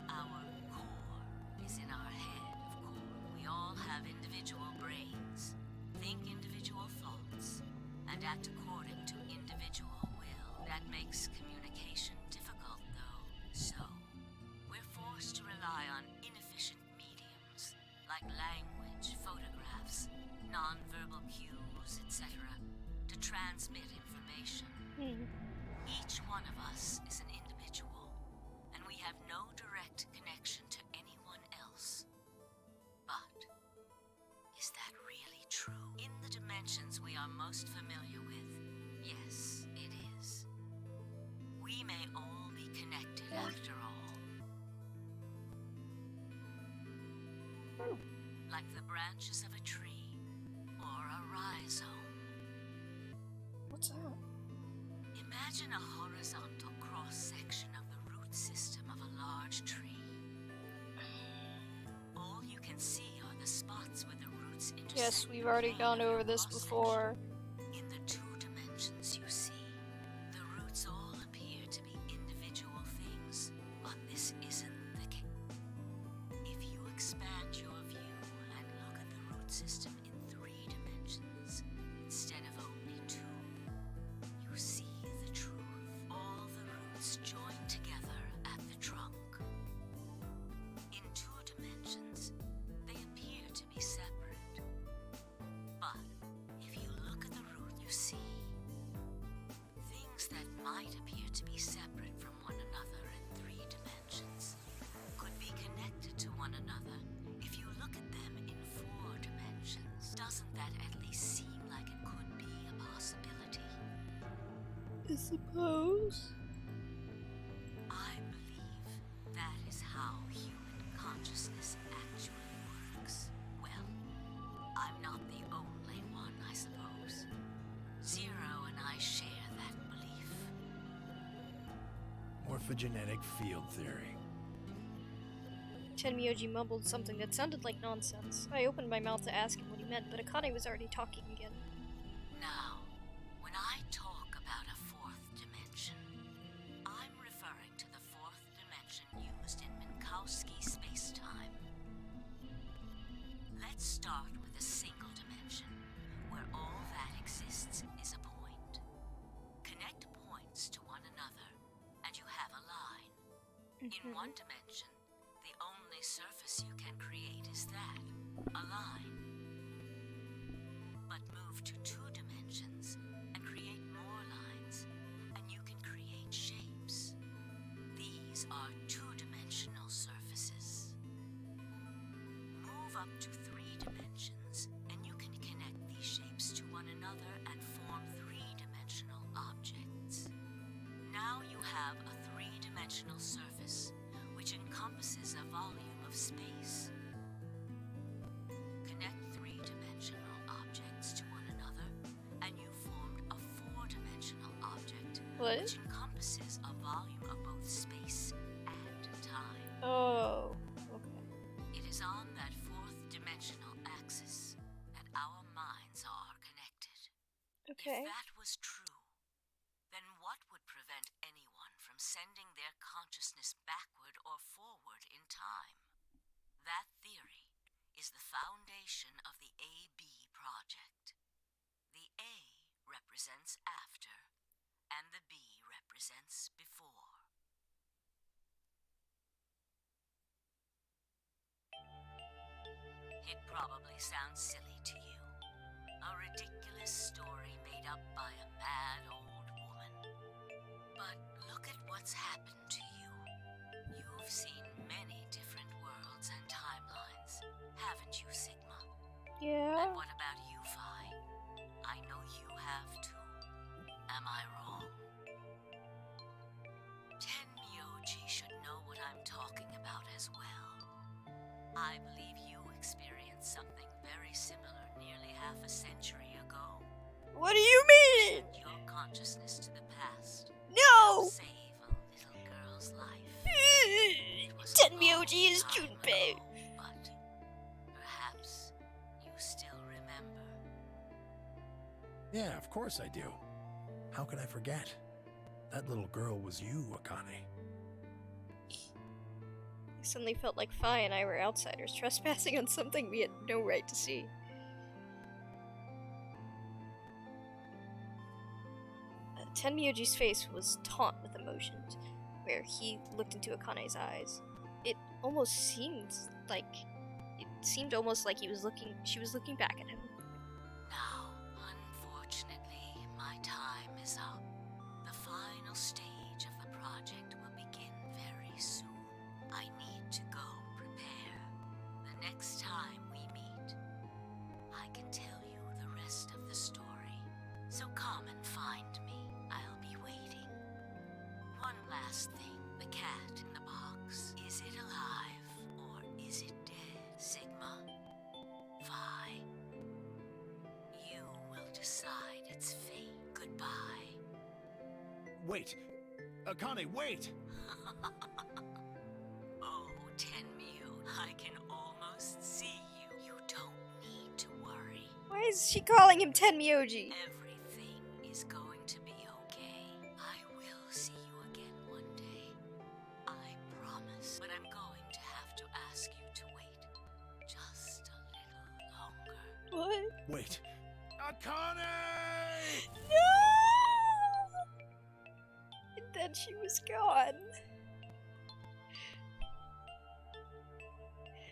Our core is in our head, of course. We all have individual brains, think individual thoughts, and act according to individual will. That makes communication difficult, though. So, we're forced to rely on inefficient mediums, like language, photographs, non-verbal cues, etc., to transmit information. Each one of us is an individual, and we have no direct connection to anyone else. But, is that really true? In the dimensions we are most familiar with, yes, it is. We may all be connected after all. Like the branches of a tree, or a rhizome. What's that? Imagine a horizontal cross-section of the root system of a large tree. All you can see are the spots where the roots intersect. Yes, we've already gone over this before. In the two dimensions you see, the roots all appear to be individual things, but this isn't the case. If you expand your view and look at the root system in 3 dimensions instead of only 2, you see the truth. All the roots join together at the trunk. In 2 dimensions, they appear to be separate. But if you look at the root, you see things that might appear to be separate from one another in 3 dimensions I suppose. I believe that is how human consciousness actually works. Well, I'm not the only one, I suppose. Zero and I share that belief. Morphogenetic field theory. Tenmyoji mumbled something that sounded like nonsense. I opened my mouth to ask him what he meant, but Akane was already talking again. Now, when I talk about a fourth dimension, I'm referring to the fourth dimension used in Minkowski space-time. Let's start with a single dimension, where all that exists is a point. Connect points to one another, and you have a line. In one dimension, the only surface you can create is that, a line. But move to two dimensions and create more lines, and you can create shapes. These are two-dimensional surfaces. Move up to three dimensions, and you can connect these shapes to one another and form three-dimensional objects. Now you have a three-dimensional surface, which encompasses a volume of space. Connect three-dimensional objects to one another, and you formed a four-dimensional object, which encompasses a volume of both space and time. Oh, okay. It is on that fourth-dimensional axis that our minds are connected. Okay. If that was true, then what would prevent anyone from sending their consciousness backward or forward in time? That theory is the foundation of the AB project. The A represents after, and the B represents before. It probably sounds silly to you. A ridiculous story made up by a mad old woman. But look at what's happened to you. You've seen many different worlds and timelines, haven't you, Sigma? Yeah. And what about you, Phi? I know you have too. Am I wrong? Tenmyoji should know what I'm talking about as well. I believe you experienced something very similar nearly half a century ago. What do you mean? Send your consciousness to the past. No! Save a little girl's life. Tenmyoji is Junpei. But perhaps you still remember. Yeah, of course I do. How could I forget? That little girl was you, Akane. I suddenly felt like Phi and I were outsiders trespassing on something we had no right to see. Tenmyoji's face was taut with emotions, where he looked into Akane's eyes. It seemed almost like she was looking back at him. Now, unfortunately, my time is up. The final stage of the project will begin very soon. I need to go prepare. The next time we meet, I can tell you the rest of the story. So come and find me. I'll be waiting. One last thing. The cat in the box. Is it alive or is it dead, Sigma? Phi. You will decide its fate. Goodbye. Wait! Akane, wait! Oh, Tenmyo, I can almost see you. You don't need to worry. Why is she calling him Tenmyoji? Everything is going to be okay. I will see you again one day. I promise. But I'm going to have to ask you to wait just a little longer. What? Wait! Akane! No! And then she was gone.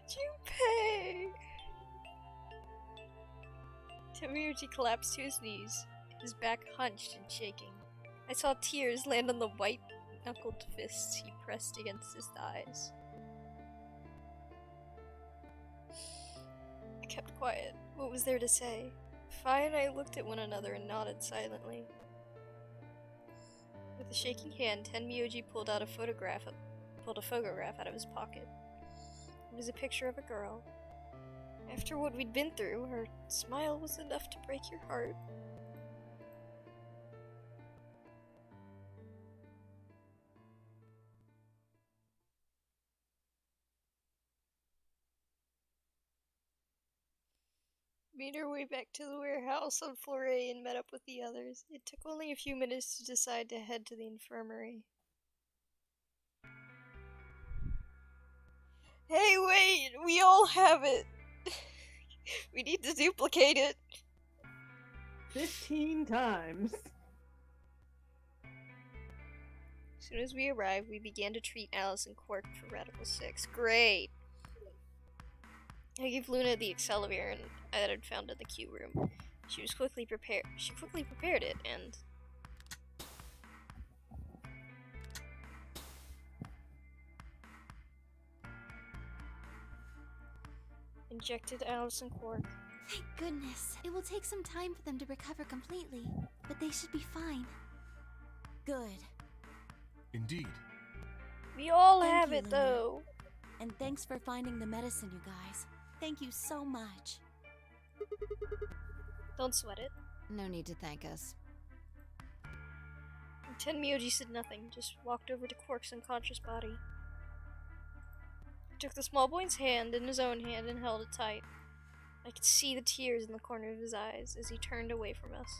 Junpei! Tenmyoji collapsed to his knees, his back hunched and shaking. I saw tears land on the white-knuckled fists he pressed against his thighs. I kept quiet. What was there to say? Phi and I looked at one another and nodded silently. With a shaking hand, Tenmyoji pulled a photograph out of his pocket. It was a picture of a girl. After what we'd been through, her smile was enough to break your heart. Made our way back to the warehouse on floor A and met up with the others. It took only a few minutes to decide to head to the infirmary. Hey, wait! We all have it! We need to duplicate it! 15 times. As soon as we arrived, we began to treat Alice and Quark for Radical 6. Great! I gave Luna the accelerator that I'd found in the queue room. She quickly prepared it and injected Alice and Quark. Thank goodness. It will take some time for them to recover completely, but they should be fine. Good. Indeed. We all Thank have you, it, Luna. though. And thanks for finding the medicine, you guys. Thank you so much. Don't sweat it. No need to thank us. And Tenmyoji said nothing, just walked over to Quark's unconscious body. He took the small boy's hand in his own hand and held it tight. I could see the tears in the corner of his eyes as he turned away from us.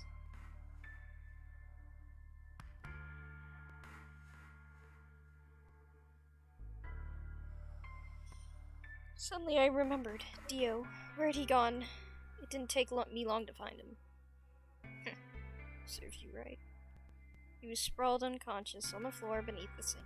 Suddenly I remembered. Dio. Where had he gone? It didn't take me long to find him. Serves you right. He was sprawled unconscious on the floor beneath the sink.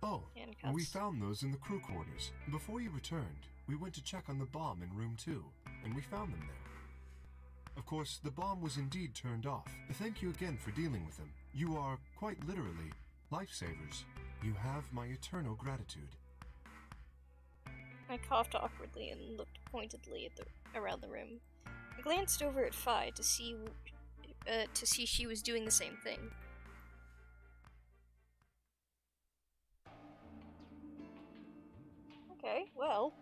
Oh, Handcuffs. we found those in the crew quarters. Before you returned, we went to check on the bomb in room 2, and we found them there. Of course, the bomb was indeed turned off. Thank you again for dealing with them. You are, quite literally, lifesavers. You have my eternal gratitude. I coughed awkwardly and looked pointedly around the room. I glanced over at Phi to see she was doing the same thing. Okay, well,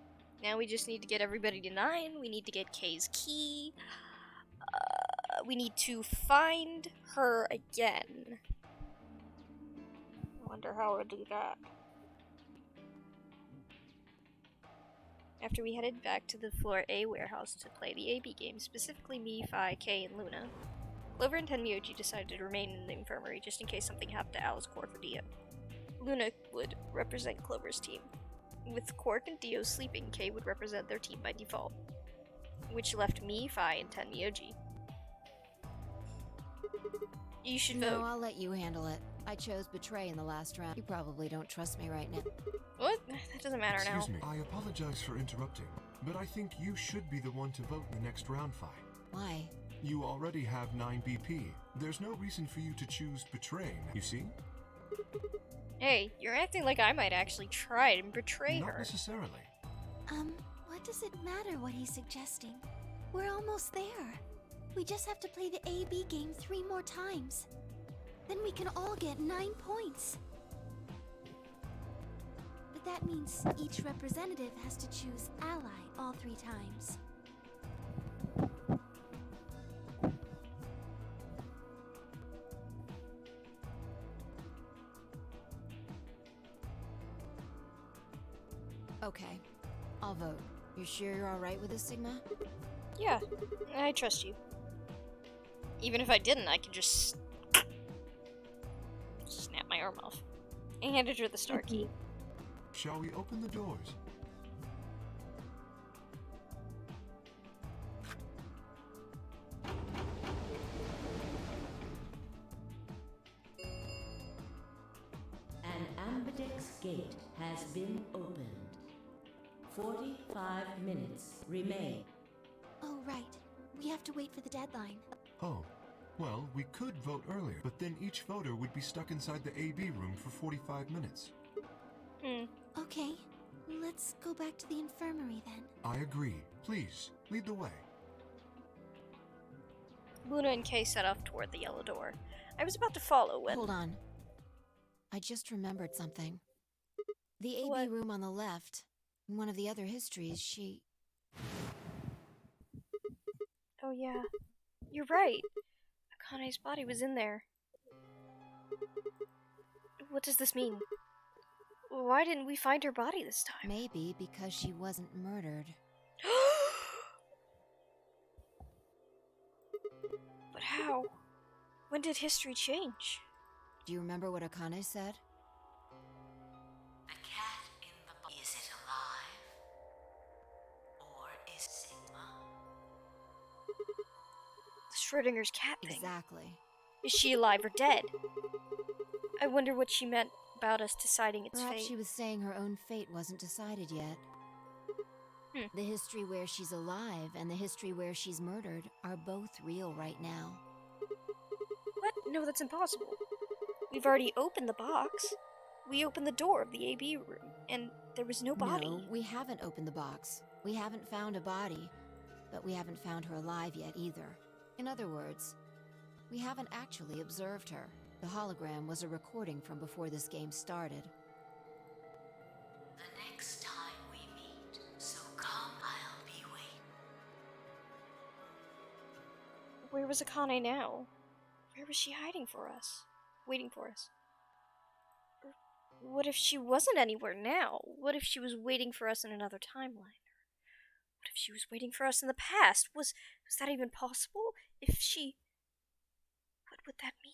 now we just need to get everybody to 9. We need to get Kay's key. We need to find her again. I wonder how I'll do that. After we headed back to the floor A warehouse to play the AB game, specifically me, Phi, Kay, and Luna, Clover and Tenmyoji decided to remain in the infirmary just in case something happened to Alice, Quark, or Dio. Luna would represent Clover's team. With Quark and Dio sleeping, Kay would represent their team by default, which left me, Phi, and Tenmyoji. You should vote. No, I'll let you handle it. I chose Betray in the last round. You probably don't trust me right now. What? That doesn't matter now. Excuse me, I apologize for interrupting, but I think you should be the one to vote in the next round, Phi. Why? You already have 9 BP. There's no reason for you to choose Betray, you see? Hey, you're acting like I might actually try and betray Not her. necessarily. What does it matter what he's suggesting? We're almost there. We just have to play the AB game 3 more times. Then we can all get 9 points. But that means each representative has to choose ally all 3 times. Okay, I'll vote. You sure you're alright with this, Sigma? Yeah, I trust you. Even if I didn't, I could just snap my arm off. I handed her the star key. Shall we open the doors? An Ambidex gate has been opened. 45 minutes remain. Oh, right. We have to wait for the deadline. Oh, well, we could vote earlier, but then each voter would be stuck inside the AB room for 45 minutes. Okay, let's go back to the infirmary then. I agree. Please, lead the way. Luna and Kay set off toward the yellow door. I was about to follow when... Hold on. I just remembered something. The AB What? room on the left, in one of the other histories, she... Oh yeah, you're right. Akane's body was in there. What does this mean? Why didn't we find her body this time? Maybe because she wasn't murdered. But how? When did history change? Do you remember what Akane said? The cat in the box. Is it alive? Or is Sigma? Schrodinger's cat thing. Exactly. Is she alive or dead? I wonder what she meant about us deciding its Perhaps fate. she was saying her own fate wasn't decided yet. The history where she's alive and the history where she's murdered are both real right now. What? No, that's impossible. We've already opened the box. We opened the door of the AB room, and there was no body. No, we haven't opened the box. We haven't found a body, but we haven't found her alive yet either. In other words, we haven't actually observed her. The hologram was a recording from before this game started. The next time we meet, so come, I'll be waiting. Where was Akane now? Where was she hiding for us? Waiting for us? Or what if she wasn't anywhere now? What if she was waiting for us in another timeline? What if she was waiting for us in the past? Was that even possible? If she... What would that mean?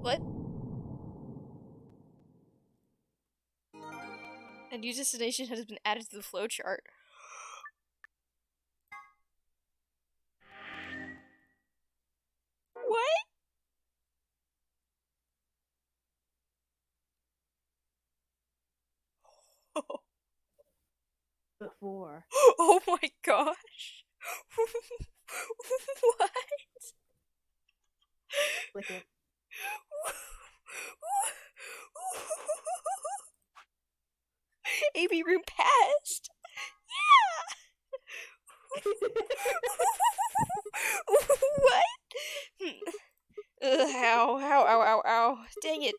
What? A new destination has been added to the flowchart. What? Before. Oh my gosh. What? Click it. AB room passed. Yeah. What? Ow, ow, ow, ow, ow. Dang it.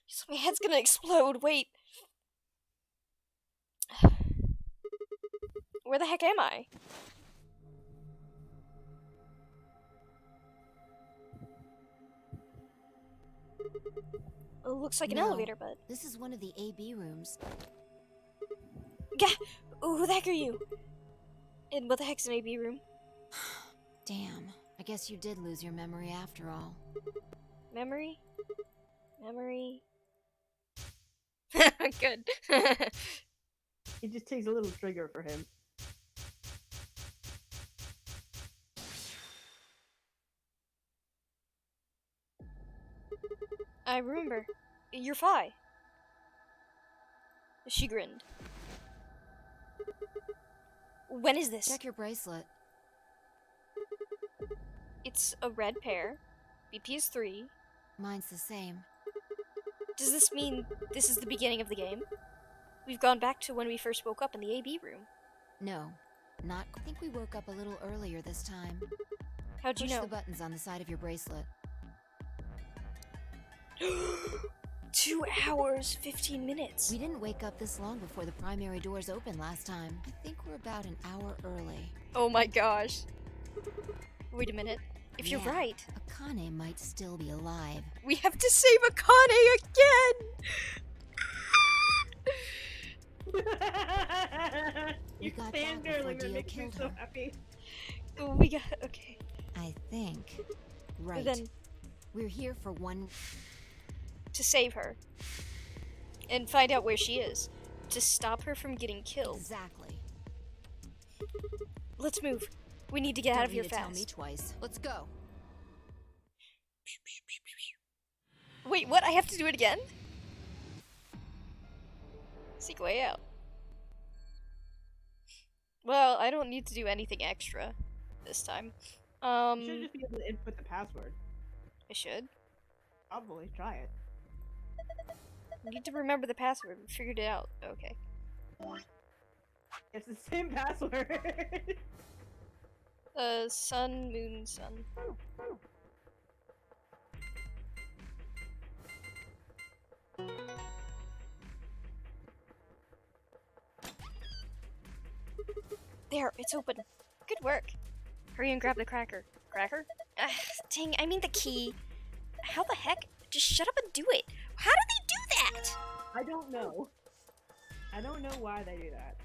So my head's gonna explode. Wait. Where the heck am I? It looks like an No, elevator, but... This is one of the AB rooms. Gah! Who the heck are you? And what the heck's an AB room? Damn, I guess you did lose your memory after all. Memory? Memory? Good. It just takes a little trigger for him. I remember. You're Phi. She grinned. When is this? Check your bracelet. It's a red pair. BP is 3. Mine's the same. Does this mean this is the beginning of the game? We've gone back to when we first woke up in the AB room. No, not. I think we woke up a little earlier this time. How'd you Push know? the buttons on the side of your bracelet. 2 hours, 15 minutes. We didn't wake up this long before the primary doors opened last time. I think we're about an hour early. Oh my gosh. Wait a minute. If you're Yeah, right, Akane might still be alive. we have to save Akane again! You got that before fangirling Dio makes me killed so her. happy. Oh, we got... Okay. I think. Right. Then, We're here for one... to save her. And find out where she is. To stop her from getting killed. Exactly. Let's move. We need to get out of Don't here need to tell fast. me twice. Let's go. Wait, what? I have to do it again? Seek way out. Well, I don't need to do anything extra this time. You should just be able to input the password. I should. Probably try it. You need to remember the password. We figured it out. Okay. It's the same password. Sun, moon, sun. There, it's open. Good work. Hurry and grab the cracker. Cracker? Ugh, dang, I mean the key. How the heck? Just shut up and do it. How do they do that? I don't know. I don't know why they do that.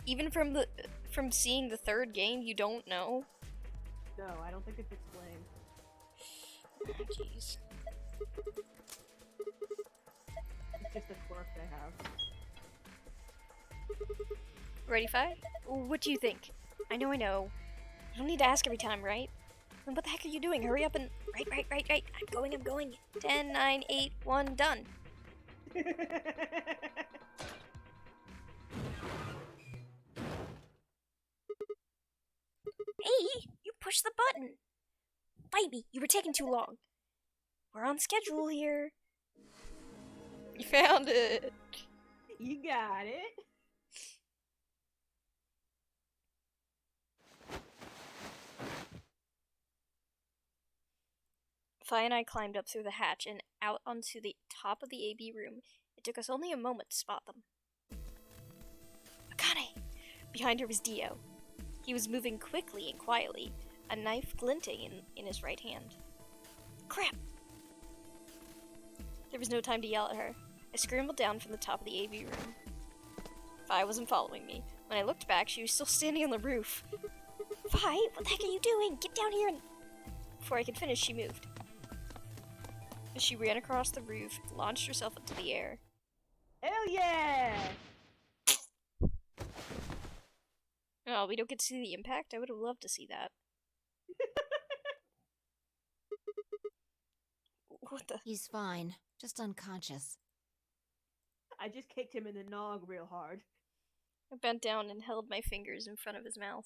Even from seeing the third game, you don't know? No, I don't think it's explained. Oh, jeez. It's just a quirk they have. Ready, Fi? What do you think? I know. I don't need to ask every time, right? Then what the heck are you doing? Hurry up and... Right. I'm going. 10, 9, 8, 1, done. Hey, you pushed the button. Fight me, you were taking too long. We're on schedule here. You found it. You got it. Fi and I climbed up through the hatch and out onto the top of the AB room. It took us only a moment to spot them. Akane! Behind her was Dio. He was moving quickly and quietly, a knife glinting in his right hand. Crap! There was no time to yell at her. I scrambled down from the top of the AV room. Fi wasn't following me. When I looked back, she was still standing on the roof. Fi, what the heck are you doing? Get down here and... Before I could finish, she moved. She ran across the roof, launched herself into the air. Hell yeah! Oh, we don't get to see the impact? I would have loved to see that. What the? He's fine. Just unconscious. I just kicked him in the nog real hard. I bent down and held my fingers in front of his mouth.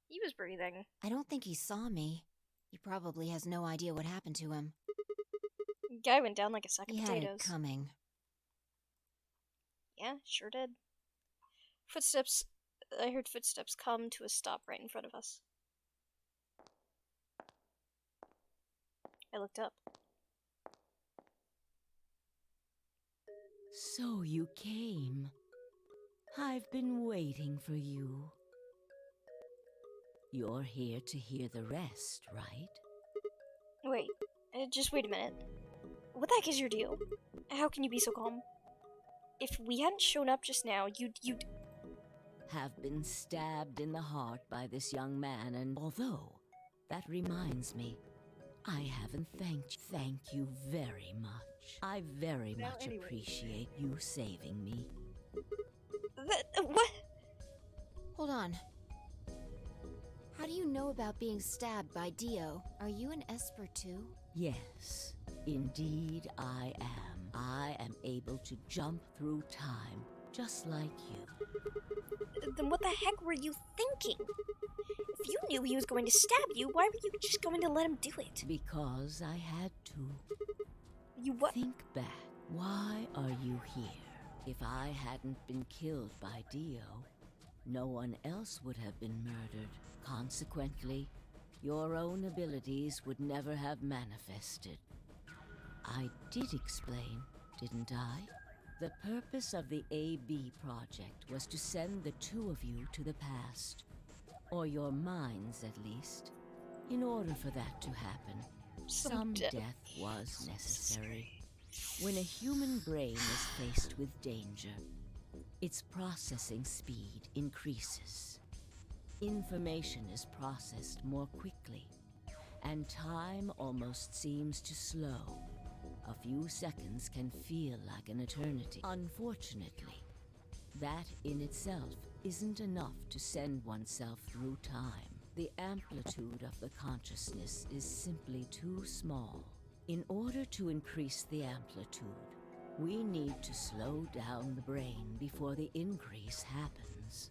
He was breathing. I don't think he saw me. He probably has no idea what happened to him. The guy went down like a sack of He had potatoes. it coming. Yeah, sure did. Footsteps. I heard footsteps come to a stop right in front of us. I looked up. So you came. I've been waiting for you. You're here to hear the rest, right? Wait, just wait a minute. What the heck is your deal? How can you be so calm? If we hadn't shown up just now, you'd... Have been stabbed in the heart by this young man, and although that reminds me, I haven't thanked you. Thank you very much. I very much appreciate you saving me. What? Hold on. How do you know about being stabbed by Dio? Are you an Esper too? Yes, indeed I am. I am able to jump through time, just like you. Then what the heck were you thinking? If you knew he was going to stab you, why were you just going to let him do it? Because I had to. You what? Think back. Why are you here? If I hadn't been killed by Dio, no one else would have been murdered. Consequently, your own abilities would never have manifested. I did explain, didn't I? The purpose of the AB project was to send the two of you to the past. Or your minds, at least. In order for that to happen, some death was necessary. When a human brain is faced with danger, its processing speed increases. Information is processed more quickly, and time almost seems to slow. A few seconds can feel like an eternity. Unfortunately, that in itself isn't enough to send oneself through time. The amplitude of the consciousness is simply too small. In order to increase the amplitude, we need to slow down the brain before the increase happens.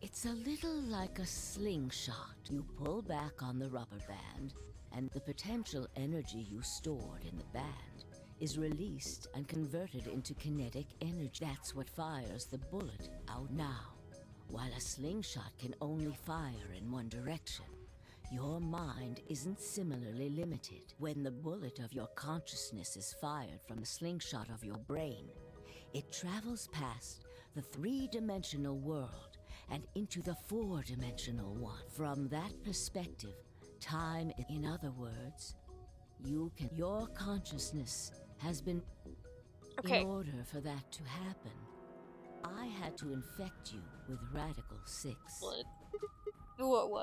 It's a little like a slingshot. You pull back on the rubber band, and the potential energy you stored in the band is released and converted into kinetic energy. That's what fires the bullet out now. While a slingshot can only fire in one direction, your mind isn't similarly limited. When the bullet of your consciousness is fired from the slingshot of your brain, it travels past the three-dimensional world and into the four-dimensional one. From that perspective, time, in other words, your consciousness has been... Okay. In order for that to happen, I had to infect you with Radical 6. What?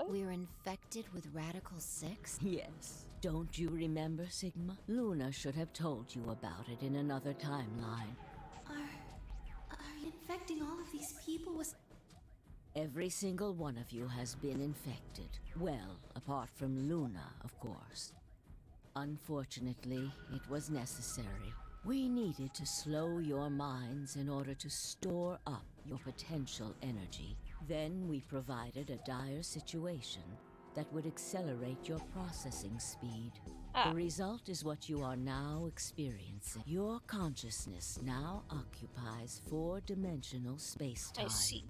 We're infected with Radical 6? Yes. Don't you remember, Sigma? Luna should have told you about it in another timeline. Are infecting all of these people with... Every single one of you has been infected. Well, apart from Luna, of course. Unfortunately, it was necessary. We needed to slow your minds in order to store up your potential energy. Then we provided a dire situation that would accelerate your processing speed. The result is what you are now experiencing. Your consciousness now occupies four-dimensional space-time. I see.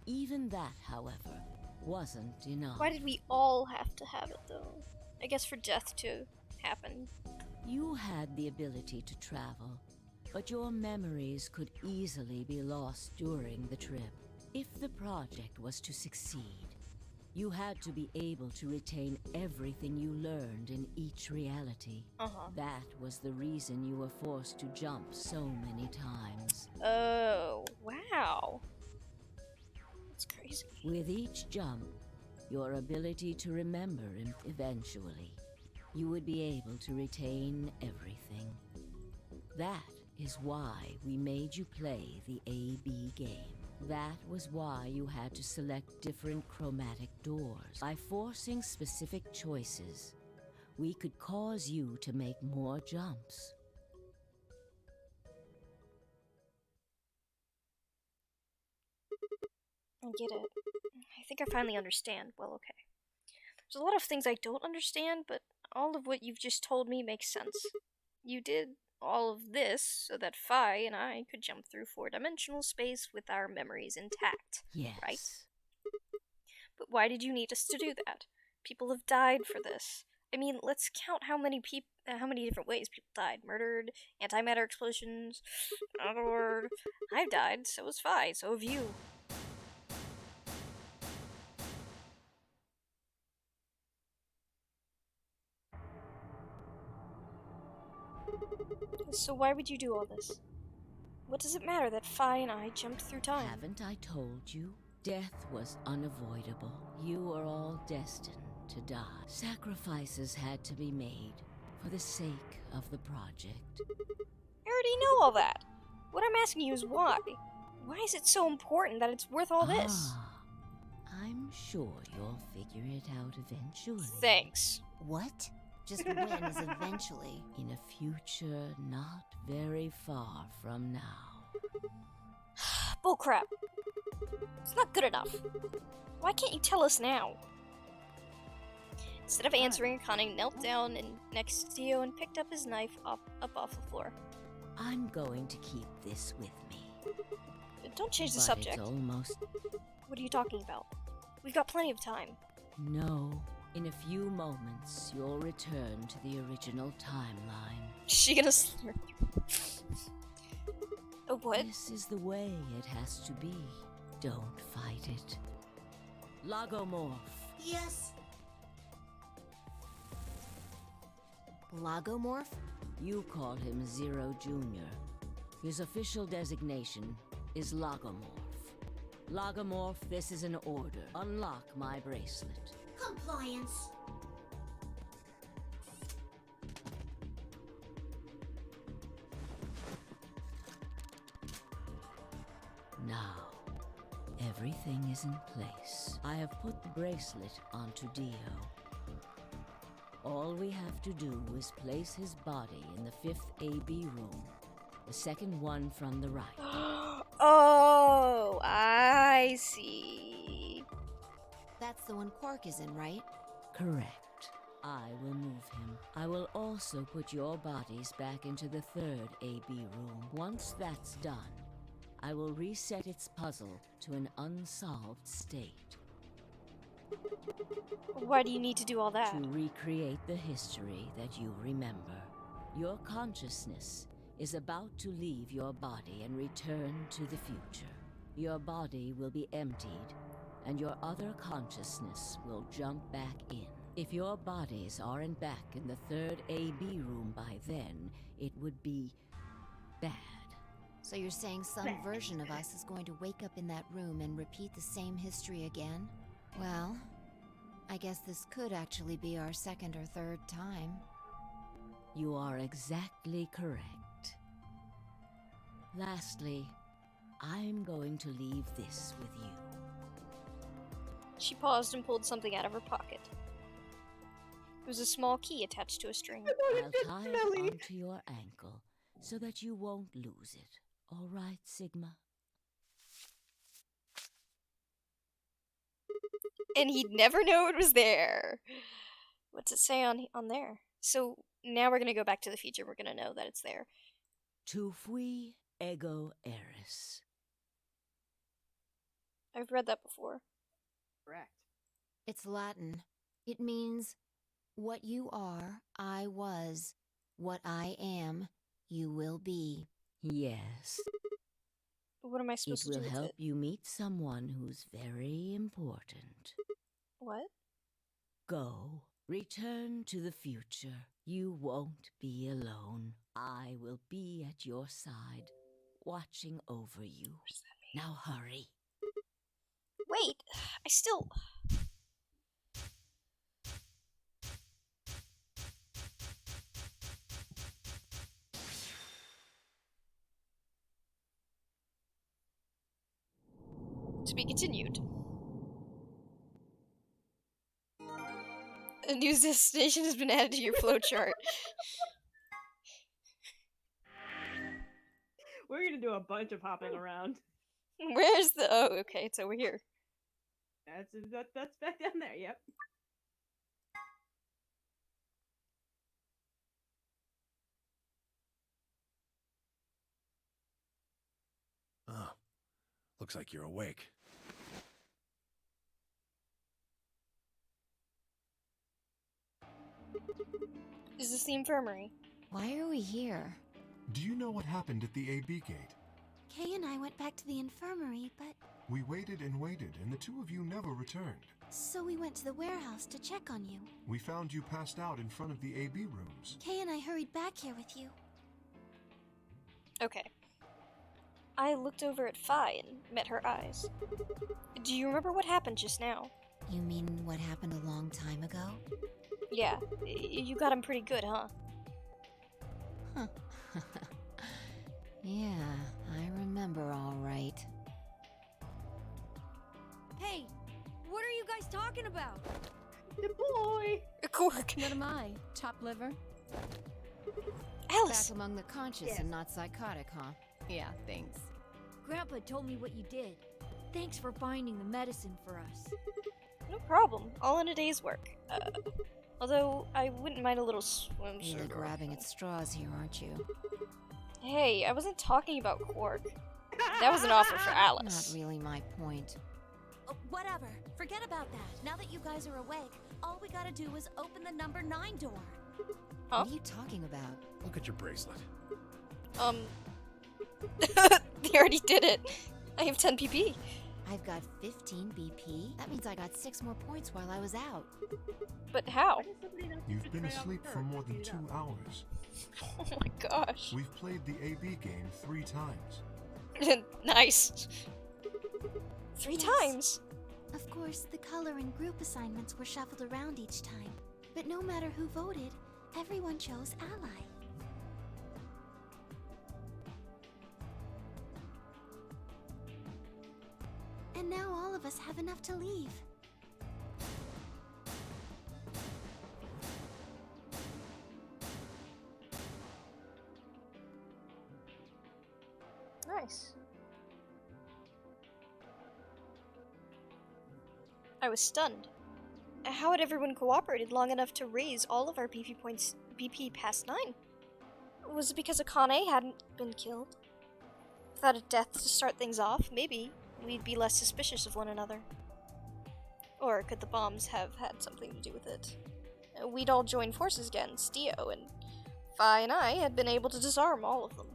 Even that, however, wasn't enough. Why did we all have to have it, though? I guess for death to happen. You had the ability to travel, but your memories could easily be lost during the trip. If the project was to succeed, you had to be able to retain everything you learned in each reality. That was the reason you were forced to jump so many times. Oh, wow. That's crazy. With each jump, your ability to remember eventually, you would be able to retain everything. That is why we made you play the A-B game. That was why you had to select different chromatic doors. By forcing specific choices, we could cause you to make more jumps. I get it. I think I finally understand. Well, okay. There's a lot of things I don't understand, but all of what you've just told me makes sense. You did all of this so that Phi and I could jump through four-dimensional space with our memories intact. Yes. Right? But why did you need us to do that? People have died for this. I mean, let's count how many different ways people died. Murdered, antimatter explosions, another word. I've died, so has Phi, so have you. So why would you do all this? What does it matter that Phi and I jumped through time? Haven't I told you? Death was unavoidable. You are all destined to die. Sacrifices had to be made for the sake of the project. I already know all that. What I'm asking you is why. Why is it so important that it's worth all this? I'm sure you'll figure it out eventually. Thanks. What? Just when is eventually? In a future not very far from now. Bullcrap. It's not good enough. Why can't you tell us now? Instead of answering, Connie knelt down next to Theo and picked up his knife up off the floor. I'm going to keep this with me. Don't change the But subject. It's almost... What are you talking about? We've got plenty of time. No. In a few moments, you'll return to the original timeline. Is she gonna slurp? Oh, what? This is the way it has to be. Don't fight it. Logomorph. Yes. Logomorph? You call him Zero Jr. His official designation is Logomorph. Logomorph, this is an order. Unlock my bracelet. Compliance. Now, everything is in place. I have put the bracelet onto Dio. All we have to do is place his body in the 5th AB room, the second one from the right. Oh, I see. That's the one Quark is in, right? Correct. I will move him. I will also put your bodies back into the third AB room. Once that's done, I will reset its puzzle to an unsolved state. Why do you need to do all that? To recreate the history that you remember. Your consciousness is about to leave your body and return to the future. Your body will be emptied, and your other consciousness will jump back in. If your bodies aren't back in the third AB room by then, it would be bad. So you're saying some version of us is going to wake up in that room and repeat the same history again? Well, I guess this could actually be our second or third time. You are exactly correct. Lastly, I'm going to leave this with you. She paused and pulled something out of her pocket. It was a small key attached to a string. I'll tie it onto your ankle so that you won't lose it. All right, Sigma? And he'd never know it was there. What's it say on there? So now we're gonna go back to the future. We're gonna know that it's there. Tu fui ego eris. I've read that before. Correct. It's Latin. It means, what you are, I was. What I am, you will be. Yes. What am I supposed to do It will with help it? you meet someone who's very important. What? Go. Return to the future. You won't be alone. I will be at your side, watching over you. What does that mean? Now hurry. Wait, I still... To be continued. A new destination has been added to your flowchart. We're gonna do a bunch of hopping around. Where's the... Oh, okay, it's over here. That's back down there, yep. Oh, looks like you're awake. Is this the infirmary? Why are we here? Do you know what happened at the AB gate? Kay and I went back to the infirmary, but We waited and waited, and the two of you never returned. so we went to the warehouse to check on you. We found you passed out in front of the AB rooms. Kay and I hurried back here with you. Okay. I looked over at Phi and met her eyes. Do you remember what happened just now? You mean what happened a long time ago? Yeah, you got him pretty good, huh? Huh. Yeah, I remember all right. Hey, what are you guys talking about? The boy! A cork. What am I? Top liver? Alice! Back among the conscious Yes. and not psychotic, huh? Yeah, thanks. Grandpa told me what you did. Thanks for finding the medicine for us. No problem. All in a day's work. Although, I wouldn't mind a little swimsuit. Really or- grabbing at straws here, aren't you? Hey, I wasn't talking about Quark. That was an offer for Alice. Not really my point. Oh, whatever. Forget about that. Now that you guys are awake, all we gotta do is open the number 9 door. Huh? What are you talking about? Look at your bracelet. They already did it. I have 10 PP. I've got 15 BP. That means I got 6 more points while I was out. But how? Why does somebody not You've just been try out asleep the for perk more to than speed 2 it up? hours. Oh my gosh. We've played the AB game 3 times. Nice. 3 Yes. times. Of course, the color and group assignments were shuffled around each time. But no matter who voted, everyone chose Ally. And now all of us have enough to leave. Nice. I was stunned. How had everyone cooperated long enough to raise all of our BP points BP past 9? Was it because Akane hadn't been killed? Without a death to start things off, maybe we'd be less suspicious of one another. Or could the bombs have had something to do with it? We'd all joined forces against Dio, and Phi and I had been able to disarm all of them.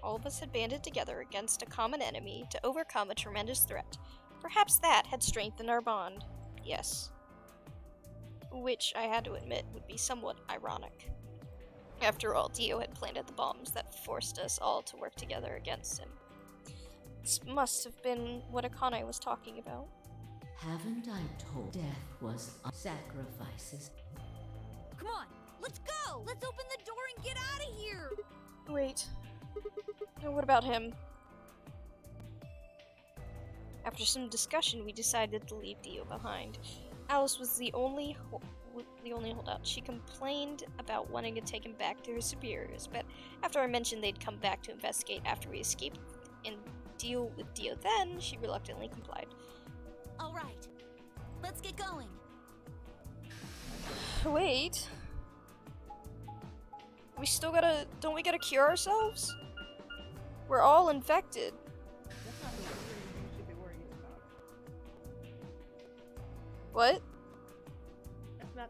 All of us had banded together against a common enemy to overcome a tremendous threat. Perhaps that had strengthened our bond. Yes. Which, I had to admit, would be somewhat ironic. After all, Dio had planted the bombs that forced us all to work together against him. This must have been what Akane was talking about. Haven't I told death was sacrifices? Come on, let's go! Let's open the door and get out of here! Wait. What about him? After some discussion, we decided to leave Dio behind. Alice was the only holdout. She complained about wanting to take him back to her superiors, but after I mentioned they'd come back to investigate after we escaped and deal with Dio then, she reluctantly complied. Alright, let's get going. Wait. We still gotta... Don't we gotta cure ourselves? We're all infected. That's not the thing you should be worrying about. What? That's not.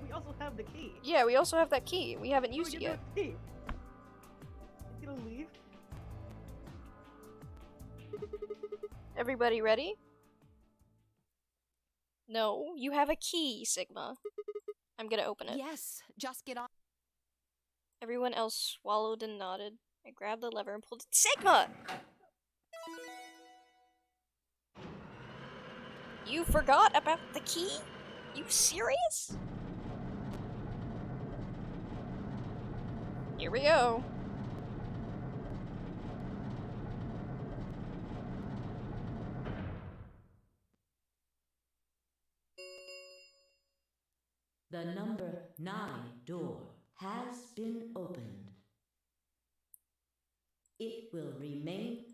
We also have the key. Yeah, we also have that key. We haven't used it yet. The key. It's gonna leave. Everybody ready? No, you have a key, Sigma. I'm gonna open it. Yes, just get on. Everyone else swallowed and nodded. I grabbed the lever and pulled it. Sigma! You forgot about the key? You serious? Here we go. The number 9 door has been opened. It will remain.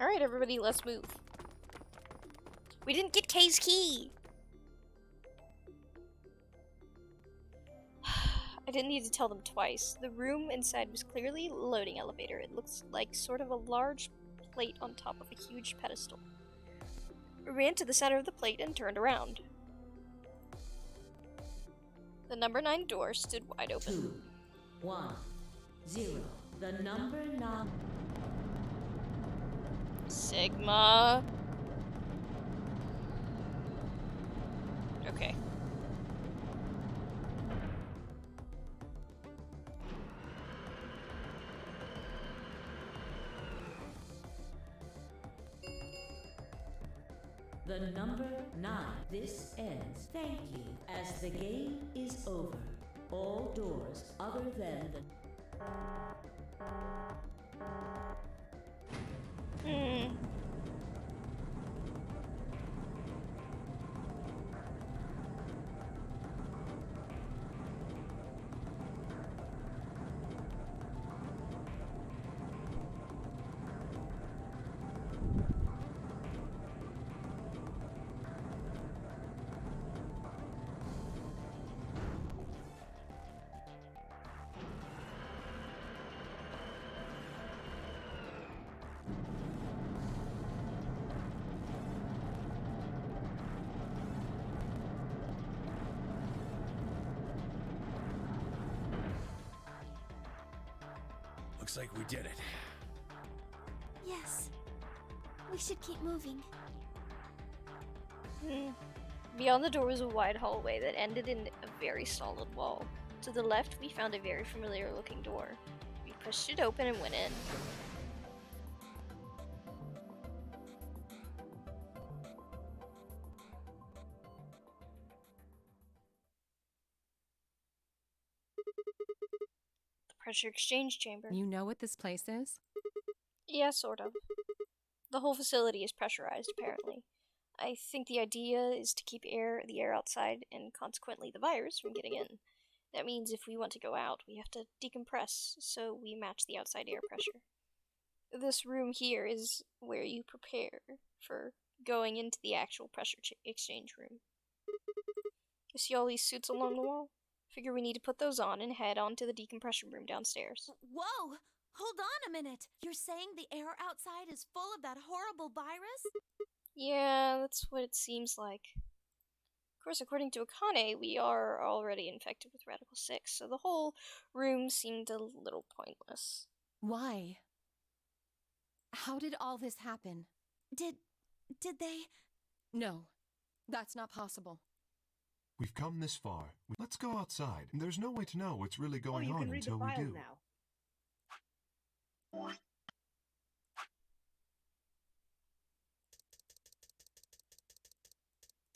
Alright, everybody, let's move. We didn't get Kay's key! I didn't need to tell them twice. The room inside was clearly a loading elevator. It looks like sort of a large plate on top of a huge pedestal. We ran to the center of the plate and turned around. The number 9 door stood wide open. 2, 1, 0. The number 9. Sigma. Okay. The number 9. This ends. Thank you. As the game is over, all doors other than the... Looks like we did it. Yes. We should keep moving. Beyond the door was a wide hallway that ended in a very solid wall. To the left, we found a very familiar looking door. We pushed it open and went in. Pressure exchange chamber. You know what this place is? Yeah, sort of. The whole facility is pressurized, apparently. I think the idea is to keep the air outside and consequently the virus from getting in. That means if we want to go out, we have to decompress, so we match the outside air pressure. This room here is where you prepare for going into the actual pressure exchange room. You see all these suits along the wall? Figure we need to put those on and head on to the decompression room downstairs. Whoa! Hold on a minute. You're saying the air outside is full of that horrible virus? Yeah, that's what it seems like. Of course, according to Akane, we are already infected with Radical 6, so the whole room seemed a little pointless. Why? How did all this happen? Did they... No, that's not possible. We've come this far. Let's go outside. There's no way to know what's really going you on can read until the we files do. now.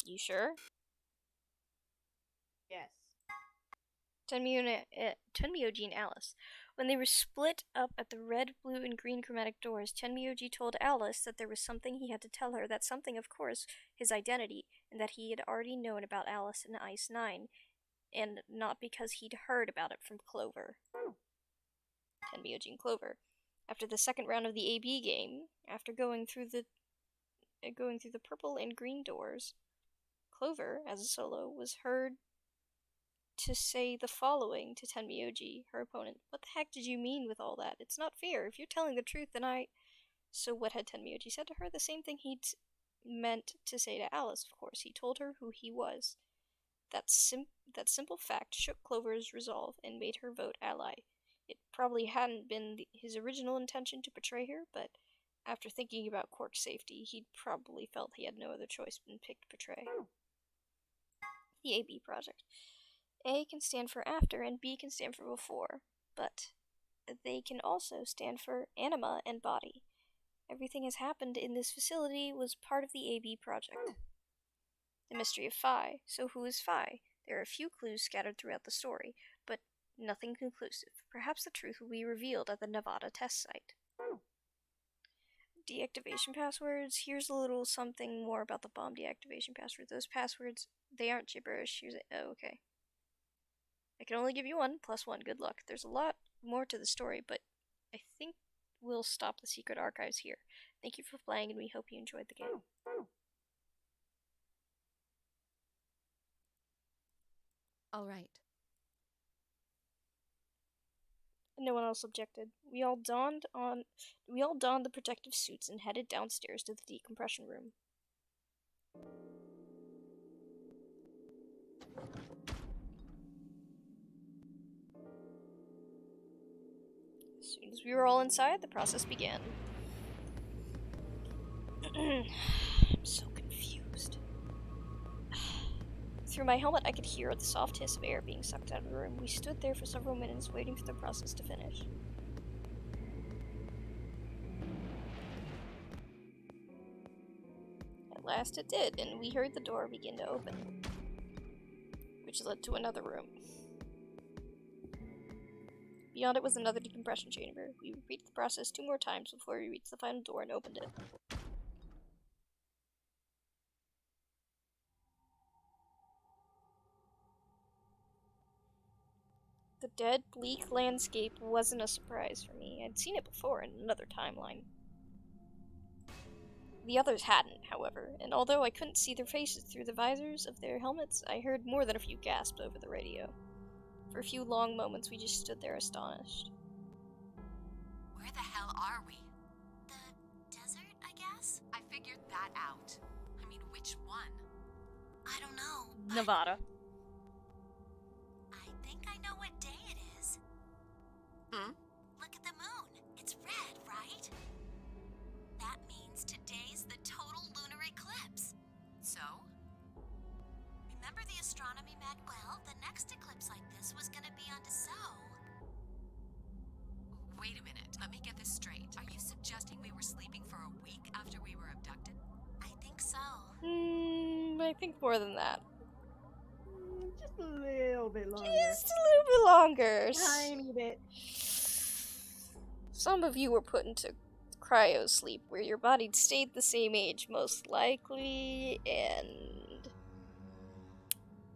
You sure? Yes. Tenmyoji and Alice. When they were split up at the red, blue, and green chromatic doors, Tenmyoji told Alice that there was something he had to tell her, that something, of course, his identity, and that he had already known about Alice and Ice 9, and not because he'd heard about it from Clover. Tenmyoji and Clover. After the second round of the AB game, after going through the purple and green doors, Clover, as a solo, was heard to say the following to Tenmyoji, her opponent. What the heck did you mean with all that? It's not fair. If you're telling the truth, then I... So what had Tenmyoji said to her? The same thing he'd meant to say to Alice, of course. He told her who he was. That simple fact shook Clover's resolve and made her vote ally. It probably hadn't been his original intention to betray her, but after thinking about Quark's safety, he'd probably felt he had no other choice but picked betray. The AB project. A can stand for after and B can stand for before, but they can also stand for anima and body. Everything has happened in this facility was part of the AB project. The mystery of Phi. So who is Phi? There are a few clues scattered throughout the story, but nothing conclusive. Perhaps the truth will be revealed at the Nevada test site. Deactivation passwords. Here's a little something more about the bomb deactivation password. Those passwords, they aren't gibberish. Oh, okay. I can only give you one, plus one. Good luck. There's a lot more to the story, but I think we'll stop the secret archives here. Thank you for playing, and we hope you enjoyed the game. All right. No one else objected. We all donned the protective suits and headed downstairs to the decompression room. As soon as we were all inside, the process began. I'm so confused. Through my helmet, I could hear the soft hiss of air being sucked out of the room. We stood there for several minutes, waiting for the process to finish. At last it did, and we heard the door begin to open, which led to another room. Beyond it was another decompression chamber. We repeated the process 2 more times before we reached the final door and opened it. The dead, bleak landscape wasn't a surprise for me. I'd seen it before in another timeline. The others hadn't, however, and although I couldn't see their faces through the visors of their helmets, I heard more than a few gasps over the radio. For a few long moments, we just stood there astonished. Where the hell are we? The desert, I guess? I figured that out. I mean, which one? I don't know. Nevada. I think I know what day it is. Look at the moon. It's red, right? That means today's the total lunar eclipse. So? Remember the astronomy manual? The next eclipse like this was gonna be on December. Wait a minute. Let me get this straight. Are you suggesting we were sleeping for a week after we were abducted? I think so. I think more than that. Just a little bit longer. Just a little bit longer. Tiny bit. Some of you were put into cryo sleep, where your body stayed the same age, most likely, and...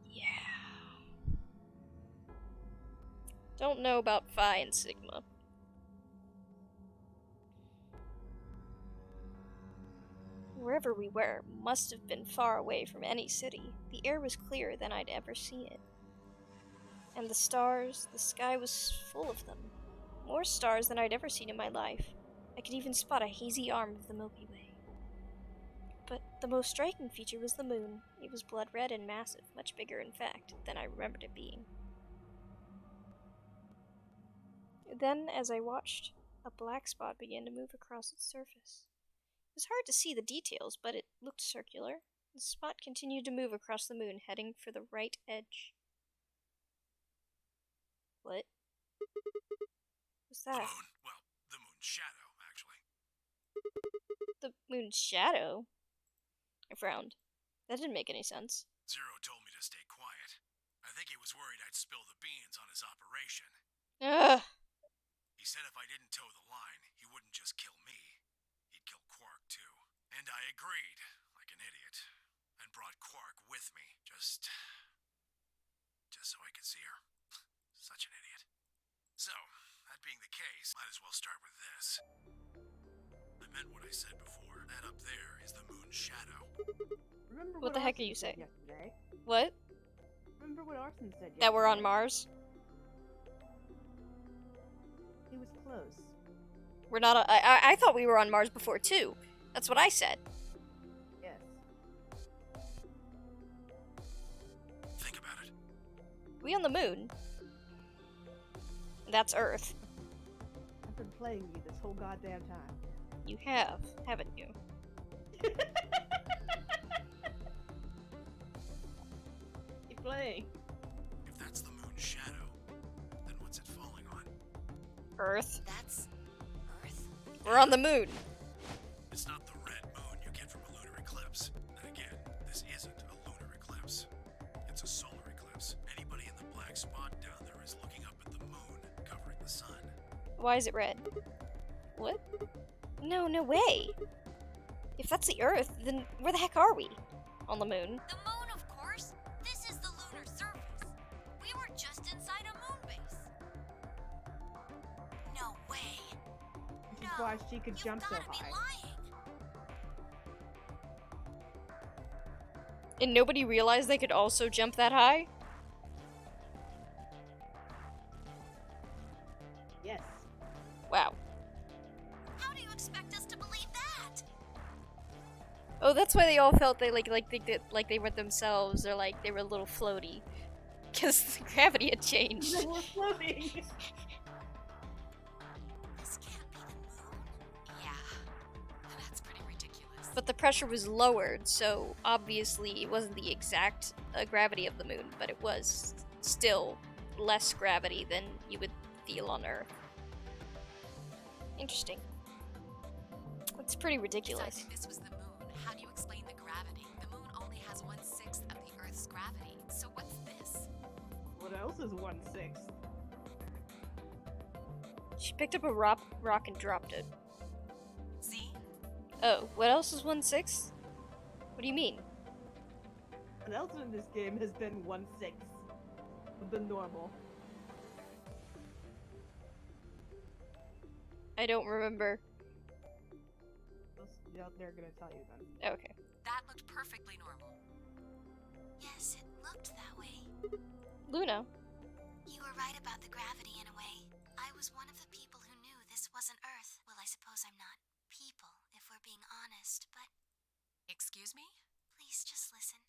yeah. Don't know about Phi and Sigma. Wherever we were must have been far away from any city. The air was clearer than I'd ever seen it. And the stars, the sky was full of them. More stars than I'd ever seen in my life. I could even spot a hazy arm of the Milky Way. But the most striking feature was the moon. It was blood red and massive, much bigger, in fact, than I remembered it being. Then, as I watched, a black spot began to move across its surface. It was hard to see the details, but it looked circular. The spot continued to move across the moon, heading for the right edge. What? What's that? The moon. Well, the moon's shadow, actually. The moon's shadow? I frowned. That didn't make any sense. Zero told me to stay quiet. I think he was worried I'd spill the beans on his operation. Ugh. He said if I didn't toe the line, he wouldn't just kill me. He'd kill Quark, too. And I agreed, like an idiot, and brought Quark with me, just so I could see her. Such an idiot. So, that being the case, might as well start with this. I meant what I said before. That up there is the moon's shadow. Remember What the heck are Arson you said saying? yesterday? What? Remember what Arson said yesterday? That we're on Mars? He was close. We're not. I thought we were on Mars before too. That's what I said. Yes. Think about it. We on the moon? That's Earth. I've been playing you this whole goddamn time. You have, haven't you? Keep playing. If that's the moon's shadow, then what's it falling on? Earth. That's Earth? We're on the moon. It's not the red moon you get from a lunar eclipse. And again, this isn't a lunar eclipse. It's a solar eclipse. Anybody in the black spot down there is looking up at the moon, covering the sun. Why is it red? What? No way. If that's the Earth, then where the heck are we? On the moon. The moon, of course. This is the lunar surface. We were just inside a moon base. No way. This is why she could jump so You've gotta be high. lying. And nobody realized they could also jump that high? Yes. Wow. How do you expect us to believe that? Oh, that's why they all felt they like they were themselves, or like they were a little floaty, because the gravity had changed. They were floating. This can't be the moon. Yeah. That's pretty ridiculous. But the pressure was lowered, so obviously it wasn't the exact gravity of the moon, but it was still less gravity than you would feel on Earth. Interesting. It's pretty ridiculous. Besides, if this was the moon, how do you explain the gravity? The moon only has 1/6 of the Earth's gravity. So what's this? What else is 1/6? She picked up a rock and dropped it. See? Oh, what else is 1/6? What do you mean? What else in this game has been 1/6 of the normal? I don't remember. They're gonna tell you then. Okay. That looked perfectly normal. Yes, it looked that way. Luna. You were right about the gravity in a way. I was one of the people who knew this wasn't Earth. Well, I suppose I'm not people, if we're being honest, but Excuse me? please just listen.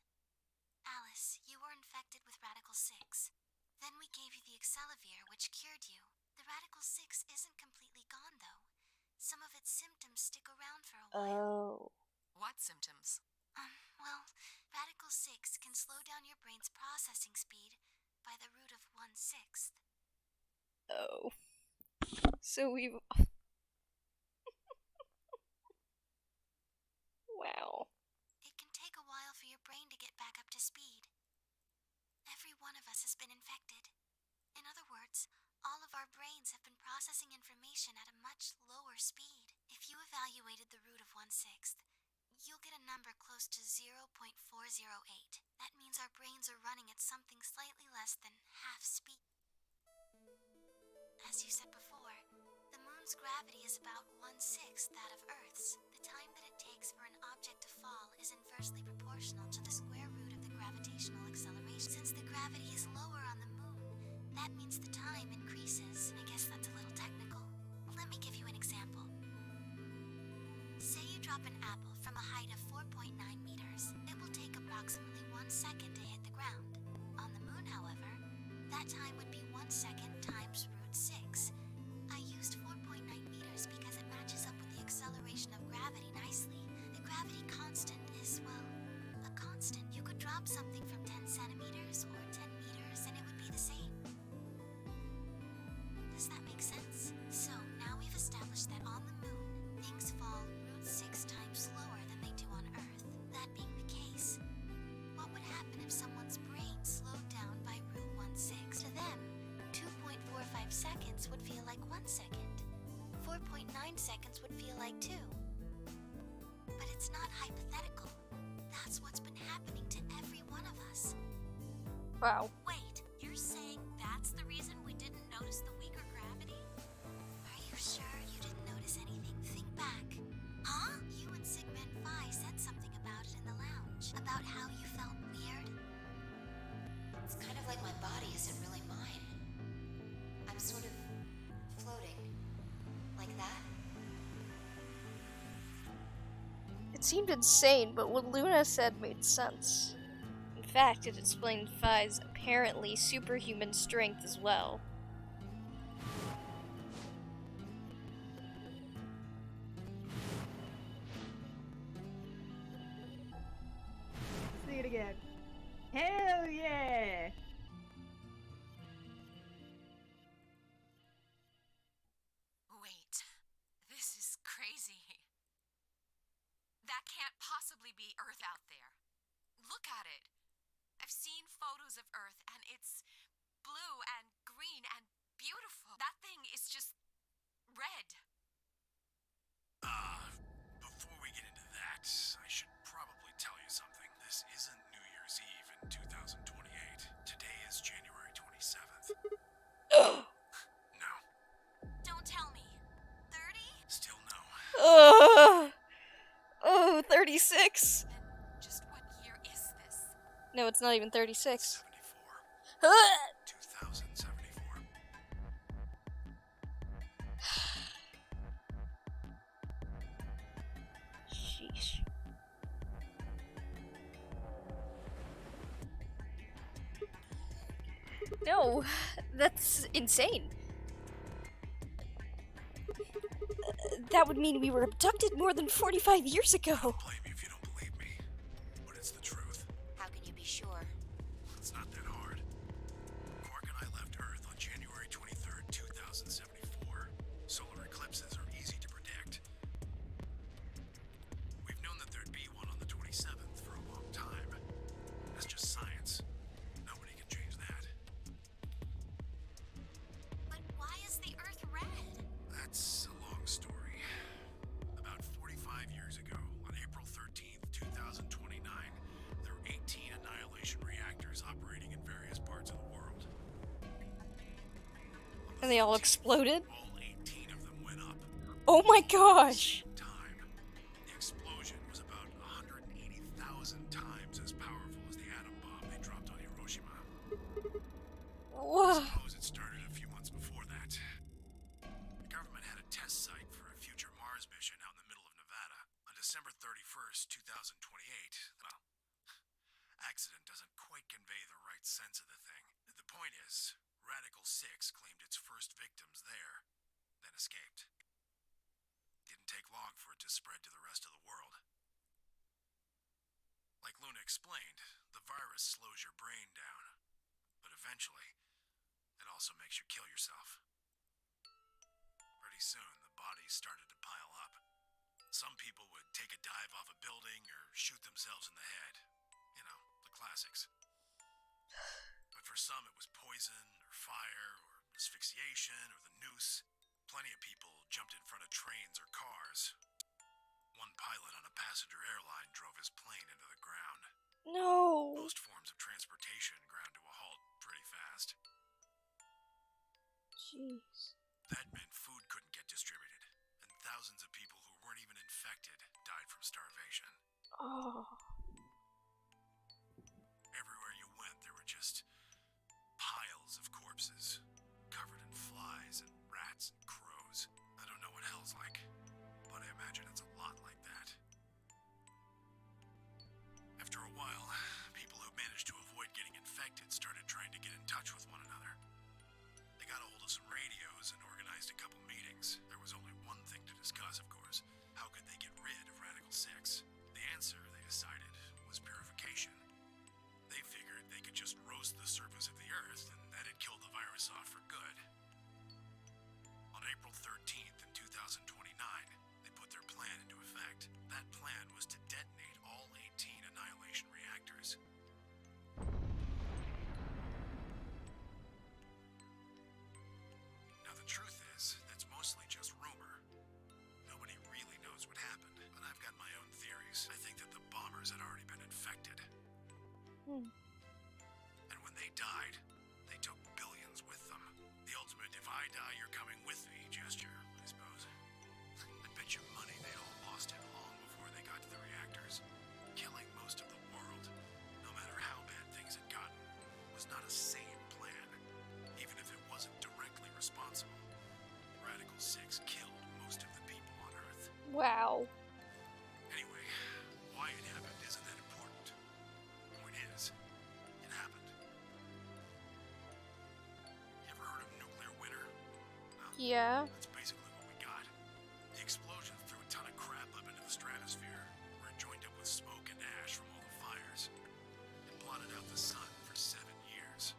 Alice, you were infected with Radical 6. Then we gave you the Excelivir, which cured you. The Radical 6 isn't completely gone, though. Some of its symptoms stick around for a while. Oh. What symptoms? Well, Radical 6 can slow down your brain's processing speed by the root of 1/6. Oh. So we've... Wow. It can take a while for your brain to get back up to speed. Every one of us has been infected. In other words, all of our brains have been processing information at a much lower speed. If you evaluated the root of 1/6, you'll get a number close to 0.408. That means our brains are running at something slightly less than half speed. As you said before, the moon moon's gravity is about 1/6 that of Earth's. The time that it takes for an object to fall is inversely proportional to the square root of the gravitational acceleration. Since the gravity is lower on the moon, that means the time increases. I guess that's a little technical. Let me give you an example. Say you drop an apple from a height of 4.9 meters. It will take approximately 1 second to hit the ground. On the moon, however, that time would be 1 second times root 6. I used 4.9 meters because it matches up with the acceleration of gravity nicely. The gravity constant is, well, a constant. You could drop something from 10 centimeters or 10 meters and it would be the same. Does that make sense? So now we've established that on the moon, things fall root 6 times slower than they do on Earth. That being the case, what would happen if someone's brain slowed down by root 1/6? To them, 2.45 seconds would feel like 1 second. 4.9 seconds would feel like 2. But it's not hypothetical. That's what's been happening to every one of us. Wow. Wait, you're saying that's the reason we didn't notice the weaker gravity? Are you sure you didn't notice anything? Think back. Huh? You and Sigmund Phi said something about it in the lounge. About how you felt weird. It's kind of like my body isn't really mine. I'm sort of floating. Like that? It seemed insane, but what Luna said made sense. In fact, it explained Phi's apparently superhuman strength as well. See it again. Hell yeah! Wait, this is crazy. That can't possibly be Earth out there. Look at it. I've seen photos of Earth and it's blue and green and beautiful. That thing is just red. Before we get into that, I should probably tell you something. This isn't New Year's Eve in 2028. Today is January 27th. No. Don't tell me. 30? Still no. Oh, 36. Then just what year is this? No, it's not even 36. 74. 2074. Sheesh. No, that's insane. That would mean we were abducted more than 45 years ago. Blame you if you don't believe me. But it's the truth. How can you be sure? It's not that hard. Quark and I left Earth on January 23rd, 2074. Solar eclipses are easy to predict. We've known that there'd be one on the 27th for a long time. That's just science. Nobody can change that. But why is the Earth red? That's a long story. About 45 years ago, on April 13th, 2029, there were 18 annihilation reactors operating in various parts of the world. And they all exploded? All 18 of them went up. Oh my gosh! Time. The explosion was about 180,000 times as powerful as the atom bomb they dropped on Hiroshima. Whoa. Suppose it started a few months before that. The government had a test site for a future Mars mission out in the middle of Nevada. On December 31st, 2028, well, accident doesn't quite convey the right sense of the thing. The point is, Radical 6 claimed its first victims there, then escaped. Didn't take long for it to spread to the rest of the world. Like Luna explained, the virus slows your brain down, but eventually, it also makes you kill yourself. Pretty soon, the bodies started to pile up. Some people would take a dive off a building or shoot themselves in the head. You know, the classics. But for some, it was poison, or fire, or asphyxiation, or the noose. Plenty of people jumped in front of trains or cars. One pilot on a passenger airline drove his plane into the ground. No. Most forms of transportation ground to a halt pretty fast. Jeez. That meant food couldn't get distributed, and thousands of people who weren't even infected died from starvation. Oh. Everywhere you went, there were just piles of corpses, covered in flies and rats and crows. I don't know what hell's like, but I imagine it's a lot like that. After a while, people who managed to avoid getting infected started trying to get in touch with one another. They got a hold of some radios and organized a couple meetings. There was only one thing to discuss, of course. How could they get rid of Radical 6? The answer, they decided, was purification. They figured they could just roast the surface of the Earth and that'd kill the virus off for good. On April 13th in 2029, they put their plan into effect. That plan was to detonate all 18 annihilation reactors. Now the truth is, that's mostly just rumor. Nobody really knows what happened, but I've got my own theories. I think that the bombers had already been infected. And when they died, they took billions with them. The ultimate if I die, you're coming with me gesture, I suppose. I bet you money they all lost it long before they got to the reactors. Killing most of the world, no matter how bad things had gotten, was not a sane plan, even if it wasn't directly responsible. Radical 6 killed most of the people on Earth. Wow. Anyway, why it happened isn't that important. Point is, it happened. You ever heard of nuclear winter? Well, Yeah. that's basically what we got. The explosion threw a ton of crap up into the stratosphere, where it joined up with smoke and ash from all the fires. It blotted out the sun for 7 years.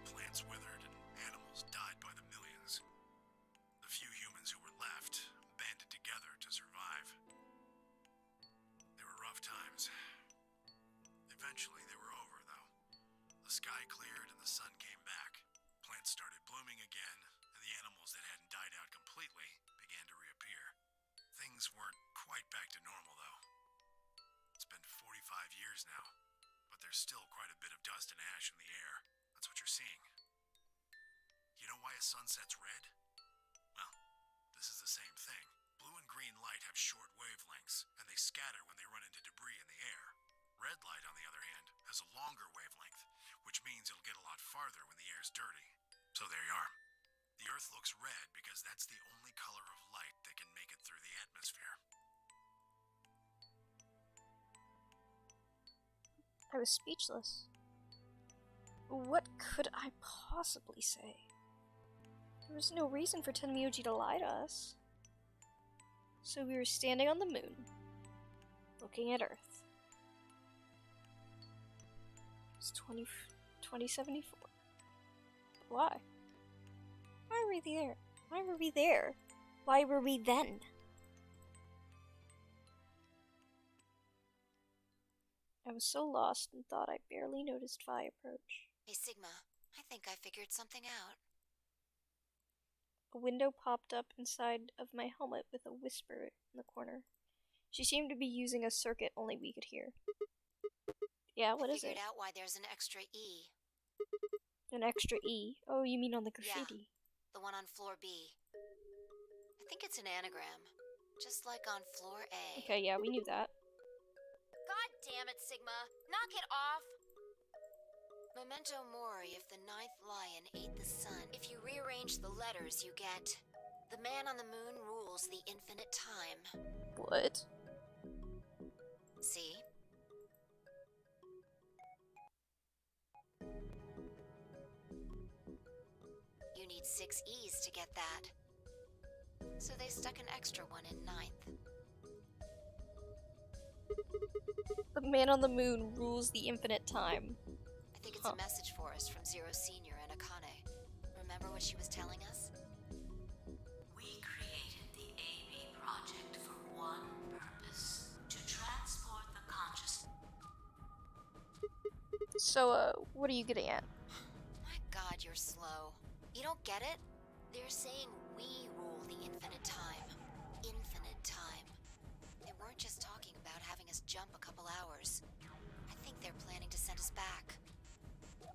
Plants withered and animals died by the millions. The few humans who were left banded together to survive. They were rough times. Eventually they were over, though. The sky cleared and the sun came back. Plants started blooming again, and the animals that hadn't died out completely began to reappear. Things weren't quite back to normal, though. It's been 45 years now, but there's still quite a bit of dust and ash in the air. That's what you're seeing. You know why a sunset's red? Well, this is the same thing. Blue and green light have short wavelengths, and they scatter when they run into debris in the air. Red light, on the other hand, has a longer wavelength, which means it'll get a lot farther when the air's dirty. So there you are. The Earth looks red because that's the only color of light that can make it through the atmosphere. I was speechless. What could I possibly say? There was no reason for Tenmyuji to lie to us. So we were standing on the moon, looking at Earth. It's 2074. Why? Why were we there? Why were we there? Why were we then? I was so lost and thought I barely noticed Vi approach. Hey, Sigma, I think I figured something out. A window popped up inside of my helmet with a whisper in the corner. She seemed to be using a circuit only we could hear. Yeah, what is it? I figured out why there's an extra E. An extra E? Oh, you mean on the graffiti? Yeah, the one on floor B. I think it's an anagram, just like on floor A. Okay, yeah, we knew that. God damn it, Sigma! Knock it off! Memento mori if the ninth lion ate the sun. If you rearrange the letters, you get... The man on the moon rules the infinite time. What? See? You need 6 E's to get that. So they stuck an extra one in ninth. The man on the moon rules the infinite time. I think it's a message for us from Zero Senior and Akane. Remember what she was telling us? We created the AB project for one purpose: to transport the consciousness. So, what are you getting at? My God, you're slow. You don't get it? They're saying we rule the infinite time. Infinite time. They weren't just talking about having us jump a couple hours. I think they're planning to send us back.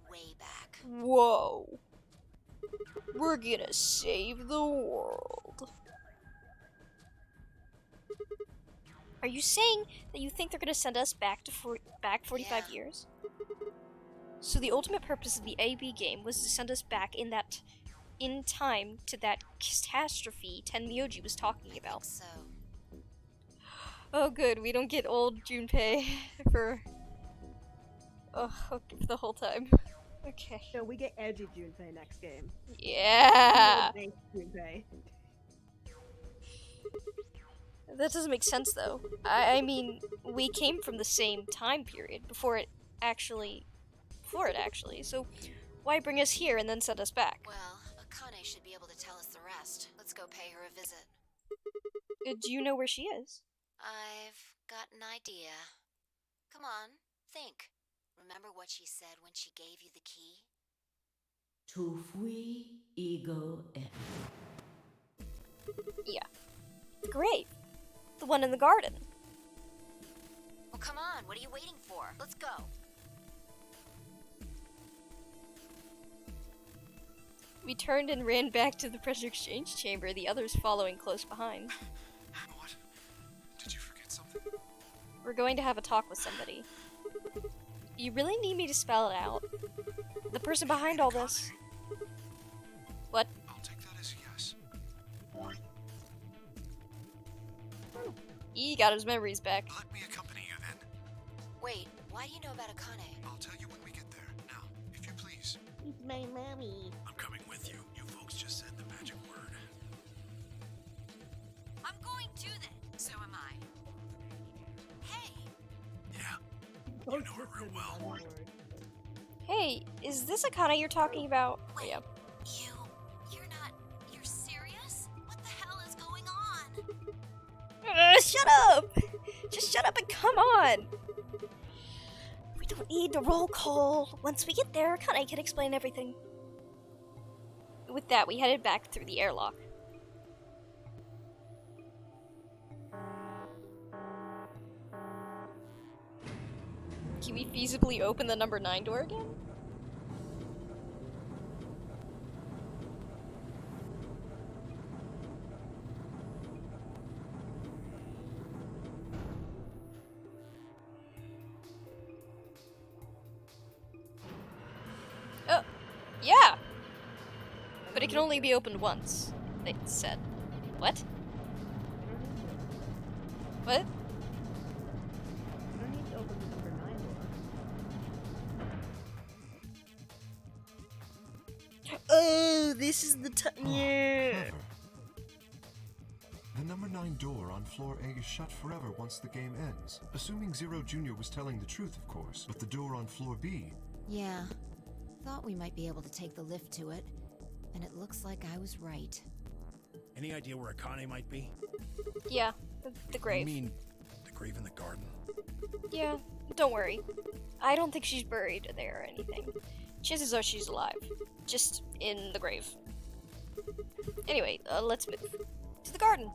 Way back. Whoa. We're gonna save the world. Are you saying that you think they're gonna send us back to 45 Yeah. years? So the ultimate purpose of the AB game was to send us back in time to that catastrophe Tenmyoji was talking about. So, Oh good, we don't get old Junpei for the whole time. Okay. So we get edgy Junpei next game. Yeah. Thanks, Junpei. That doesn't make sense though. I mean, we came from the same time period before it actually, so why bring us here and then send us back? well, Akane should be able to tell us the rest. Let's go pay her a visit. Do you know where she is? I've got an idea. Come on, think. Remember what she said when she gave you the key? To free ego F. Yeah. The grave. The one in the garden. Well, come on, what are you waiting for? Let's go. We turned and ran back to the pressure exchange chamber, the others following close behind. What? Did you forget something? We're going to have a talk with somebody. You really need me to spell it out? The person behind all this. What? I'll take that as a yes. He got his memories back. Let me accompany you then. Wait, why do you know about Akane? I'll tell you when we get there. Now, if you please. It's my mommy. I'm coming with you. You folks just said the magic word. I'm going to then. So am I. Hey, Yeah, you know her real well. Hey, is this Akane you're talking about? Wait. Yeah. you're serious? What the hell is going on? Shut up! Just shut up and come on! We don't need the roll call. Once we get there, Akane can explain everything. With that, we headed back through the airlock. Can we feasibly open the number 9 door again? Oh, yeah! But it can only be opened once, they said. What? What? You don't need to open the number 9 door. Oh, this is the time. Yeah. Clever. The number 9 door on floor A is shut forever once the game ends. Assuming Zero Jr. was telling the truth, of course. But the door on floor B... Yeah. Thought we might be able to take the lift to it. And it looks like I was right. Any idea where Akane might be? Yeah, the grave. You mean the grave in the garden? Yeah, don't worry. I don't think she's buried there or anything. Chances are she's alive. Just in the grave. Anyway, let's move. To the garden!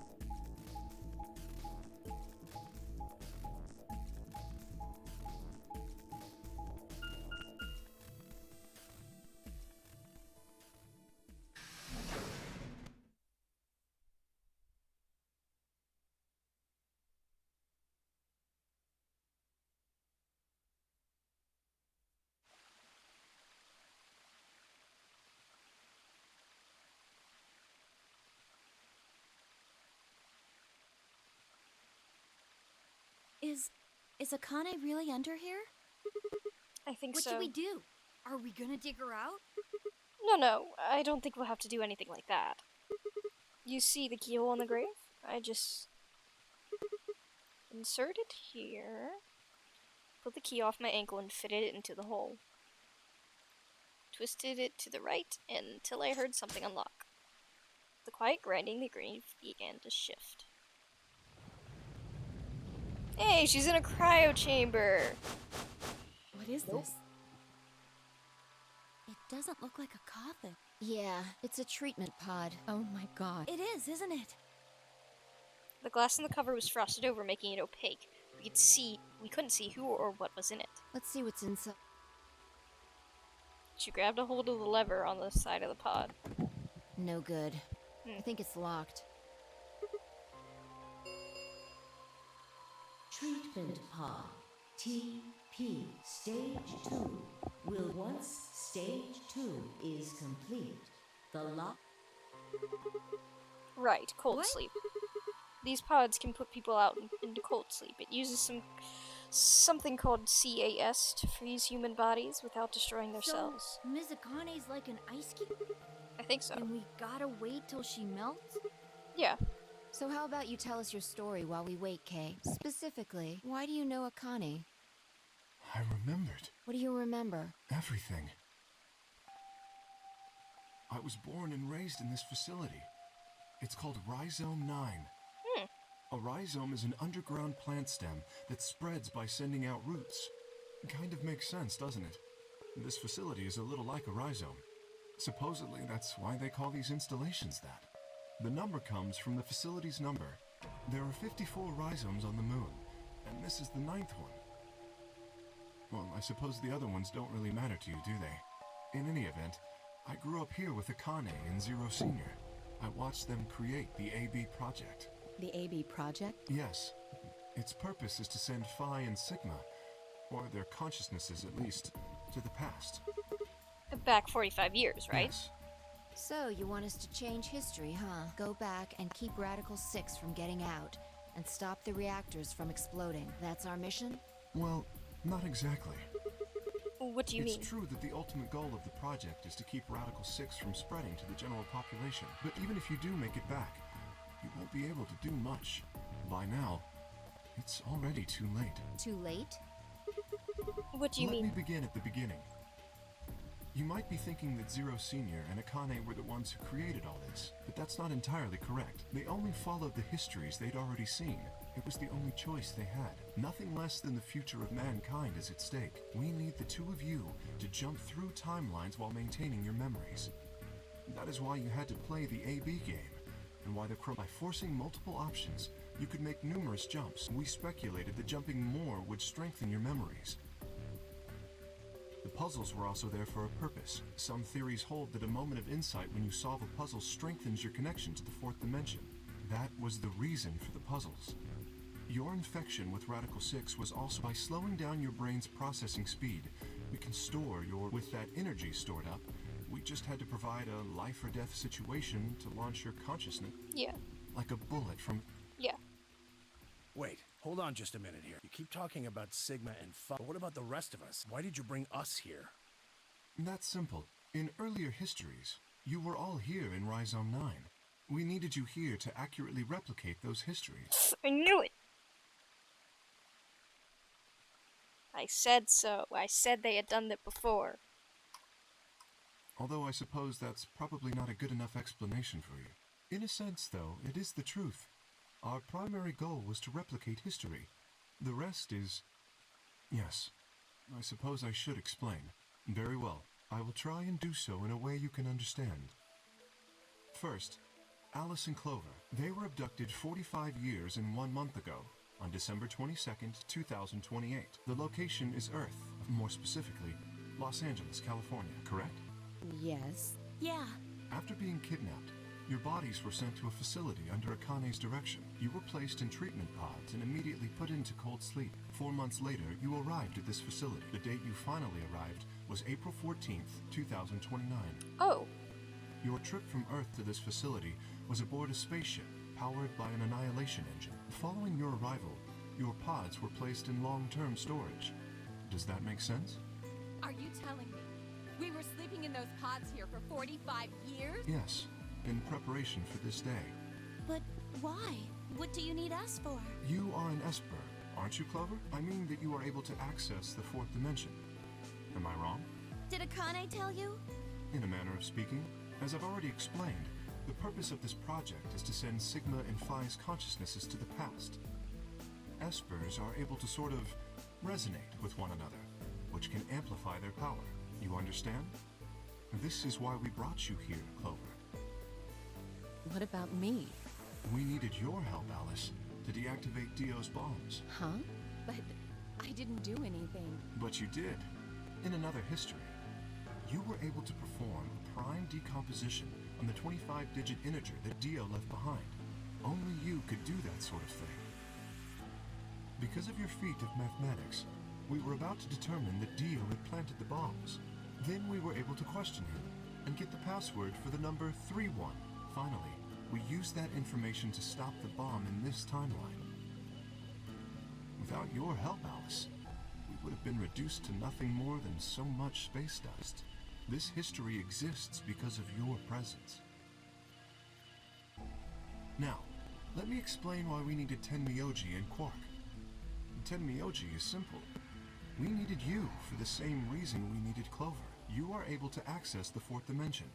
Is Akane really under here? I think What so. should we do? Are we gonna dig her out? No, I don't think we'll have to do anything like that. You see the keyhole in the grave? I just insert it here, pulled the key off my ankle and fitted it into the hole. Twisted it to the right until I heard something unlock. The quiet grinding in the grave began to shift. Hey, she's in a cryo chamber! What is this? It doesn't look like a coffin. Yeah, it's a treatment pod. Oh my god. It is, isn't it? The glass in the cover was frosted over, making it opaque. We couldn't see who or what was in it. Let's see what's inside. She grabbed a hold of the lever on the side of the pod. No good. I think it's locked. treatment pod. TP Stage 2 will once Stage 2 is complete. The lock. Right, cold sleep. These pods can put people out into cold sleep. It uses something called CAS to freeze human bodies without destroying their cells. Ms. Akane's like an ice cube? I think so. And we gotta wait till she melts? Yeah. So how about you tell us your story while we wait, Kay? Specifically, why do you know Akane? I remembered. What do you remember? Everything. I was born and raised in this facility. It's called Rhizome 9. A rhizome is an underground plant stem that spreads by sending out roots. Kind of makes sense, doesn't it? This facility is a little like a rhizome. Supposedly, that's why they call these installations that. The number comes from the facility's number. There are 54 rhizomes on the moon, and this is the 9th one. Well, I suppose the other ones don't really matter to you, do they? In any event, I grew up here with Akane and Zero Senior. I watched them create the AB project. The AB project? Yes. Its purpose is to send Phi and Sigma, or their consciousnesses at least, to the past. Back 45 years, right? Yes. So, you want us to change history, huh? Go back and keep Radical 6 from getting out, and stop the reactors from exploding. That's our mission? Well, not exactly. What do you mean? It's true that the ultimate goal of the project is to keep Radical 6 from spreading to the general population. But even if you do make it back, you won't be able to do much. By now, it's already too late. Too late? What do you mean? Let me begin at the beginning. You might be thinking that Zero Senior and Akane were the ones who created all this, but that's not entirely correct. They only followed the histories they'd already seen. It was the only choice they had. Nothing less than the future of mankind is at stake. We need the two of you to jump through timelines while maintaining your memories. That is why you had to play the AB game, and why by forcing multiple options, you could make numerous jumps. We speculated that jumping more would strengthen your memories. The puzzles were also there for a purpose. Some theories hold that a moment of insight when you solve a puzzle strengthens your connection to the fourth dimension. That was the reason for the puzzles. Your infection with Radical 6 was also by slowing down your brain's processing speed. We can store with that energy stored up. We just had to provide a life or death situation to launch your consciousness. Yeah. Like a bullet from... Yeah. Wait, hold on just a minute here. You keep talking about Sigma and Phi. What about the rest of us? Why did you bring us here? That's simple. In earlier histories, you were all here in Rhizome 9. We needed you here to accurately replicate those histories. I knew it! I said so. I said they had done that before. Although I suppose that's probably not a good enough explanation for you. In a sense, though, it is the truth. Our primary goal was to replicate history. The rest is... Yes, I suppose I should explain. Very well. I will try and do so in a way you can understand. First, Alice and Clover. They were abducted 45 years and 1 month ago, on December 22nd, 2028. The location is Earth, more specifically, Los Angeles, California, correct? Yes. Yeah. After being kidnapped, your bodies were sent to a facility under Akane's direction. You were placed in treatment pods and immediately put into cold sleep. 4 months later, you arrived at this facility. The date you finally arrived was April 14th, 2029. Oh. Your trip from Earth to this facility was aboard a spaceship powered by an annihilation engine. Following your arrival, your pods were placed in long-term storage. Does that make sense? Are you telling me we were sleeping in those pods here for 45 years? Yes, in preparation for this day. But why? What do you need us for? You are an Esper, aren't you, Clover? I mean that you are able to access the fourth dimension. Am I wrong? Did Akane tell you? In a manner of speaking. As I've already explained, the purpose of this project is to send Sigma and Phi's consciousnesses to the past. Espers are able to sort of resonate with one another, which can amplify their power. You understand? This is why we brought you here, Clover. What about me? We needed your help, Alice, to deactivate Dio's bombs. Huh? But I didn't do anything. But you did. In another history, you were able to perform a prime decomposition on the 25-digit integer that Dio left behind. Only you could do that sort of thing. Because of your feat of mathematics, we were about to determine that Dio had planted the bombs. Then we were able to question him and get the password for the number 31. Finally, we used that information to stop the bomb in this timeline. Without your help, Alice, we would have been reduced to nothing more than so much space dust. This history exists because of your presence. Now, let me explain why we needed Tenmyoji and Quark. Tenmyoji is simple. We needed you for the same reason we needed Clover. You are able to access the fourth dimension.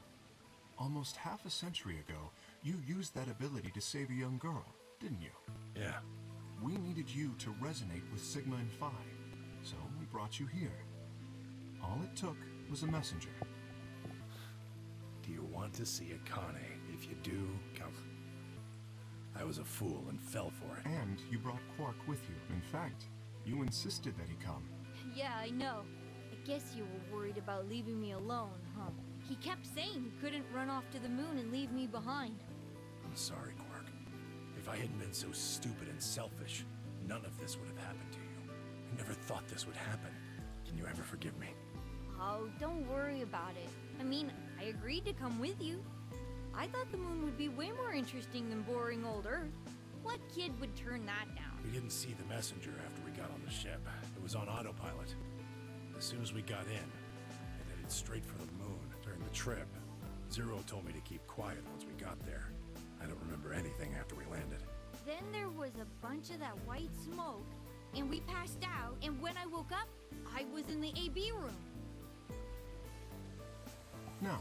Almost half a century ago, you used that ability to save a young girl, didn't you? Yeah. We needed you to resonate with Sigma and Phi, so we brought you here. All it took was a messenger. Do you want to see Akane? If you do, come. I was a fool and fell for it. And you brought Quark with you. In fact, you insisted that he come. Yeah, I know. I guess you were worried about leaving me alone, huh? He kept saying he couldn't run off to the moon and leave me behind. I'm sorry, Quark. If I hadn't been so stupid and selfish, none of this would have happened to you. I never thought this would happen. Can you ever forgive me? Oh, don't worry about it. I mean, I agreed to come with you. I thought the moon would be way more interesting than boring old Earth. What kid would turn that down? We didn't see the messenger after we got on the ship. It was on autopilot. As soon as we got in, it headed straight for the moon. During the trip, Zero told me to keep quiet once we got there. I don't remember anything after we landed. Then there was a bunch of that white smoke, and we passed out, and when I woke up, I was in the AB room. Now,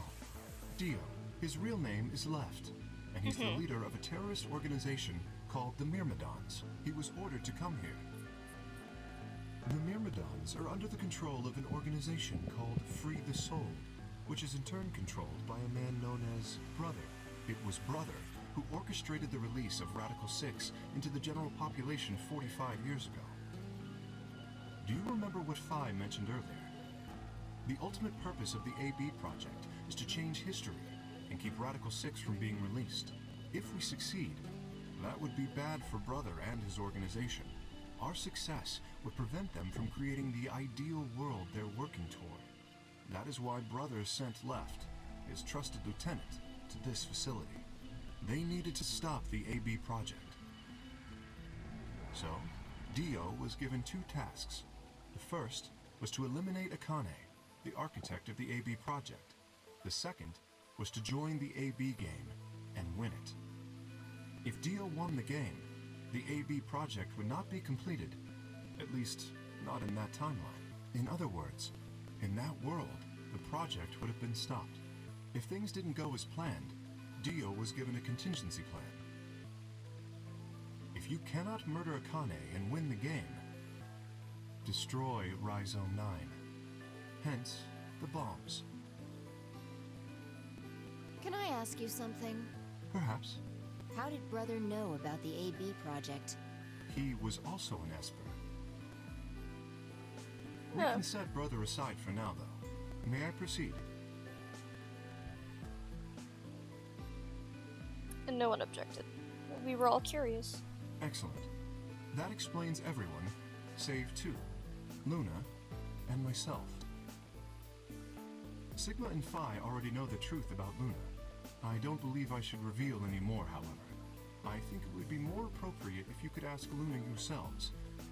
Dio. His real name is Left, and he's the leader of a terrorist organization called the Myrmidons. He was ordered to come here. The Myrmidons are under the control of an organization called Free the Soul, which is in turn controlled by a man known as Brother. It was Brother who orchestrated the release of Radical 6 into the general population 45 years ago. Do you remember what Phi mentioned earlier? The ultimate purpose of the AB project is to change history and keep Radical 6 from being released. If we succeed, that would be bad for Brother and his organization. Our success would prevent them from creating the ideal world they're working toward. That is why Brother sent Left, his trusted lieutenant, to this facility. They needed to stop the AB project. So, Dio was given two tasks. The first was to eliminate Akane, the architect of the AB project. The second was to join the AB game and win it. If Dio won the game, the AB project would not be completed, at least not in that timeline. In other words, in that world, the project would have been stopped. If things didn't go as planned, Dio was given a contingency plan. If you cannot murder Akane and win the game, destroy Rhizome 9. Hence, the bombs. Can I ask you something? Perhaps. How did Brother know about the AB project? He was also an Esper. We can set Brother aside for now, though. May I proceed? And no one objected. We were all curious. Excellent. That explains everyone, save two, Luna and myself. Sigma and Phi already know the truth about Luna. I don't believe I should reveal any more, however. I think it would be more appropriate if you could ask Luna yourselves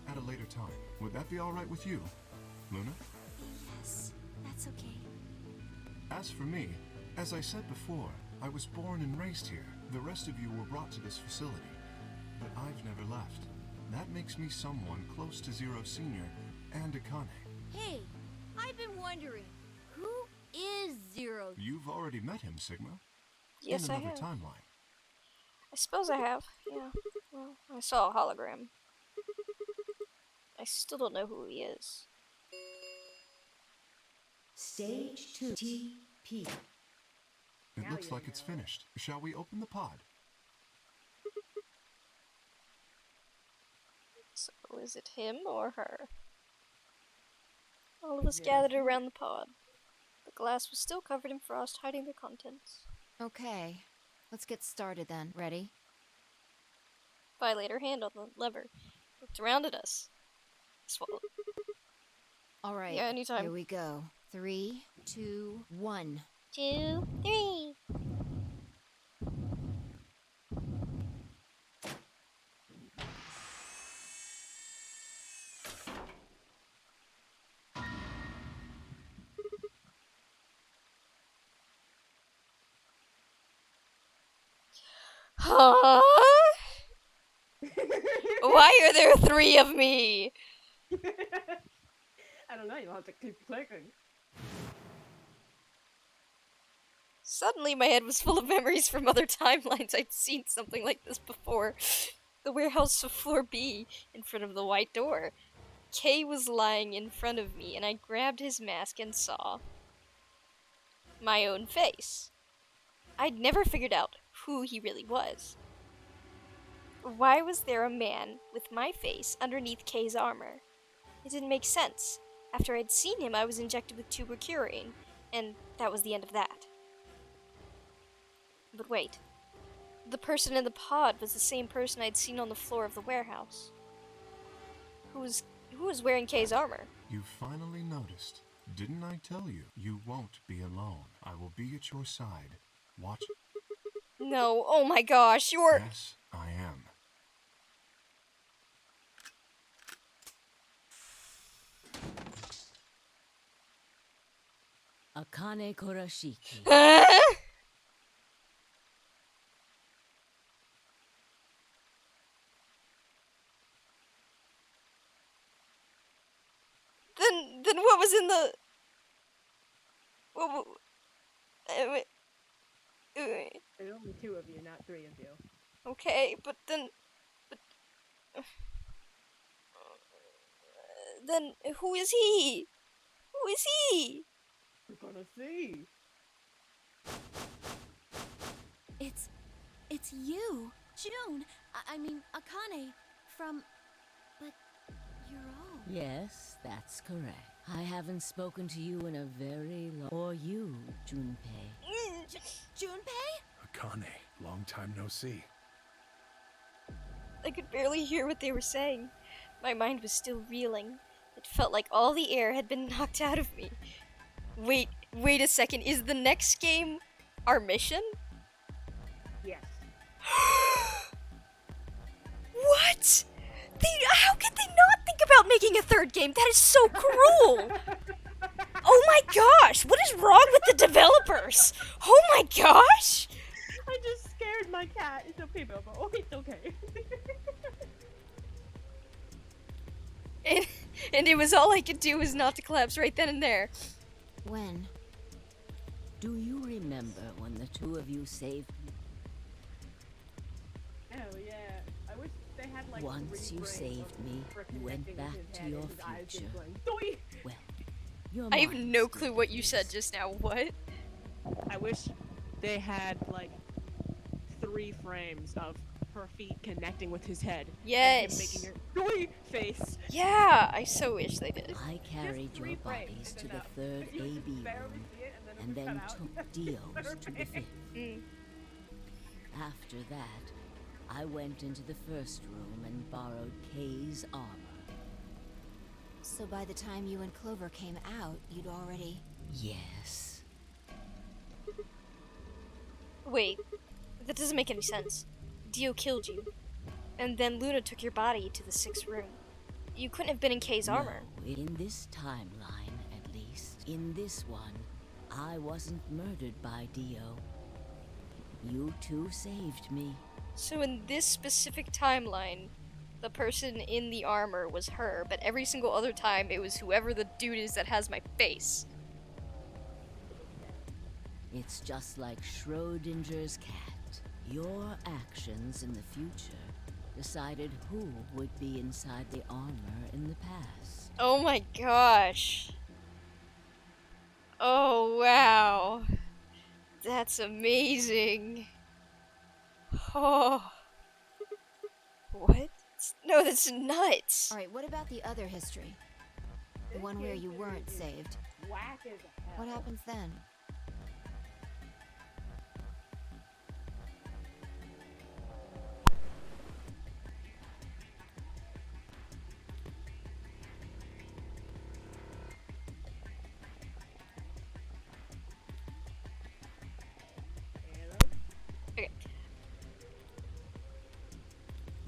at a later time. Would that be all right with you, Luna? Yes, that's okay. As for me, as I said before, I was born and raised here. The rest of you were brought to this facility, but I've never left. That makes me someone close to Zero Senior and Akane. Hey, I've been wondering, who is Zero? You've already met him, Sigma. Yes, in I another have. timeline. I suppose I have. Yeah. Well, I saw a hologram. I still don't know who he is. Stage 2 TP. It looks like it's finished. Shall we open the pod? So, is it him or her? All of us gathered around the pod. The glass was still covered in frost, hiding the contents. Okay, let's get started then. Ready? Vi laid her hand on the lever. It surrounded us. All right. Yeah, anytime. Here we go. 3, 2, 1. 2, 3. Huh? Why are there 3 of me? I don't know, you'll have to keep clicking. Suddenly my head was full of memories from other timelines. I'd seen something like this before. The warehouse of floor B, in front of the white door. Kay was lying in front of me, and I grabbed his mask and saw my own face. I'd never figured out who he really was. Why was there a man with my face underneath Kay's armor? It didn't make sense. After I'd seen him, I was injected with tuberculine, and that was the end of that. But wait. The person in the pod was the same person I'd seen on the floor of the warehouse. Who was wearing Kay's armor? You finally noticed. Didn't I tell you? You won't be alone. I will be at your side. Watch. No, oh my gosh, you're... Yes, I am. Akane Korashiki. Huh? Then what was in the... There's only 2 of you, not 3 of you. Okay, but then... Then who is he? Who is he? We're gonna see. It's you, June. I mean, Akane from... But you're old. Yes, that's correct. I haven't spoken to you in a very long... Or you, Junpei. Junpei? Akane, long time no see. I could barely hear what they were saying. My mind was still reeling. It felt like all the air had been knocked out of me. Wait a second. Is the next game our mission? Yes. What? How could they not think about making a 3rd game? That is so cruel! Oh my gosh! What is wrong with the developers? Oh my gosh! I just scared my cat. It's okay, Bobo. It's okay. And it was all I could do was not to collapse right then and there. When? Do you remember when the 2 of you saved me? Oh yeah. I wish they had like... Once you saved me, you went back to your future. Doi! Well, your I have mind no still clue what you is. said just now. What? I wish they had like 3 frames of her feet connecting with his head. Yes. And him making her Doi face. Yeah, I so wish they did. I carried your bodies to the 3rd AB room and then took Dio's to the 5th. After that, I went into the 1st room and borrowed Kay's armor. So by the time you and Clover came out, you'd already... Yes. Wait, that doesn't make any sense. Dio killed you, and then Luna took your body to the 6th room. You couldn't have been in Kay's armor. No, in this timeline, at least. In this one, I wasn't murdered by Dio. You 2 saved me. So in this specific timeline, the person in the armor was her, but every single other time it was whoever the dude is that has my face. It's just like Schrodinger's cat. Your actions in the future decided who would be inside the armor in the past. Oh my gosh. Oh wow. That's amazing. Oh. What? No, that's nuts. Alright, what about the other history? The one where you weren't saved. Whack as hell. What happens then?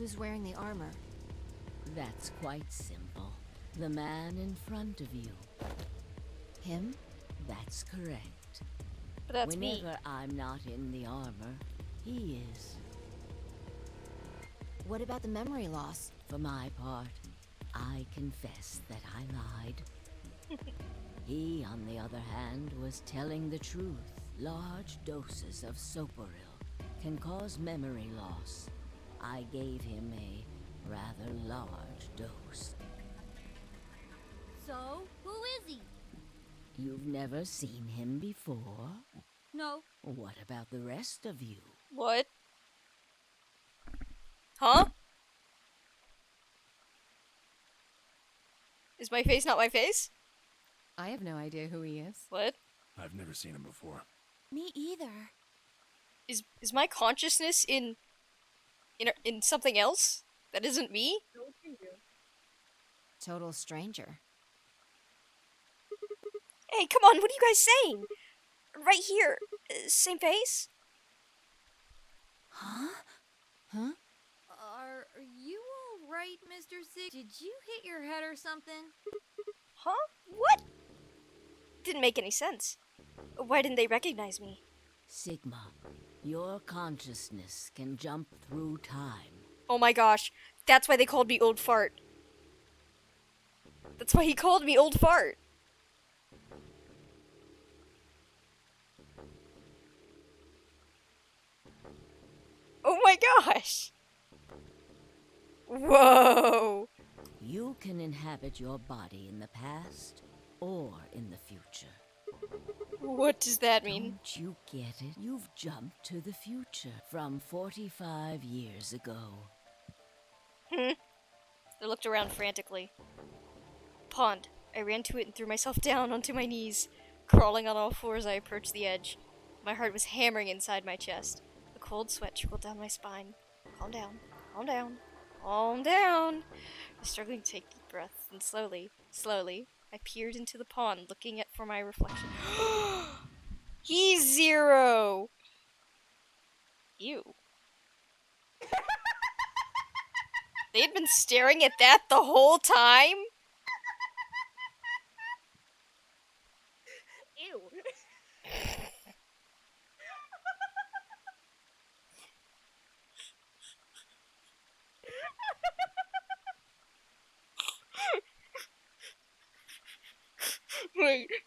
Who's wearing the armor? That's quite simple. The man in front of you. Him? That's correct. But that's Whenever me. I'm not in the armor, he is. What about the memory loss? For my part, I confess that I lied. He, on the other hand, was telling the truth. Large doses of soporil can cause memory loss. I gave him a rather large dose. So, who is he? You've never seen him before? No. What about the rest of you? What? Huh? Is my face not my face? I have no idea who he is. What? I've never seen him before. Me either. Is my consciousness in something else that isn't me? Total stranger. Hey, come on, what are you guys saying? Right here. Same face? Huh? Huh? Are you alright, Mr. Sig? Did you hit your head or something? Huh? What? Didn't make any sense. Why didn't they recognize me? Sigma, your consciousness can jump through time. Oh my gosh, that's why they called me Old Fart. That's why he called me Old Fart. Oh my gosh! Whoa! You can inhabit your body in the past or in the future. What does that mean? Don't you get it? You've jumped to the future from 45 years ago. I looked around frantically. Pond. I ran to it and threw myself down onto my knees. Crawling on all fours, I approached the edge. My heart was hammering inside my chest. A cold sweat trickled down my spine. Calm down. Calm down. Calm down. I was struggling to take deep breaths, and slowly, I peered into the pond, looking for my reflection. He's Zero! Ew. They had been staring at that the whole time? Ew.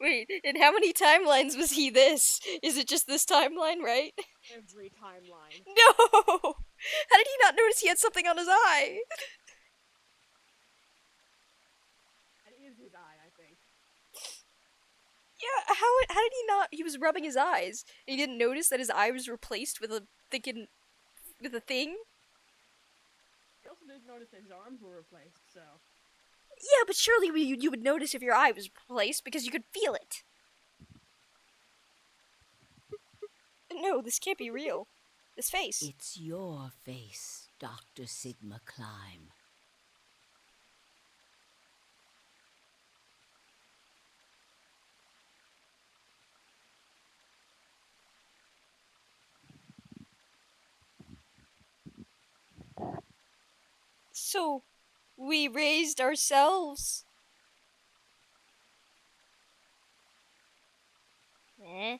Wait, in how many timelines was he this? Is it just this timeline, right? Every timeline. No! How did he not notice he had something on his eye? That is his eye, I think. Yeah, how did he not? He was rubbing his eyes, and he didn't notice that his eye was replaced with a thing. He also didn't notice that his arms were replaced, so... Yeah, but surely you would notice if your eye was replaced because you could feel it. No, this can't be real. This face. It's your face, Dr. Sigma Climb. So, we raised ourselves. Eh?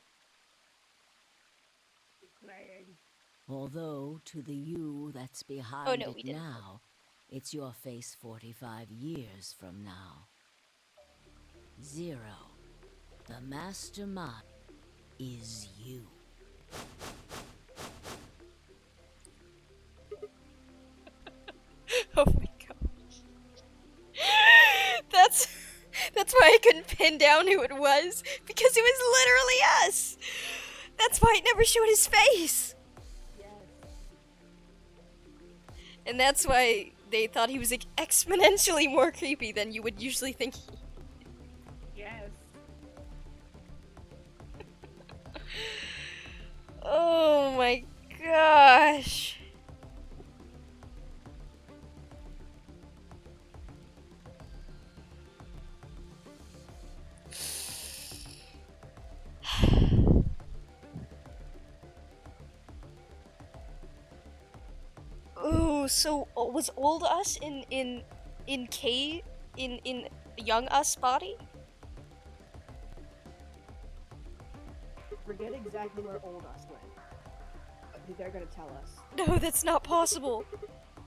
Although, to the you that's behind no, we it didn't. now, it's your face 45 years from now. Zero, the mastermind, is you. Oh my gosh. That's why I couldn't pin down who it was, because it was literally us. That's why it never showed his face. And that's why they thought he was exponentially more creepy than you would usually think. Yes. Oh my gosh. Ooh, was old us in K in young us body? Forget exactly where old us went. But they're gonna tell us. No, that's not possible.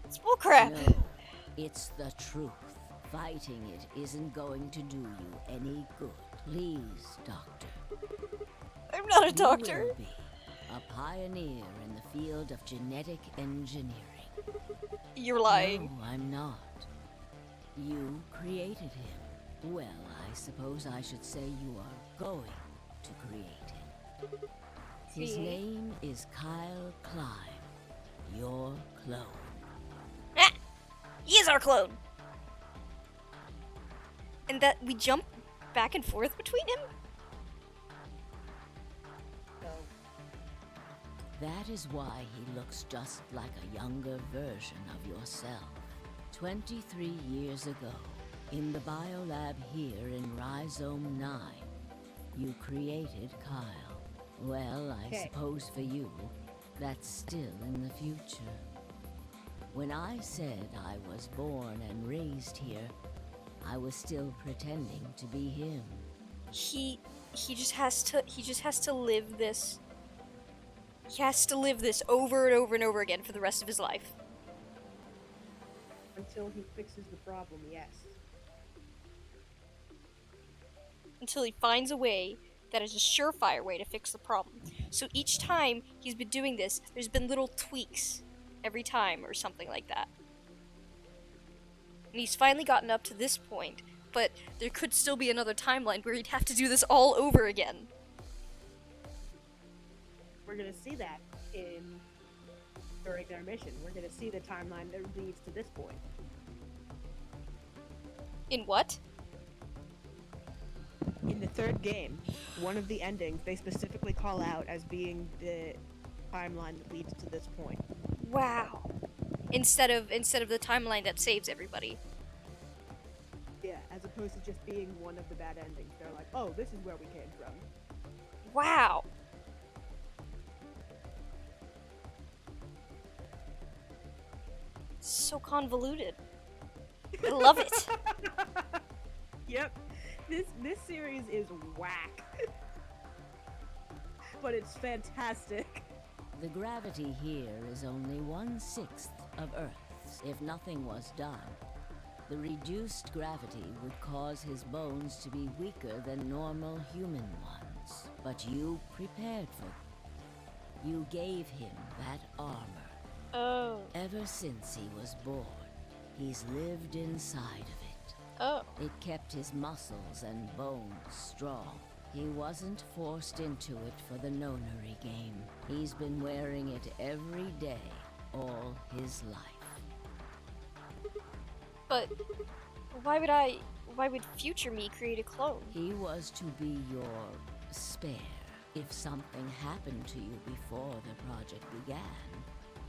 It's bullcrap. No, it's the truth. Fighting it isn't going to do you any good. Please, Doctor. I'm not a doctor. You will be a pioneer in the field of genetic engineering. You're lying. No, I'm not. You created him. Well, I suppose I should say you are going to create him. His name is Kyle Climb, your clone. Ah! He is our clone! And that we jump back and forth between him? That is why he looks just like a younger version of yourself. 23 years ago, in the biolab here in Rhizome 9, you created Kyle. Well, I suppose for you, that's still in the future. When I said I was born and raised here, I was still pretending to be him. He just has to live this. He has to live this over and over and over again for the rest of his life. Until he fixes the problem, yes. Until he finds a way that is a surefire way to fix the problem. So each time he's been doing this, there's been little tweaks every time or something like that. And he's finally gotten up to this point, but there could still be another timeline where he'd have to do this all over again. We're gonna see that during their mission. We're gonna see the timeline that leads to this point. In what? In the third game, one of the endings they specifically call out as being the timeline that leads to this point. Wow. Instead of the timeline that saves everybody. Yeah, as opposed to just being one of the bad endings. They're like, oh, this is where we came from. Wow. So convoluted. I love it. Yep. This series is whack. But it's fantastic. The gravity here is only 1/6 of Earth's. If nothing was done, the reduced gravity would cause his bones to be weaker than normal human ones. But you prepared for it. You gave him that armor. Oh. Ever since he was born, he's lived inside of it. Oh. It kept his muscles and bones strong. He wasn't forced into it for the nonary game. He's been wearing it every day, all his life. But why would future me create a clone? He was to be your spare. If something happened to you before the project began,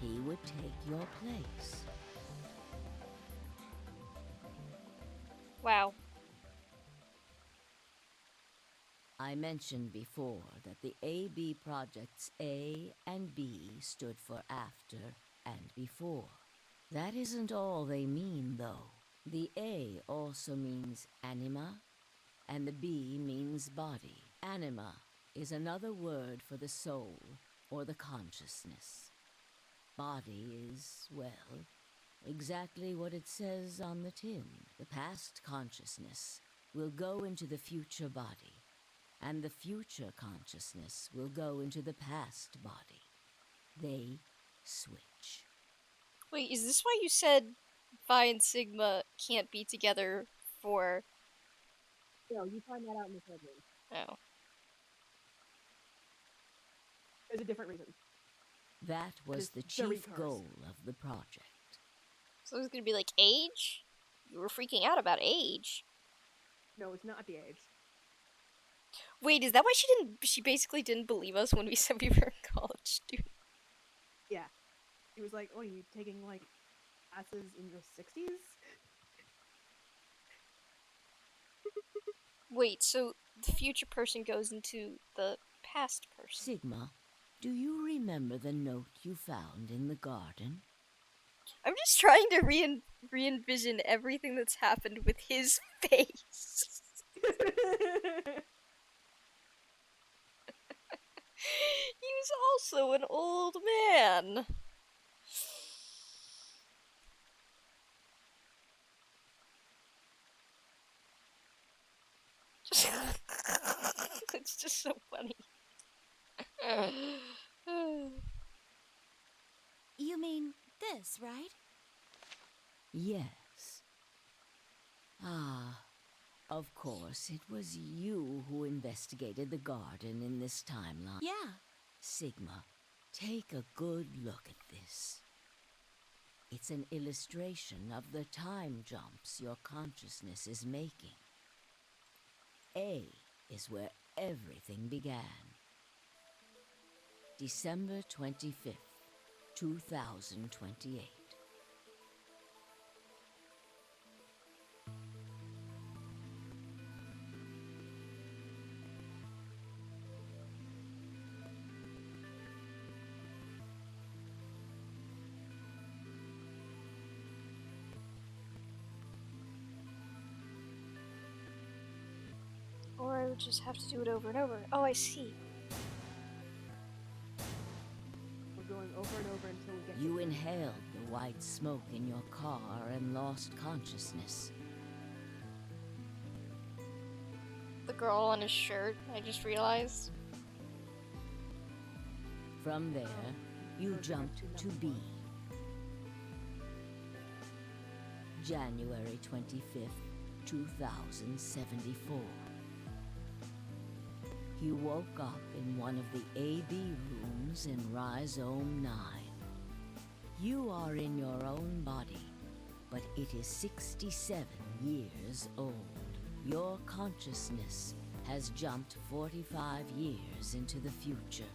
he would take your place. Wow. I mentioned before that the AB projects A and B stood for after and before. That isn't all they mean, though. The A also means anima, and the B means body. Anima is another word for the soul or the consciousness. Body is, well, exactly what it says on the tin. The past consciousness will go into the future body, and the future consciousness will go into the past body. They switch. Wait, is this why you said Phi and Sigma can't be together for... No, you find that out in the third game. Oh. There's a different reason. That was the chief goal of the project. So it's gonna be like age? You were freaking out about age. No, it's not the age. Wait, is that why she basically didn't believe us when we said we were a college student? Yeah. He was like, oh, you taking, like, classes in your 60s? Wait, so the future person goes into the past person? Sigma, do you remember the note you found in the garden? I'm just trying to re-envision everything that's happened with his face. He was also an old man. It's just so funny. You mean this, right? Yes. Ah, of course, it was you who investigated the garden in this timeline. Yeah. Sigma, take a good look at this. It's an illustration of the time jumps your consciousness is making. A is where everything began. December 25th, 2028. Or I would just have to do it over and over. Oh, I see. We're going over and over until we get You inhaled the white smoke in your car and lost consciousness. The girl on his shirt, I just realized. From there, you jumped to B. January 25th, 2074. You woke up in one of the AB rooms in Rhizome 9. You are in your own body, but it is 67 years old. Your consciousness has jumped 45 years into the future.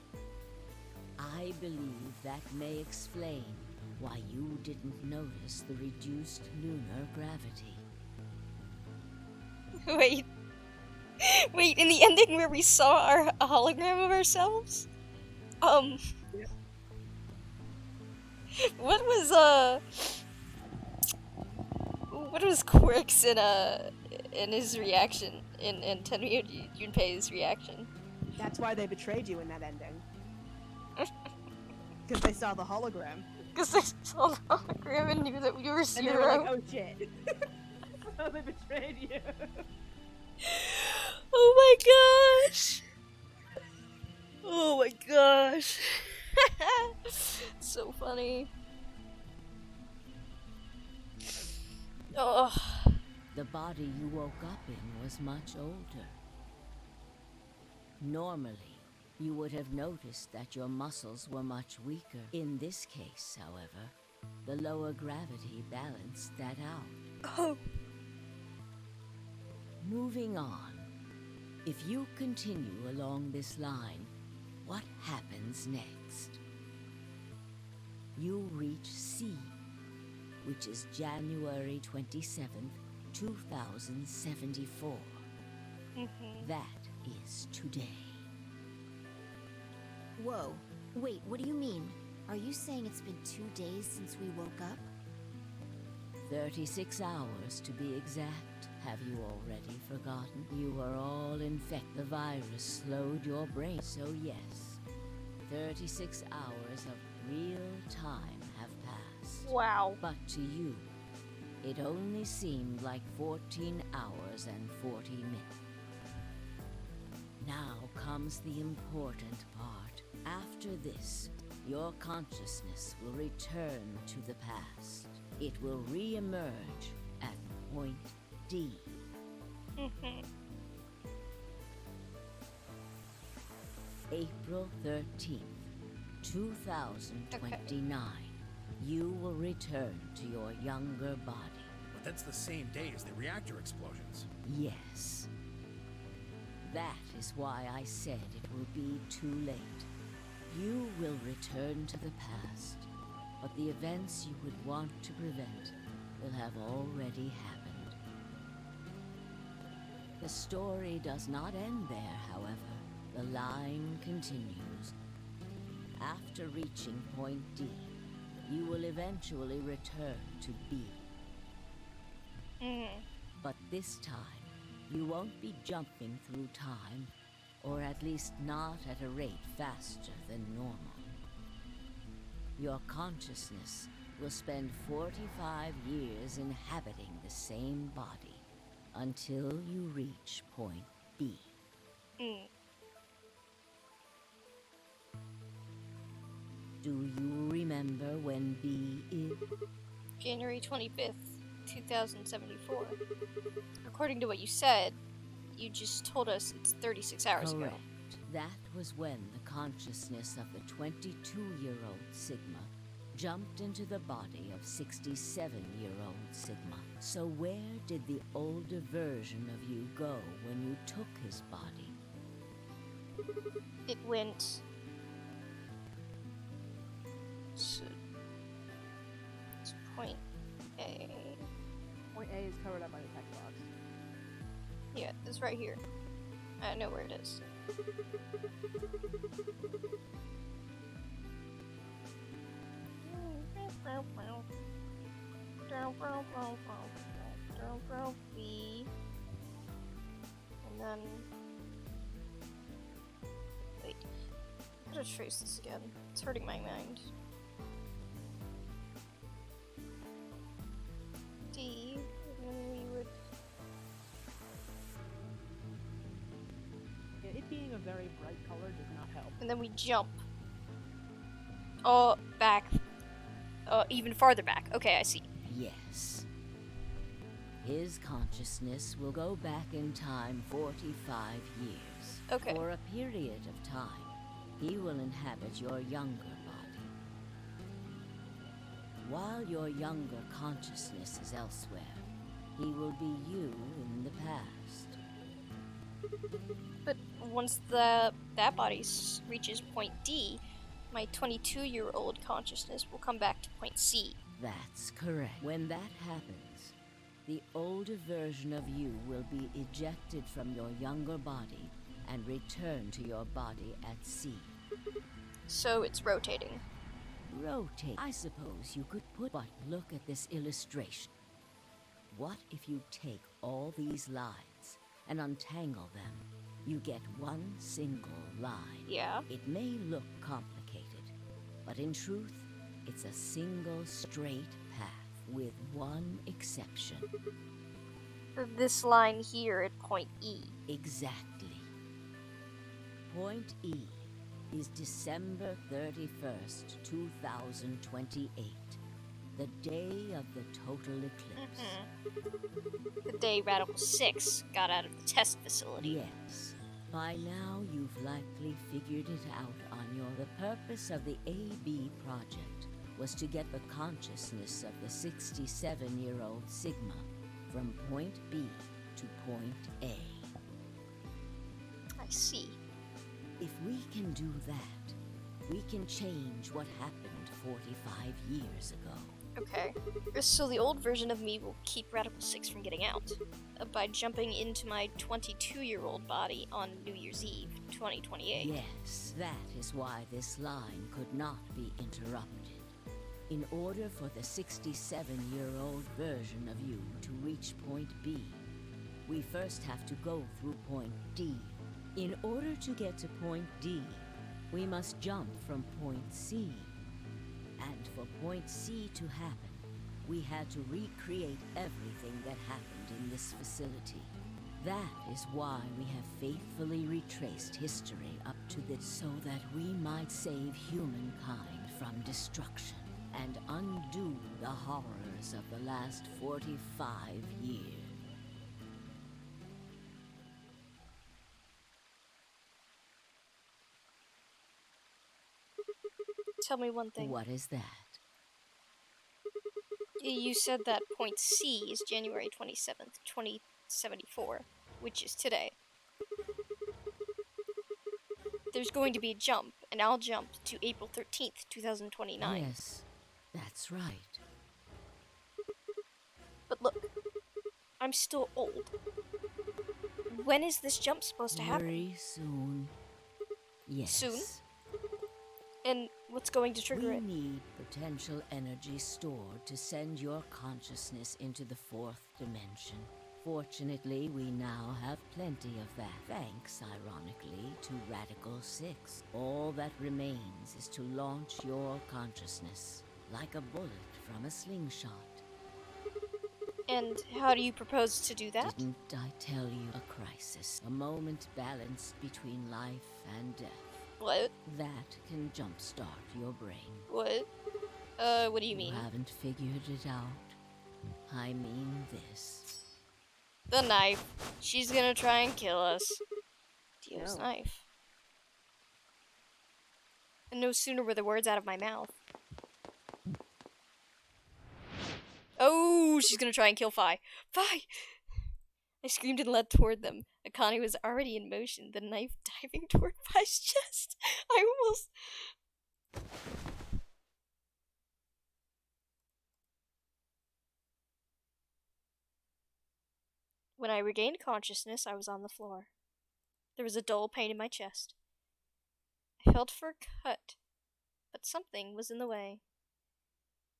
I believe that may explain why you didn't notice the reduced lunar gravity. Wait. Wait, in the ending where we saw a hologram of ourselves? Yeah. What was Quirk's in his reaction, in Tenryu Junpei's reaction? That's why they betrayed you in that ending. Because they saw the hologram. Because they saw the hologram and knew that we were Zero. And they were like, oh shit. So they betrayed you. Oh my gosh! Oh my gosh! So funny. Oh. The body you woke up in was much older. Normally, you would have noticed that your muscles were much weaker. In this case, however, the lower gravity balanced that out. Oh. Moving on. If you continue along this line, what happens next? You reach C, which is January 27th, 2074. That is today. Whoa. Wait, what do you mean? Are you saying it's been 2 days since we woke up? 36 hours to be exact. Have you already forgotten? You were all infected. The virus slowed your brain, so yes. 36 hours of real time have passed. Wow. But to you, it only seemed like 14 hours and 40 minutes. Now comes the important part. After this, your consciousness will return to the past. It will re-emerge at point D. April 13th, 2029. Okay. You will return to your younger body. But that's the same day as the reactor explosions. Yes. That is why I said it will be too late. You will return to the past, but the events you would want to prevent will have already happened. The story does not end there, however. The line continues. After reaching point D, you will eventually return to B. But this time, you won't be jumping through time, or at least not at a rate faster than normal. Your consciousness will spend 45 years inhabiting the same body until you reach point B. Do you remember when B is? January 25th, 2074. According to what you said, you just told us it's 36 hours ago. Correct. That was when the consciousness of the 22-year-old Sigma jumped into the body of 67-year-old Sigma. So where did the older version of you go when you took his body? It went... So, it's point A. Point A is covered up by the text box. Yeah, it's right here. I know where it is. B. And then... Wait. I'm gonna trace this again. It's hurting my mind. D. And then we would... Yeah, it being a very bright color does not help. And then we jump. Oh, back. Even farther back. Okay, I see. Yes. His consciousness will go back in time 45 years. Okay. For a period of time, he will inhabit your younger body. While your younger consciousness is elsewhere, he will be you in the past. But once that body reaches point D, my 22-year-old consciousness will come back to point C. That's correct. When that happens, the older version of you will be ejected from your younger body and return to your body at C. So it's rotating. Rotate. I suppose you could put, but look at this illustration. What if you take all these lines and untangle them? You get one single line. Yeah. It may look complicated, but in truth, it's a single straight path with one exception. For this line here at point E. Exactly. Point E is December 31st, 2028, the day of the total eclipse. The day Radical 6 got out of the test facility. Yes. By now, you've likely figured it out on your... The purpose of the AB project was to get the consciousness of the 67-year-old Sigma from point B to point A. I see. If we can do that, we can change what happened 45 years ago. Okay. So the old version of me will keep Radical 6 from getting out by jumping into my 22-year-old body on New Year's Eve, 2028. Yes, that is why this line could not be interrupted. In order for the 67-year-old version of you to reach point B, we first have to go through point D. In order to get to point D, we must jump from point C. And for point C to happen, we had to recreate everything that happened in this facility. That is why we have faithfully retraced history up to this, so that we might save humankind from destruction and undo the horrors of the last 45 years. Tell me one thing. What is that? You said that point C is January 27th, 2074, which is today. There's going to be a jump, and I'll jump to April 13th, 2029. Yes, that's right. But look, I'm still old. When is this jump supposed to happen? Very soon. Yes. Soon? And what's going to trigger it? We need the potential energy stored to send your consciousness into the 4th dimension. Fortunately, we now have plenty of that, thanks, ironically, to Radical 6. All that remains is to launch your consciousness, like a bullet from a slingshot. And how do you propose to do that? Didn't I tell you a crisis? A moment balanced between life and death. What? That can jumpstart your brain. What? What do you mean? You haven't figured it out. I mean this. The knife. She's gonna try and kill us. Dio's knife. And no sooner were the words out of my mouth. Oh, she's gonna try and kill Phi. Phi! I screamed and leapt toward them. Akane was already in motion, the knife diving toward Phi's chest. I almost... When I regained consciousness, I was on the floor. There was a dull pain in my chest. I felt for a cut, but something was in the way.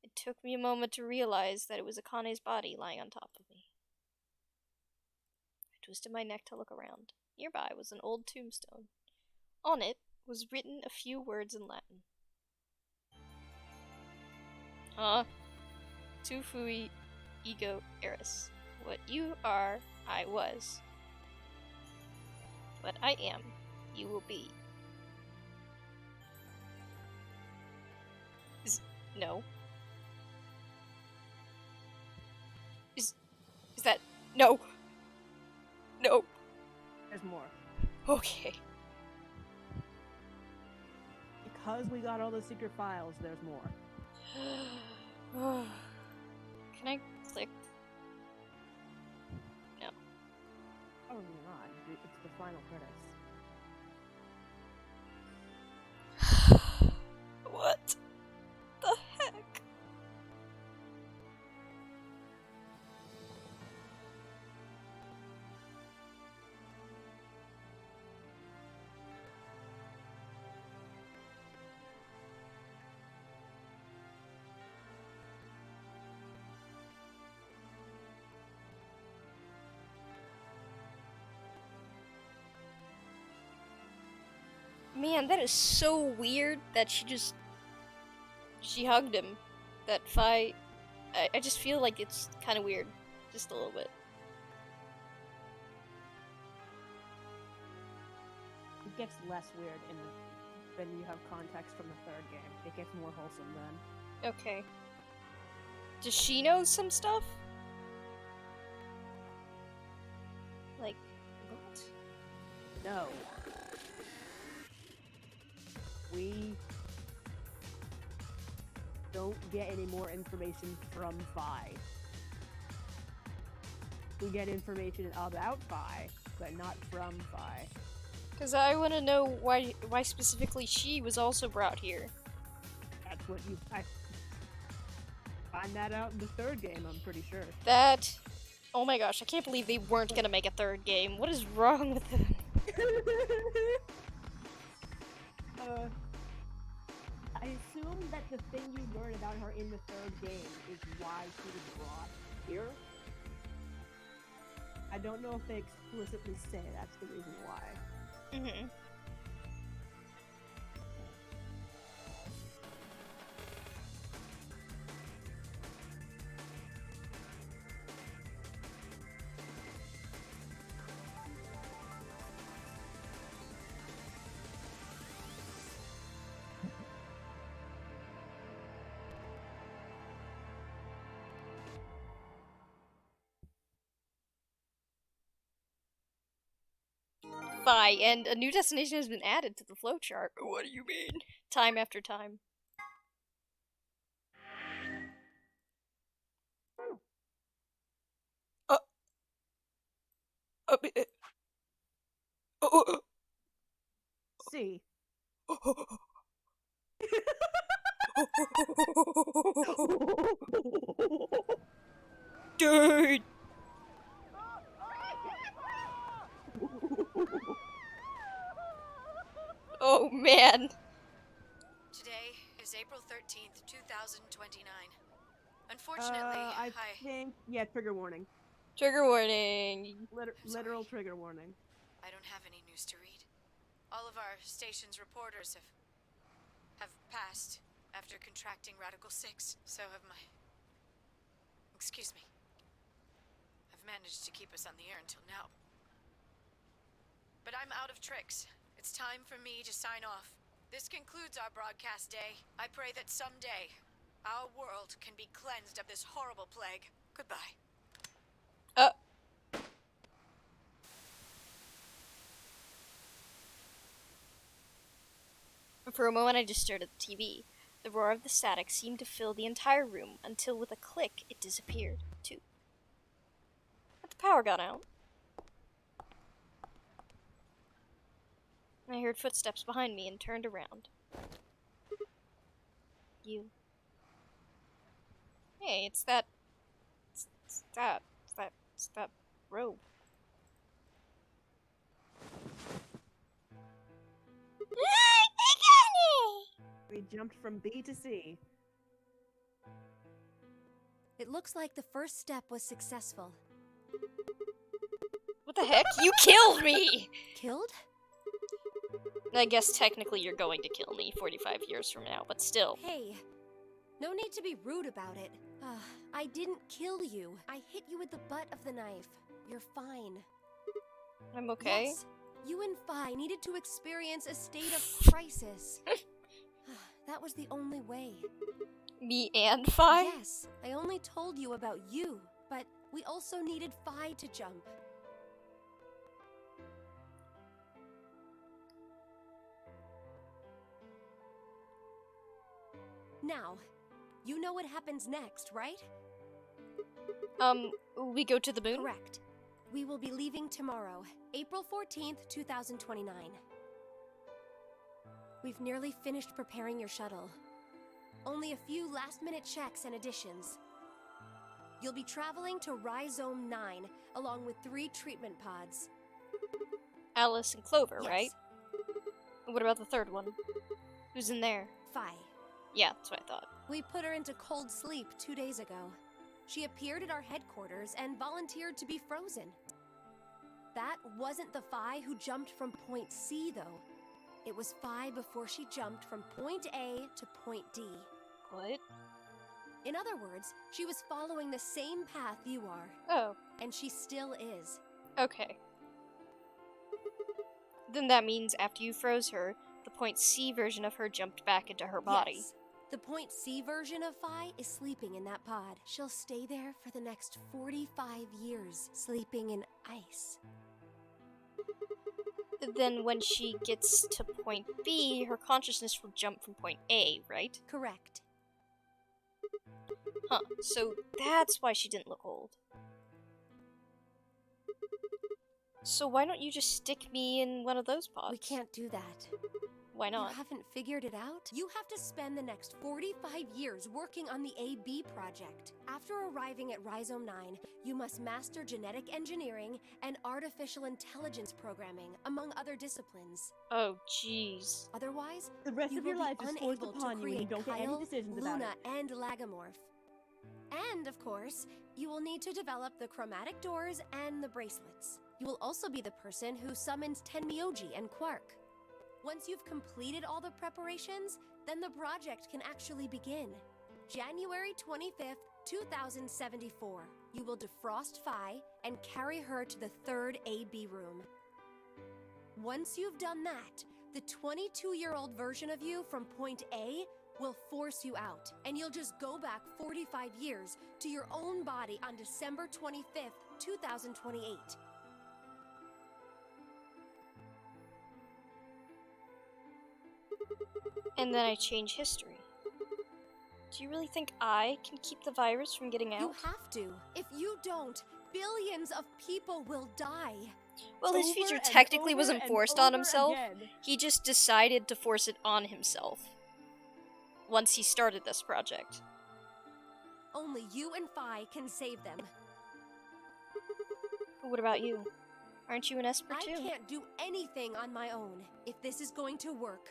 It took me a moment to realize that it was Akane's body lying on top of me. I twisted my neck to look around. Nearby was an old tombstone. On it was written a few words in Latin. Tu fui ego eris. What you are, I was. What I am, you will be. No. Is that... No! No! There's more. Okay. Because we got all the secret files, there's more. Can I click? No. Oh, not. It's the final credits. What the heck? Man, that is so weird that she hugged him. That Phi... I just feel like it's kind of weird. Just a little bit. It gets less weird when you have context from the 3rd game. It gets more wholesome then. Okay. Does she know some stuff? Like, what? No. We don't get any more information from Phi. We get information about Phi, but not from Phi. Because I want to know why specifically she was also brought here. That's what I find that out in the 3rd game, I'm pretty sure. That... Oh my gosh, I can't believe they weren't gonna make a 3rd game. What is wrong with them? I assume that the thing you learn about her in the 3rd game is why she was brought here. I don't know if they explicitly say that's the reason why. Mm-hmm. Phi, and a new destination has been added to the flowchart. What do you mean? Time after time. See. Dude! Oh man. Today is is April 13th, 2029. Unfortunately, I think, yeah, trigger warning. Trigger warning. Literal trigger warning. I don't have any news to read. All of our station's reporters have passed after contracting Radical 6. So have my... Excuse me. I've managed to keep us on the air until now. But I'm out of tricks. It's time for me to sign off. This concludes our broadcast day. I pray that someday our world can be cleansed of this horrible plague. Goodbye. For a moment I just stared at the TV. The roar of the static seemed to fill the entire room until with a click it disappeared, too. But the power got out. I heard footsteps behind me and turned around. You. Hey, it's that robe. We jumped from B to C. It looks like the first step was successful. What the heck? You killed me! Killed? I guess technically you're going to kill me 45 years from now, but still. Hey, no need to be rude about it. I didn't kill you. I hit you with the butt of the knife. You're fine. I'm okay. Yes, you and Phi needed to experience a state of crisis. That was the only way. Me and Phi? Yes, I only told you about you, but we also needed Phi to jump. Now, you know what happens next, right? We go to the moon? Correct. We will be leaving tomorrow, April 14th, 2029. We've nearly finished preparing your shuttle. Only a few last-minute checks and additions. You'll be traveling to Rhizome 9, along with 3 treatment pods. Alice and Clover, Yes. right? What about the third one? Who's in there? Phi. Yeah, that's what I thought. We put her into cold sleep 2 days ago. She appeared at our headquarters and volunteered to be frozen. That wasn't the Phi who jumped from point C, though. It was Phi before she jumped from point A to point D. What? In other words, she was following the same path you are. Oh. And she still is. Okay. Then that means after you froze her, the point C version of her jumped back into her body. Yes. The point C version of Phi is sleeping in that pod. She'll stay there for the next 45 years, sleeping in ice. Then when she gets to point B, her consciousness will jump from point A, right? Correct. Huh, so that's why she didn't look old. So why don't you just stick me in one of those pods? We can't do that. Why not? You haven't figured it out? You have to spend the next 45 years working on the AB project. After arriving at Rhizome 9, you must master genetic engineering and artificial intelligence programming, among other disciplines. Oh, jeez. Otherwise, the rest you of your will life be is forced unable upon to you and you create don't get any Kyle, decisions about Luna, it. and Lagomorph. And, of course, you will need to develop the chromatic doors and the bracelets. You will also be the person who summons Tenmyoji and Quark. Once you've completed all the preparations, then the project can actually begin. January 25th, 2074. You will defrost Phi and carry her to the 3rd AB room. Once you've done that, the 22-year-old version of you from point A will force you out, and you'll just go back 45 years to your own body on December 25th, 2028. And then I change history. Do you really think I can keep the virus from getting out? You have to. If you don't, billions of people will die. Well, his future technically wasn't forced on himself. He just decided to force it on himself. Once he started this project. Only you and Phi can save them. But what about you? Aren't you an Esper too? I can't do anything on my own. If this is going to work,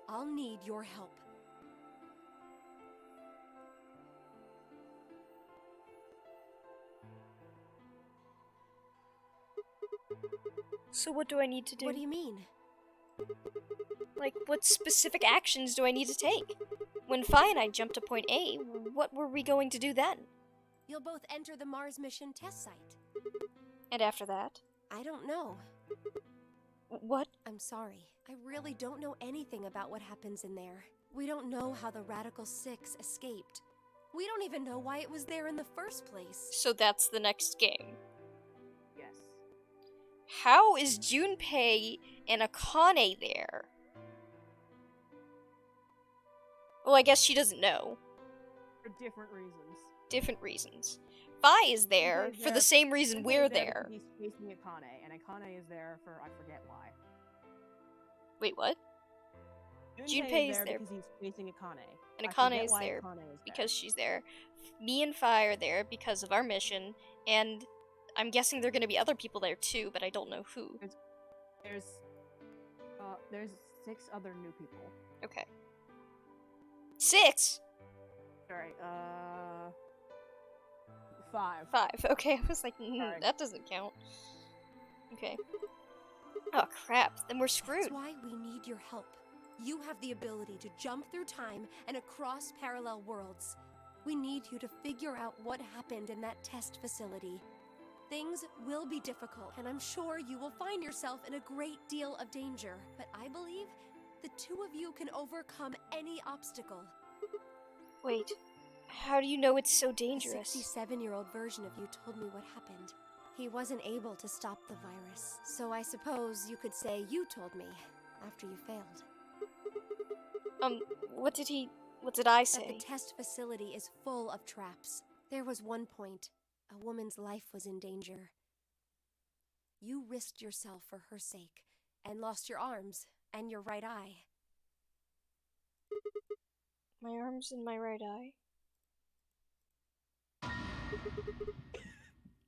I'll need your help. So what do I need to do? What do you mean? Like, what specific actions do I need to take? When Phi and I jumped to point A, what were we going to do then? You'll both enter the Mars mission test site. And after that? I don't know. What? I'm sorry. I really don't know anything about what happens in there. We don't know how the Radical Six escaped. We don't even know why it was there in the first place. So that's the next game. Yes. How is Junpei and Akane there? Well, I guess she doesn't know. For different reasons. Different reasons. Phi is there Junpei's for the same reason Junpei's we're there there. because he's chasing Akane, and Akane is there for I forget why. Wait, what? Junpei is there because he's chasing Akane. and I Akane forget is why there Akane is because she's there. Me and Phi are there because of our mission, and I'm guessing there are going to be other people there too, but I don't know who. There's 6 other new people. Okay. 6? Sorry, 5. 5. Okay, I was like, Sorry. that doesn't count. Okay. Oh crap, then we're screwed. That's why we need your help. You have the ability to jump through time and across parallel worlds. We need you to figure out what happened in that test facility. Things will be difficult, and I'm sure you will find yourself in a great deal of danger. But I believe the two of you can overcome any obstacle. Wait, how do you know it's so dangerous? The 67-year-old version of you told me what happened. He wasn't able to stop the virus, so I suppose you could say you told me after you failed. What did I say? That the test facility is full of traps. There was one point, a woman's life was in danger. You risked yourself for her sake, and lost your arms and your right eye. My arms and my right eye?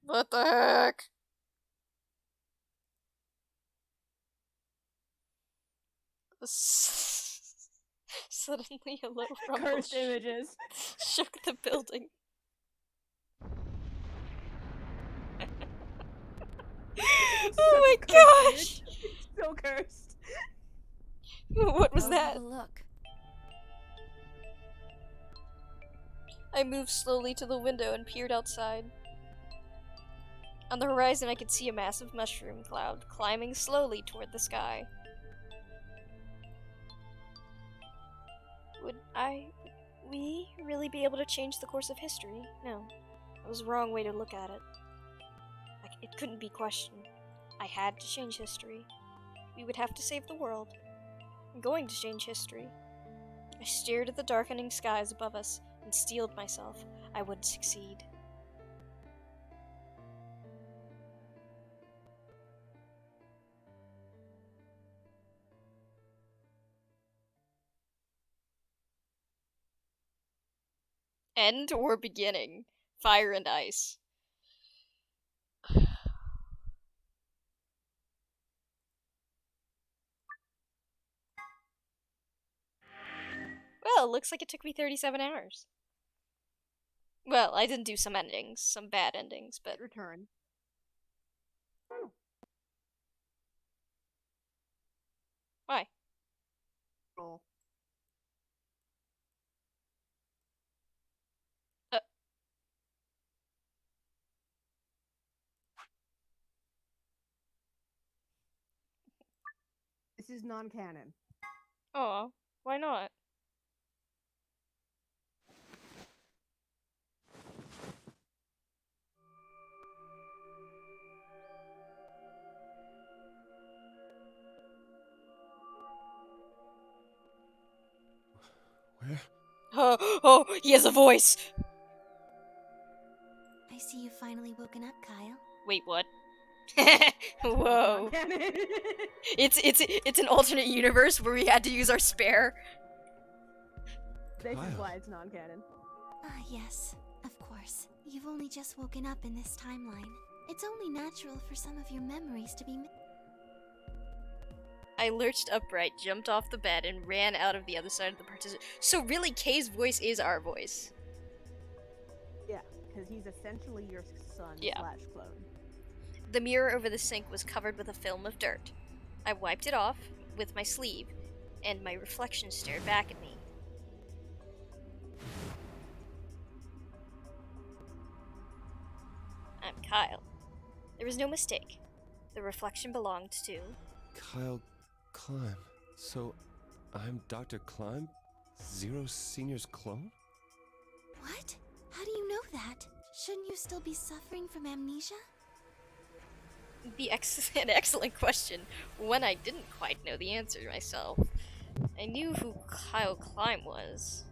What the heck? Suddenly a little rumble Cursed images. shook the building. Oh my gosh! So cursed. What was Go that? have a look. I moved slowly to the window and peered outside. On the horizon I could see a massive mushroom cloud climbing slowly toward the sky. Would we really be able to change the course of history? No. That was the wrong way to look at it. It couldn't be questioned. I had to change history. We would have to save the world. I'm going to change history. I stared at the darkening skies above us and steeled myself. I would succeed. End or beginning? Fire and ice. Well, looks like it took me 37 hours. Well, I didn't do some endings, some bad endings, but... Return. Why? Roll. This is non-canon. Oh, why not? Where? Oh, he has a voice! I see you've finally woken up, Kyle. Wait, what? Whoa. It's an alternate universe where we had to use our spare. This is why it's non-canon. Ah, yes, of course. You've only just woken up in this timeline. It's only natural for some of your memories to be I lurched upright, jumped off the bed, and ran out of the other side of the partition. So really, Kay's voice is our voice. Yeah, because he's essentially your son Yeah. / clone. The mirror over the sink was covered with a film of dirt. I wiped it off with my sleeve, and my reflection stared back at me. I'm Kyle. There was no mistake. The reflection belonged to... Kyle Climb. So, I'm Dr. Climb? Zero Senior's clone? What? How do you know that? Shouldn't you still be suffering from amnesia? An excellent question, one I didn't quite know the answer to myself. I knew who Kyle Climb was.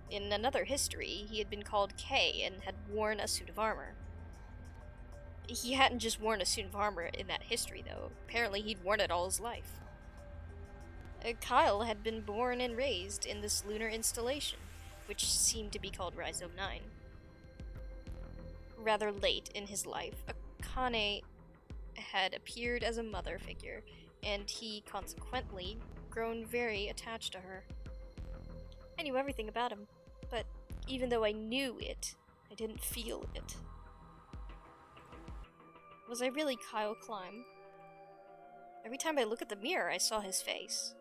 In another history, he had been called K and had worn a suit of armor. He hadn't just worn a suit of armor in that history, though. Apparently he'd worn it all his life. Kyle had been born and raised in this lunar installation, which seemed to be called Rhizome 9. Rather late in his life, Akane had appeared as a mother figure, and he consequently grown very attached to her. I knew everything about him, but even though I knew it, I didn't feel it. Was I really Kyle Climb? Every time I looked at the mirror, I saw his face.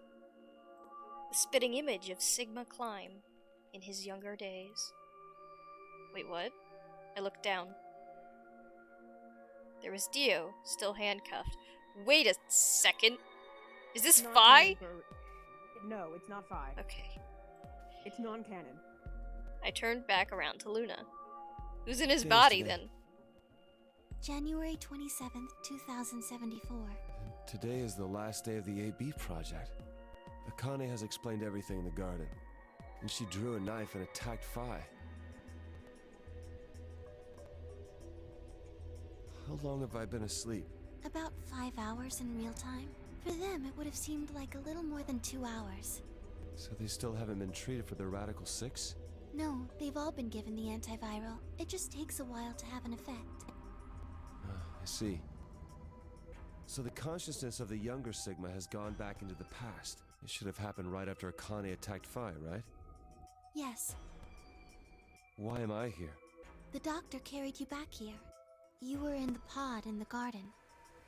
The spitting image of Sigma Climb in his younger days. Wait, what? I looked down. There was Dio, still handcuffed. Wait a second. Is this Phi? No, it's not Phi. Okay. It's non-canon. I turned back around to Luna. Who's in his Today's body, today. then? January 27th, 2074. Today is the last day of the AB project. Akane has explained everything in the garden, and she drew a knife and attacked Phi. How long have I been asleep? About 5 hours in real time. For them, it would have seemed like a little more than 2 hours. So they still haven't been treated for their Radical 6? No, they've all been given the antiviral. It just takes a while to have an effect. I see. So the consciousness of the younger Sigma has gone back into the past. It should have happened right after Akane attacked Phi, right? Yes. Why am I here? The doctor carried you back here. You were in the pod in the garden.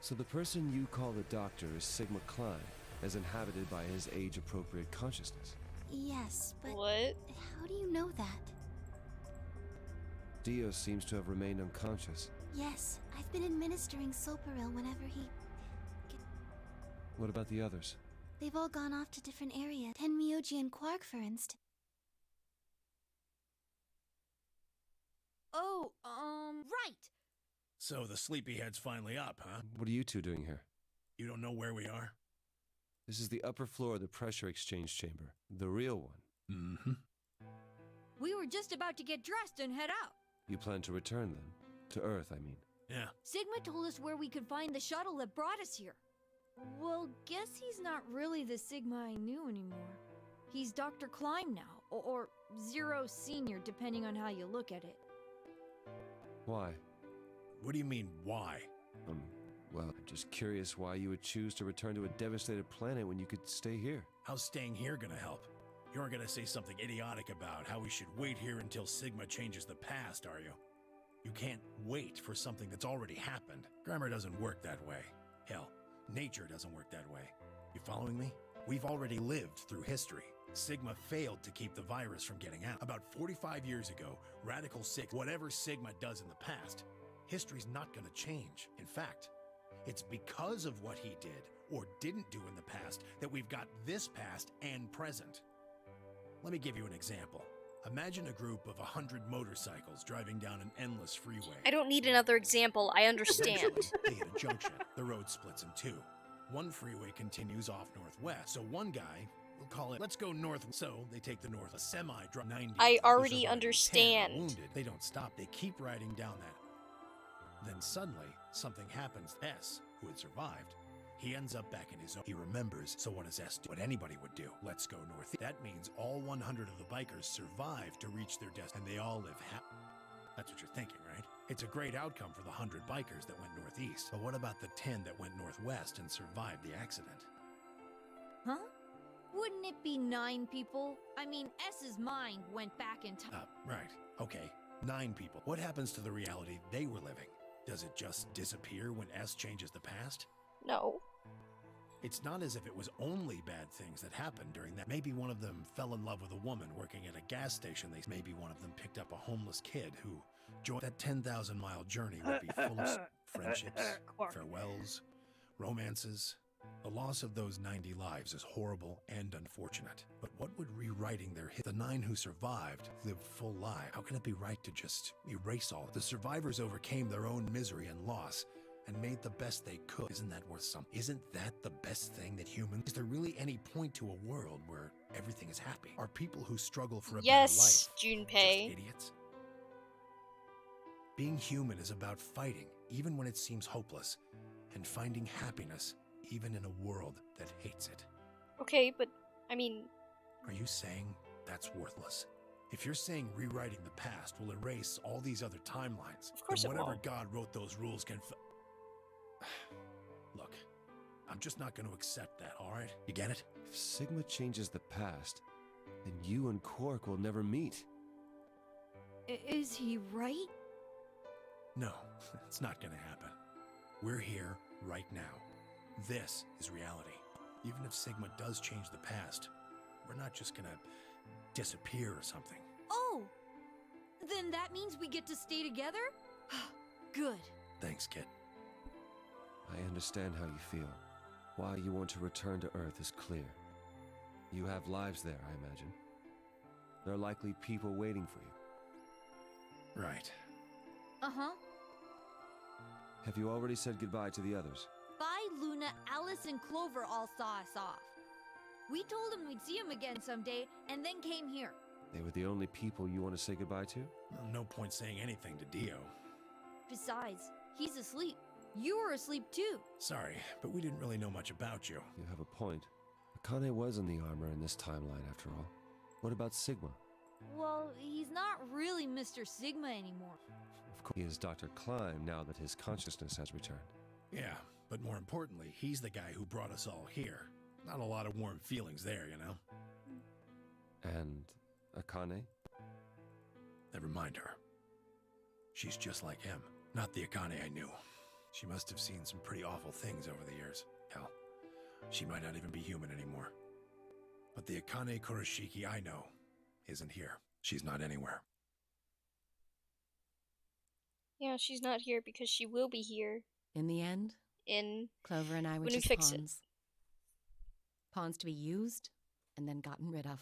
So the person you call the doctor is Sigma Klein, as inhabited by his age-appropriate consciousness. Yes, but... What? How do you know that? Dio seems to have remained unconscious. Yes, I've been administering Soparil whenever he... What about the others? They've all gone off to different areas. Tenmyoji and Quark, for instance. Oh, right! So the sleepyhead's finally up, huh? What are you two doing here? You don't know where we are? This is the upper floor of the pressure exchange chamber. The real one. Mm-hmm. We were just about to get dressed and head out. You plan to return then? To Earth, I mean. Yeah. Sigma told us where we could find the shuttle that brought us here. Well, guess he's not really the Sigma I knew anymore. He's Dr. Climb now, or Zero Senior, depending on how you look at it. Why? What do you mean, why? Well, I'm just curious why you would choose to return to a devastated planet when you could stay here. How's staying here gonna help? You aren't gonna say something idiotic about how we should wait here until Sigma changes the past, are you? You can't wait for something that's already happened. Grammar doesn't work that way. Hell, nature doesn't work that way. You following me? We've already lived through history. Sigma failed to keep the virus from getting out. About 45 years ago, Radical 6, whatever Sigma does in the past, history's not gonna change. In fact, it's because of what he did or didn't do in the past that we've got this past and present. Let me give you an example. Imagine a group of 100 motorcycles driving down an endless freeway. I don't need another example, I understand. Eventually, they hit a junction. The road splits in two. One freeway continues off northwest, so one guy, we'll call it, let's go north. So they take the north. A semi drop 90. I already There's a understand. 10 wounded. They don't stop. They keep riding down that. Then suddenly, something happens. S, who had survived, he ends up back in his own. He remembers, so what does S do? What anybody would do. Let's go north. That means all 100 of the bikers survive to reach their destination, and they all live happy. That's what you're thinking, right? It's a great outcome for the 100 bikers that went northeast. But what about the 10 that went northwest and survived the accident? Huh? Wouldn't it be 9 people? I mean, S's mind went back in time. Right. Okay. 9 people. What happens to the reality they were living? Does it just disappear when S changes the past? No. It's not as if it was only bad things that happened during that. Maybe one of them fell in love with a woman working at a gas station. Maybe one of them picked up a homeless kid who joined. That 10,000-mile journey would be full of friendships, farewells, romances. The loss of those 90 lives is horrible and unfortunate. But what would rewriting the 9 who survived lived full lives? How can it be right to just erase all? The survivors overcame their own misery and loss and made the best they could. Isn't that worth something? Isn't that the best thing that humans? Is there really any point to a world where everything is happy? Are people who struggle for a better life just idiots? Being human is about fighting, even when it seems hopeless, and finding happiness, even in a world that hates it. Okay, but, I mean... Are you saying that's worthless? If you're saying rewriting the past will erase all these other timelines, of course then whatever won't. God wrote those rules can... Look, I'm just not going to accept that, alright? You get it? If Sigma changes the past, then you and Quark will never meet. Is he right? No, it's not going to happen. We're here right now. This is reality. Even if Sigma does change the past, we're not just going to disappear or something. Oh! Then that means we get to stay together? Good. Thanks, kid. I understand how you feel. Why you want to return to Earth is clear. You have lives there, I imagine. There are likely people waiting for you. Right. Uh-huh. Have you already said goodbye to the others? Bye, Luna, Alice, and Clover all saw us off. We told them we'd see him again someday, and then came here. They were the only people you want to say goodbye to? Well, no point saying anything to Dio. Besides, he's asleep. You were asleep too. Sorry, but we didn't really know much about you. You have a point. Akane was in the armor in this timeline, after all. What about Sigma? Well, he's not really Mr. Sigma anymore. Of course, he is Dr. Klein now that his consciousness has returned. Yeah, but more importantly, he's the guy who brought us all here. Not a lot of warm feelings there, you know? And Akane? Never mind her. She's just like him. Not the Akane I knew. She must have seen some pretty awful things over the years. Hell, she might not even be human anymore. But the Akane Kurashiki I know isn't here. She's not anywhere. Yeah, she's not here because she will be here. In the end, Clover and I were just pawns. Pawns to be used and then gotten rid of.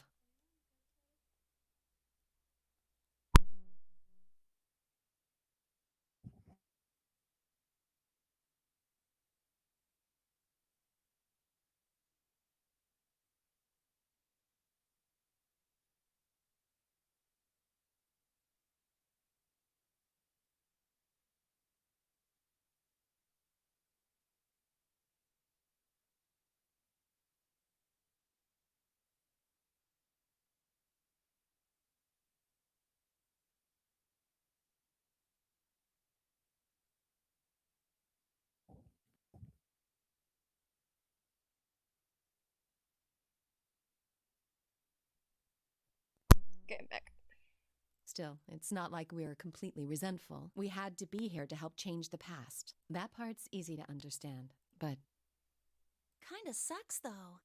Getting back. Still, it's not like we're completely resentful. We had to be here to help change the past. That part's easy to understand, but... Kinda sucks, though.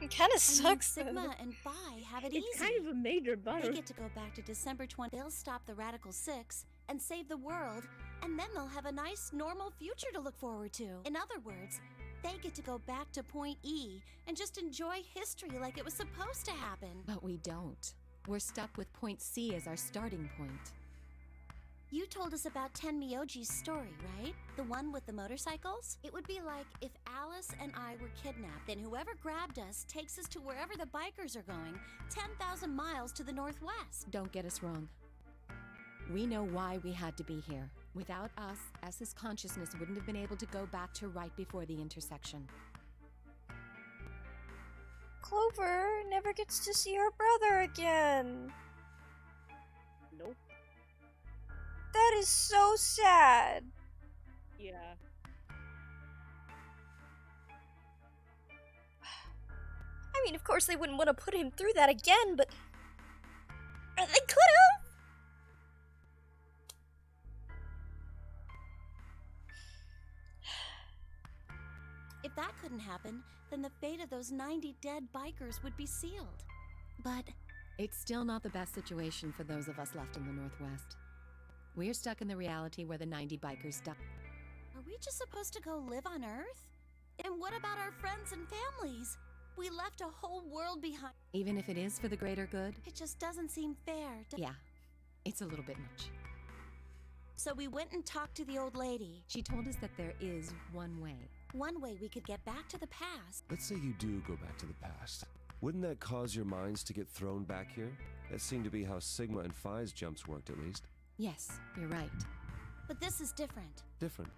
It kinda sucks, Sigma and Phi have it It's easy. kind of a major bummer. They get to go back to December 20. They'll stop the Radical 6 and save the world, and then they'll have a nice, normal future to look forward to. In other words, they get to go back to Point E and just enjoy history like it was supposed to happen. But we don't. We're stuck with Point C as our starting point. You told us about Tenmyoji's story, right? The one with the motorcycles? It would be like if Alice and I were kidnapped, then whoever grabbed us takes us to wherever the bikers are going, 10,000 miles to the northwest. Don't get us wrong. We know why we had to be here. Without us, S's consciousness wouldn't have been able to go back to right before the intersection. Clover never gets to see her brother again. Nope. That is so sad. Yeah. I mean, of course they wouldn't want to put him through that again, but they could have. that couldn't happen, then the fate of those 90 dead bikers would be sealed. But It's still not the best situation for those of us left in the Northwest. We're stuck in the reality where the 90 bikers died. are we just supposed to go live on Earth? And what about our friends and families? We left a whole world behind. Even if it is for the greater good? It just doesn't seem fair. Yeah, it's a little bit much. So we went and talked to the old lady. She told us that there is one way. One way we could get back to the past. Let's say you do go back to the past. Wouldn't that cause your minds to get thrown back here? That seemed to be how Sigma and Phi's jumps worked, at least. Yes, you're right. But this is different. Different.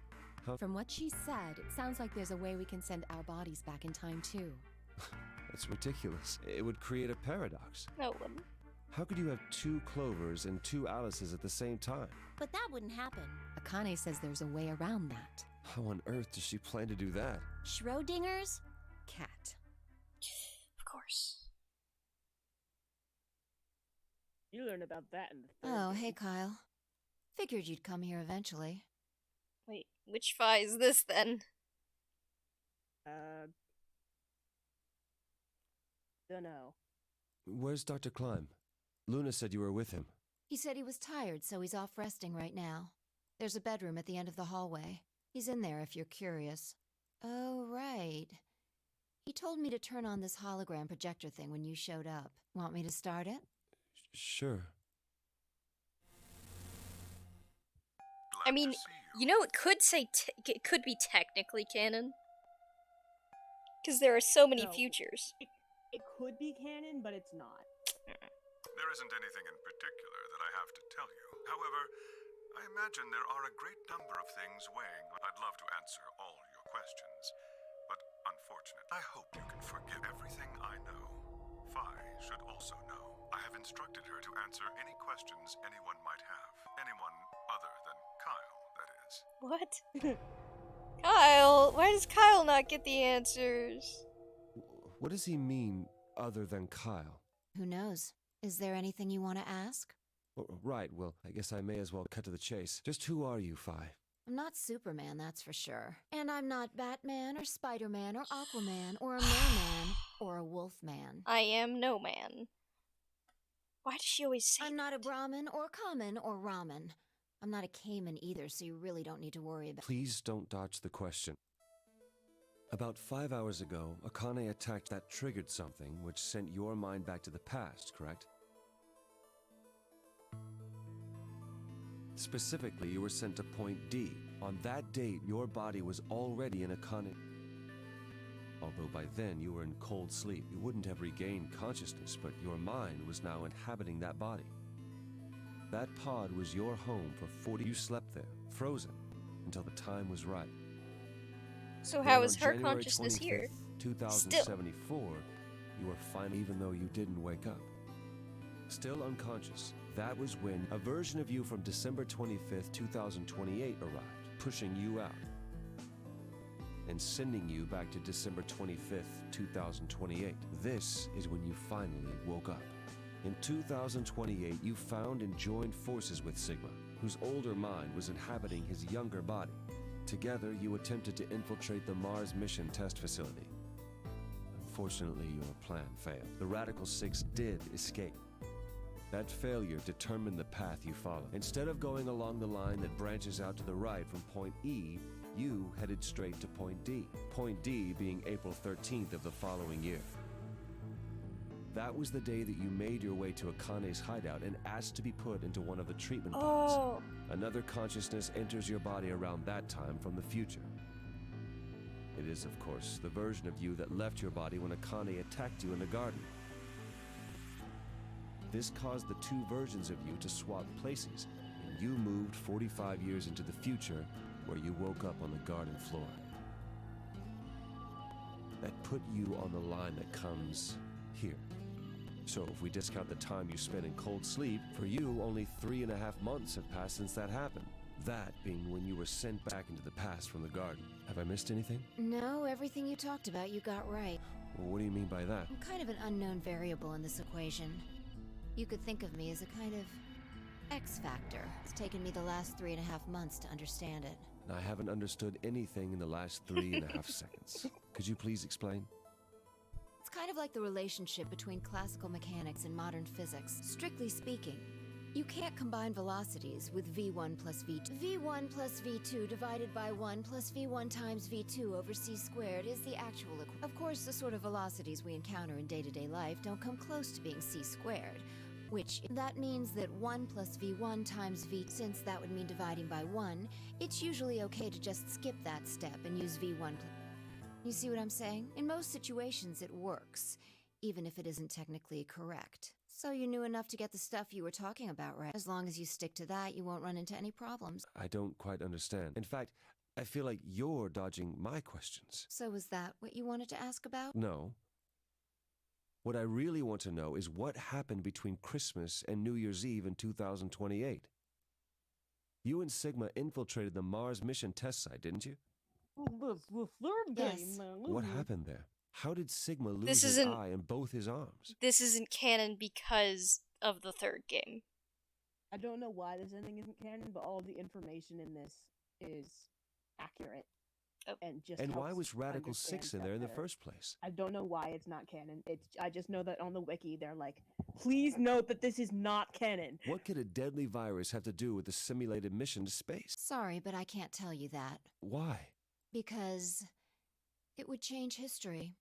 How? From what she said, it sounds like there's a way we can send our bodies back in time, too. That's ridiculous. It would create a paradox. No, it wouldn't. How could you have 2 Clovers and 2 Alices at the same time? But that wouldn't happen. Akane says there's a way around that. How on earth does she plan to do that? Schrodinger's cat. Of course. You learn about that in the third Oh, game. hey, Kyle. Figured you'd come here eventually. Wait, which Phi is this then? Dunno. Where's Dr. Klein? Luna said you were with him. He said he was tired, so he's off resting right now. There's a bedroom at the end of the hallway. He's in there if you're curious. Oh, right. He told me to turn on this hologram projector thing when you showed up. Want me to start it? Sure. I mean, you know, it could say it could be technically canon, because there are so many No. futures. It could be canon, but it's not. There isn't anything in particular that I have to tell you. However, I imagine there are a great number of things weighing. I'd love to answer all your questions, but unfortunately, I hope you can forgive everything I know. Phi should also know. I have instructed her to answer any questions anyone might have. Anyone other than Kyle, that is. What? Kyle? Why does Kyle not get the answers? What does he mean, other than Kyle? Who knows? Is there anything you want to ask? Oh, right, well, I guess I may as well cut to the chase. Just who are you, Phi? I'm not Superman, that's for sure. And I'm not Batman or Spider-Man or Aquaman or a merman or a wolfman. I am no man. Why does she always say I'm not a Brahmin or Kamen or Ramen. I'm not a Cayman either, so you really don't need to worry about. Please don't dodge the question. About 5 hours ago, Akane attacked that triggered something which sent your mind back to the past, correct? Specifically, you were sent to Point D. On that date, your body was already in Akane. Although by then you were in cold sleep, you wouldn't have regained consciousness, but your mind was now inhabiting that body. That pod was your home for 40 years. You slept there, frozen, until the time was right. So Then how on is her January consciousness here? 25th, 2074, you were fine even though you didn't wake up. Still unconscious, that was when a version of you from December 25th, 2028 arrived, pushing you out and sending you back to December 25th, 2028. This is when you finally woke up. In 2028, you found and joined forces with Sigma, whose older mind was inhabiting his younger body. Together, you attempted to infiltrate the Mars mission test facility. Unfortunately, your plan failed. The Radical Six did escape. That failure determined the path you follow. Instead of going along the line that branches out to the right from Point E, you headed straight to Point D. Point D being April 13th of the following year. That was the day that you made your way to Akane's hideout and asked to be put into one of the treatment pods. Oh. Another consciousness enters your body around that time from the future. It is, of course, the version of you that left your body when Akane attacked you in the garden. This caused the 2 versions of you to swap places, and you moved 45 years into the future, where you woke up on the garden floor. That put you on the line that comes here. So if we discount the time you spent in cold sleep, for you only 3.5 months have passed since that happened. That being when you were sent back into the past from the garden. Have I missed anything? No, everything you talked about you got right. Well, what do you mean by that? I'm kind of an unknown variable in this equation. You could think of me as a kind of X factor. It's taken me the last 3.5 months to understand it. and I haven't understood anything in the last 3.5 seconds. Could you please explain? It's kind of like the relationship between classical mechanics and modern physics. Strictly speaking, you can't combine velocities with v1 plus v2. v1 plus v2 divided by 1 plus v1 times v2 over c squared is the actual equation. Of course, the sort of velocities we encounter in day-to-day life don't come close to being c squared, which that means that 1 plus v1 times v. Since that would mean dividing by 1, it's usually okay to just skip that step and use v1. You see what I'm saying? In most situations, it works, even if it isn't technically correct. So you knew enough to get the stuff you were talking about, right? As long as you stick to that, you won't run into any problems. I don't quite understand. In fact, I feel like you're dodging my questions. So was that what you wanted to ask about? No. What I really want to know is what happened between Christmas and New Year's Eve in 2028. You and Sigma infiltrated the Mars mission test site, didn't you? Yes. What happened there? How did Sigma lose This his isn't- eye and both his arms? This isn't canon because of the third game. I don't know why this ending isn't canon, but all the information in this is accurate. And just And why helps was Radical understand 6 in stuff there in the better. first place? I don't know why it's not canon. I just know that on the wiki they're like, please note that this is not canon. What could a deadly virus have to do with the simulated mission to space? Sorry, but I can't tell you that. Why? Because it would change history.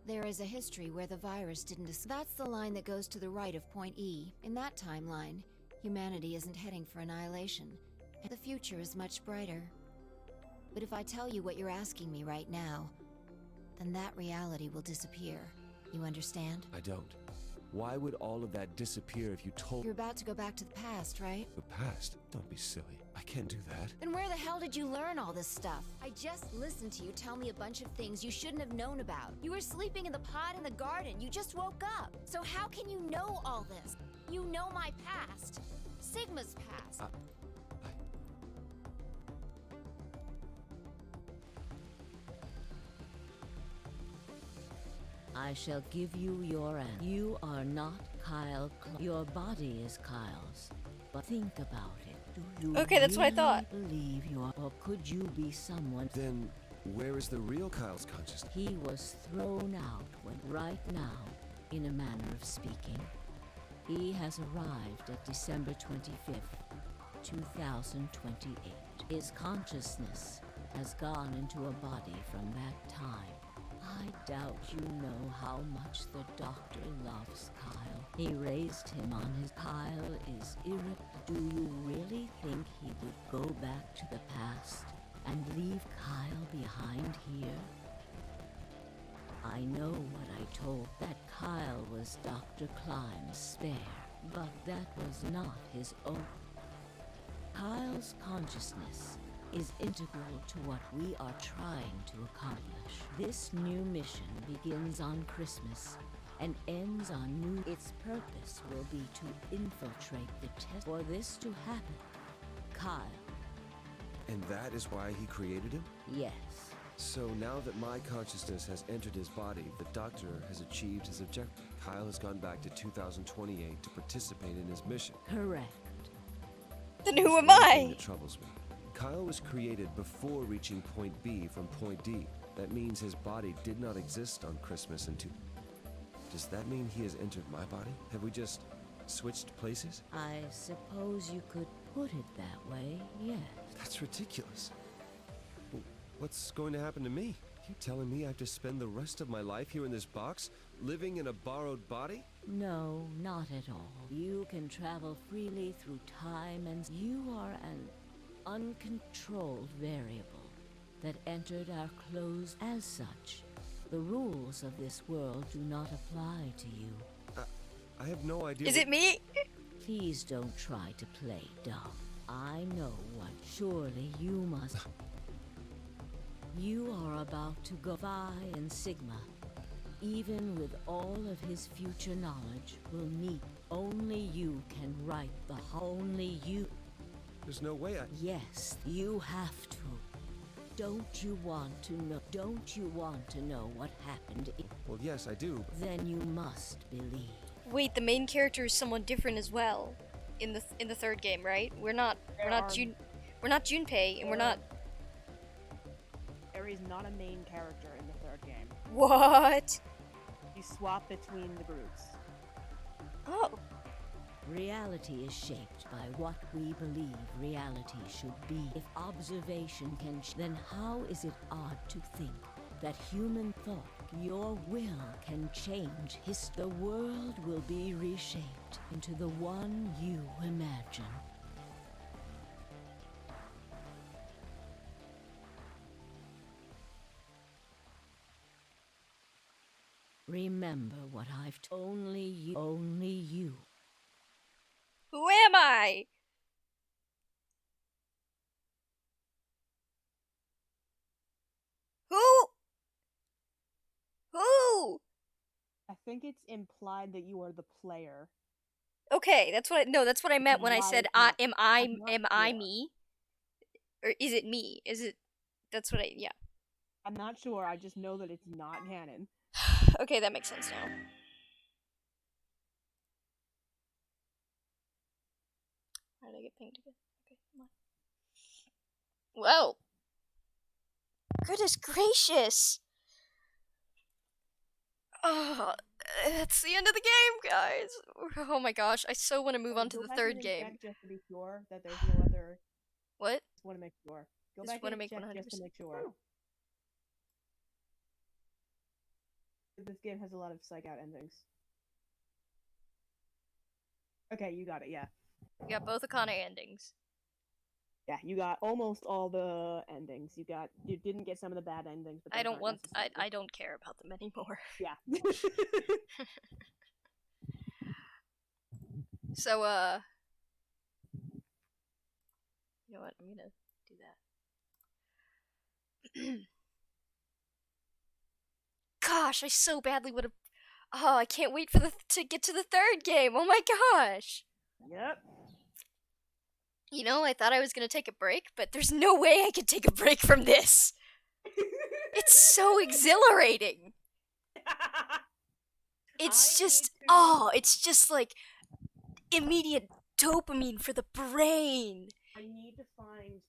There is a history where the virus didn't That's the line that goes to the right of point E. In that timeline, humanity isn't heading for annihilation. And the future is much brighter. But if I tell you what you're asking me right now, then that reality will disappear. You understand? I don't. Why would all of that disappear if you told... You're about to go back to the past, right? The past? Don't be silly. I can't do that. Then where the hell did you learn all this stuff? I just listened to you tell me a bunch of things you shouldn't have known about. You were sleeping in the pod in the garden. You just woke up. So how can you know all this? You know my past. Sigma's past. I shall give you your answer. You are not Kyle. Your body is Kyle's. But think about it. Do you Okay, that's what I really thought. believe you are, or could you be someone? Then where is the real Kyle's consciousness? He was thrown out when right now, in a manner of speaking. He has arrived at December 25th, 2028. His consciousness has gone into a body from that time. I doubt you know how much the doctor loves Kyle. He raised him on his... Kyle is Do you really think he would go back to the past and leave Kyle behind here? I know what I told, that Kyle was Dr. Klein's spare, but that was not his own. Kyle's consciousness is integral to what we are trying to accomplish. This new mission begins on Christmas and ends on New... Its purpose will be to infiltrate the test. For this to happen, Kyle... And that is why he created him? Yes. So now that my consciousness has entered his body, the doctor has achieved his objective. Kyle has gone back to 2028 to participate in his mission. Correct. Then who am One thing I? that troubles me. Kyle was created before reaching point B from point D. That means his body did not exist on Christmas and Does that mean he has entered my body? Have we just switched places? I suppose you could put it that way, yes. That's ridiculous. What's going to happen to me? You telling me I have to spend the rest of my life here in this box, living in a borrowed body? No, not at all. You can travel freely through time, and you are an uncontrolled variable that entered our clothes as such. The rules of this world do not apply to you. I have no idea. Is it me? Please don't try to play dumb. I know what. Surely you must. You are about to go. Vi and Sigma, even with all of his future knowledge, will meet. Only you can right the. Only you. There's no way I... Yes, you have to. Don't you want to know? Don't you want to know what happened? Well, yes, I do. Then you must believe. Wait, the main character is someone different as well in the third game, right? We're not We're not Junpei, and we're not. Aries not a main character in the third game. What? You swap between the groups. Oh. Reality is shaped by what we believe reality should be. If observation can, then how is it odd to think that human thought, your will, can change the world will be reshaped into the one you imagine. Remember what I've only you. Who am I? Who? Who? I think it's implied that you are the player. Okay, that's what I meant when I said am I me? Or is it me? Is it yeah. I'm not sure, I just know that it's not canon. Okay, that makes sense now. How did I get pinged again? Okay, come on. Whoa! Goodness gracious! Oh, that's the end of the game, guys! Oh my gosh, I so want to move on to the third game. Check just to be sure that there's no other... What? Just want to make sure. Go just back want and to make check 100%. just to make sure. This game has a lot of psych-out endings. Okay, you got it, yeah. You got both Akane endings. Yeah, you got almost all the endings. You didn't get some of the bad endings, but I don't care about them anymore. Yeah. So, you know what? I'm gonna do that. Gosh, I so badly would have. Oh, I can't wait to get to the third game. Oh my gosh. Yep. You know, I thought I was gonna take a break, but there's no way I could take a break from this. It's so exhilarating. It's just like immediate dopamine for the brain. I need to find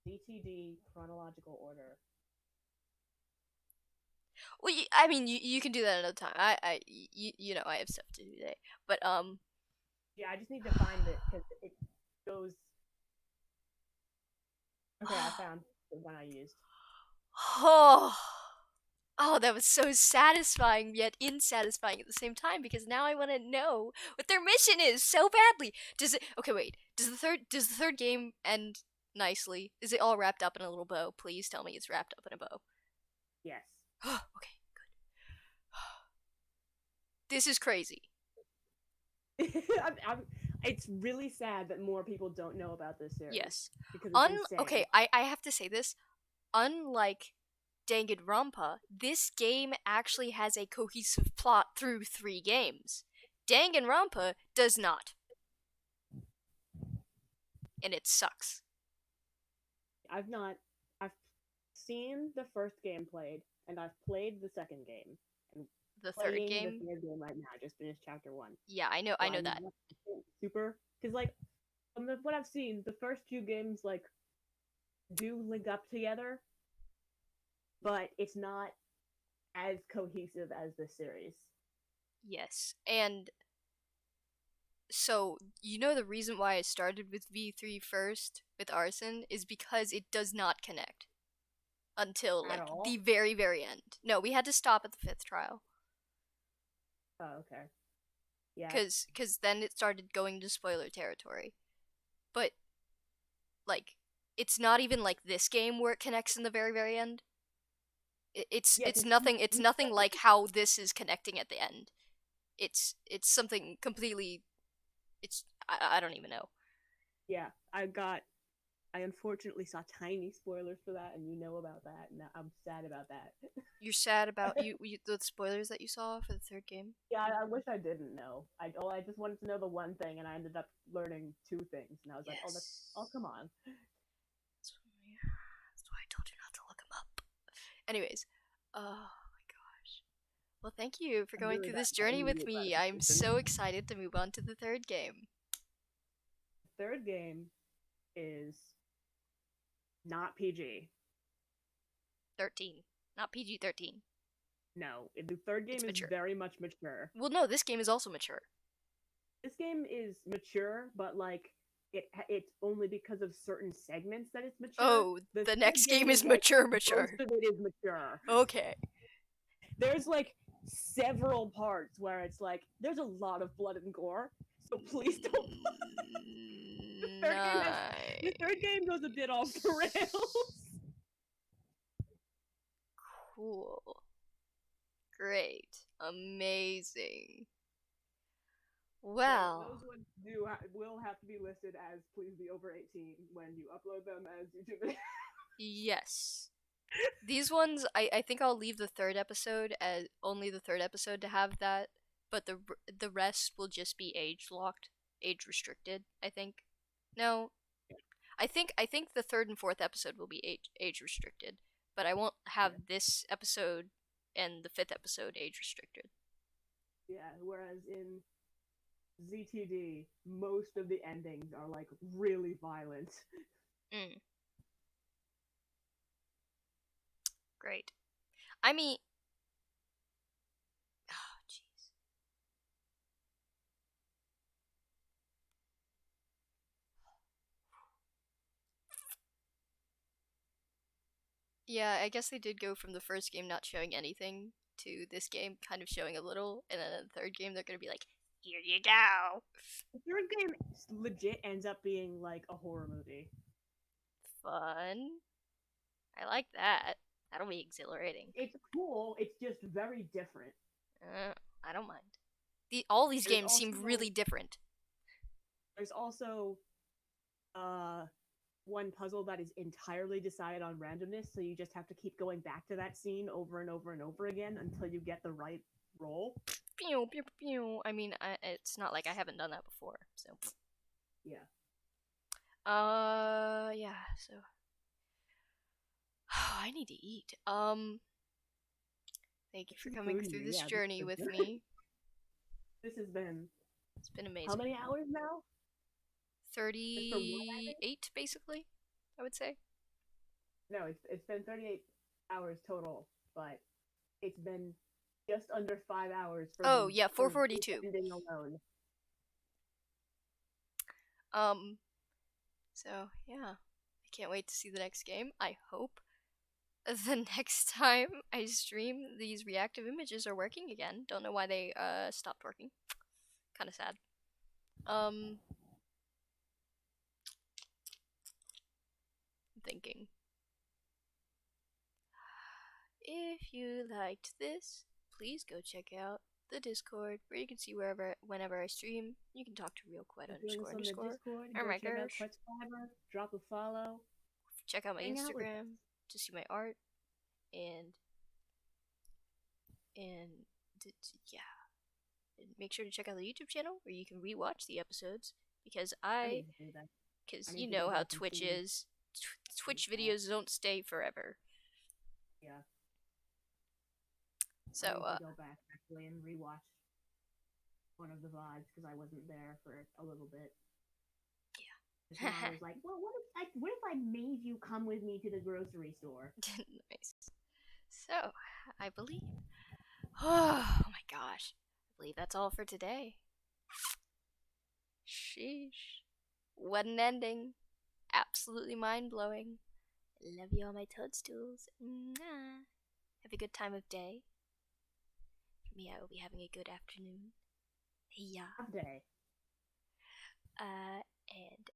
DTD chronological order. Well, you can do that another time. You know, I have stuff to do today, but yeah, I just need to find it because it goes. Okay, I found the one I used. Oh, that was so satisfying yet insatisfying at the same time because now I want to know what their mission is so badly. Does it? Okay, wait. Does the third game end nicely? Is it all wrapped up in a little bow? Please tell me it's wrapped up in a bow. Yes. Okay, good. This is crazy. It's really sad that more people don't know about this series. Yes. Because it's insane. Okay, I have to say this. Unlike Danganronpa, this game actually has a cohesive plot through 3 games. Danganronpa does not. And it sucks. I've seen the first game played, and I've played the second game. And the third game? The third game right now. I just finished chapter 1. Yeah, I know that. Super, because like from what I've seen, the first 2 games like do link up together, but it's not as cohesive as the series. Yes, and so you know the reason why I started with V3 first with Arson is because it does not connect until like the very, very end. No, we had to stop at the 5th trial. Oh, okay. Yeah. Because then it started going to spoiler territory. But, like, it's not even like this game where it connects in the very, very end. It's nothing like how this is connecting at the end. It's something completely. I don't even know. Yeah, I unfortunately saw tiny spoilers for that, and you know about that, and I'm sad about that. You're sad about the spoilers that you saw for the third game? Yeah, I wish I didn't know. I just wanted to know the one thing, and I ended up learning 2 things, and I was like, oh, come on. That's why I told you not to look them up. Anyways, oh my gosh. Well, thank you for going through this journey with me. I'm so excited to move on to the third game. third game is not PG. 13, not PG-13. No, the third game is very much mature. Well, no, this game is also mature. This game is mature, but like it's only because of certain segments that it's mature. Oh, the next game is mature. Most of it is mature. Okay. There's like several parts where it's like there's a lot of blood and gore, so please don't. The third game goes a bit off the rails. Cool. Great. Amazing. Well. So those ones will have to be listed as please be over 18 when you upload them as YouTube videos. Yes. These ones, I think I'll leave the third episode as only the third episode to have that, but the rest will just be age locked, age restricted. I think. No, I think the third and fourth episode will be age restricted, but I won't have this episode and the fifth episode age restricted. Yeah, whereas in ZTD, most of the endings are like really violent. Great. I mean, oh jeez. Yeah, I guess they did go from the first game not showing anything to this game kind of showing a little, and then in the third game they're gonna be like, here you go. The third game legit ends up being like a horror movie. Fun. I like that. That'll be exhilarating. It's cool. It's just very different. I don't mind. All these games seem really different. There's also one puzzle that is entirely decided on randomness, so you just have to keep going back to that scene over and over and over again until you get the right roll. Pew, pew, pew. I mean, it's not like I haven't done that before, so. Yeah. Yeah, so. I need to eat. Thank you for coming through this journey with me. This has been... It's been amazing. How many hours now? 38, basically, I would say. No, it's been 38 hours total, but it's been just under 5 hours for 442. Alone. So, yeah. I can't wait to see the next game. I hope the next time I stream, these reactive images are working again. Don't know why they stopped working. Kind of sad. I'm thinking. If you liked this, please go check out the Discord where you can see whenever I stream. You can talk to realquet__. Oh my gosh. Drop a follow. Check out my Instagram to see my art, and yeah, and make sure to check out the YouTube channel where you can rewatch the episodes because you know how Twitch is. Twitch videos don't stay forever. Yeah. So I need to go back actually and rewatch one of the VODs because I wasn't there for a little bit. Yeah. I was like, well, what if I made you come with me to the grocery store? Nice. So, I believe. Oh my gosh. I believe that's all for today. Sheesh. What an ending. Absolutely mind-blowing. Love you all my toadstools. Mwah. Have a good time of day. For me, I will be having a good afternoon. Yeah. Day. And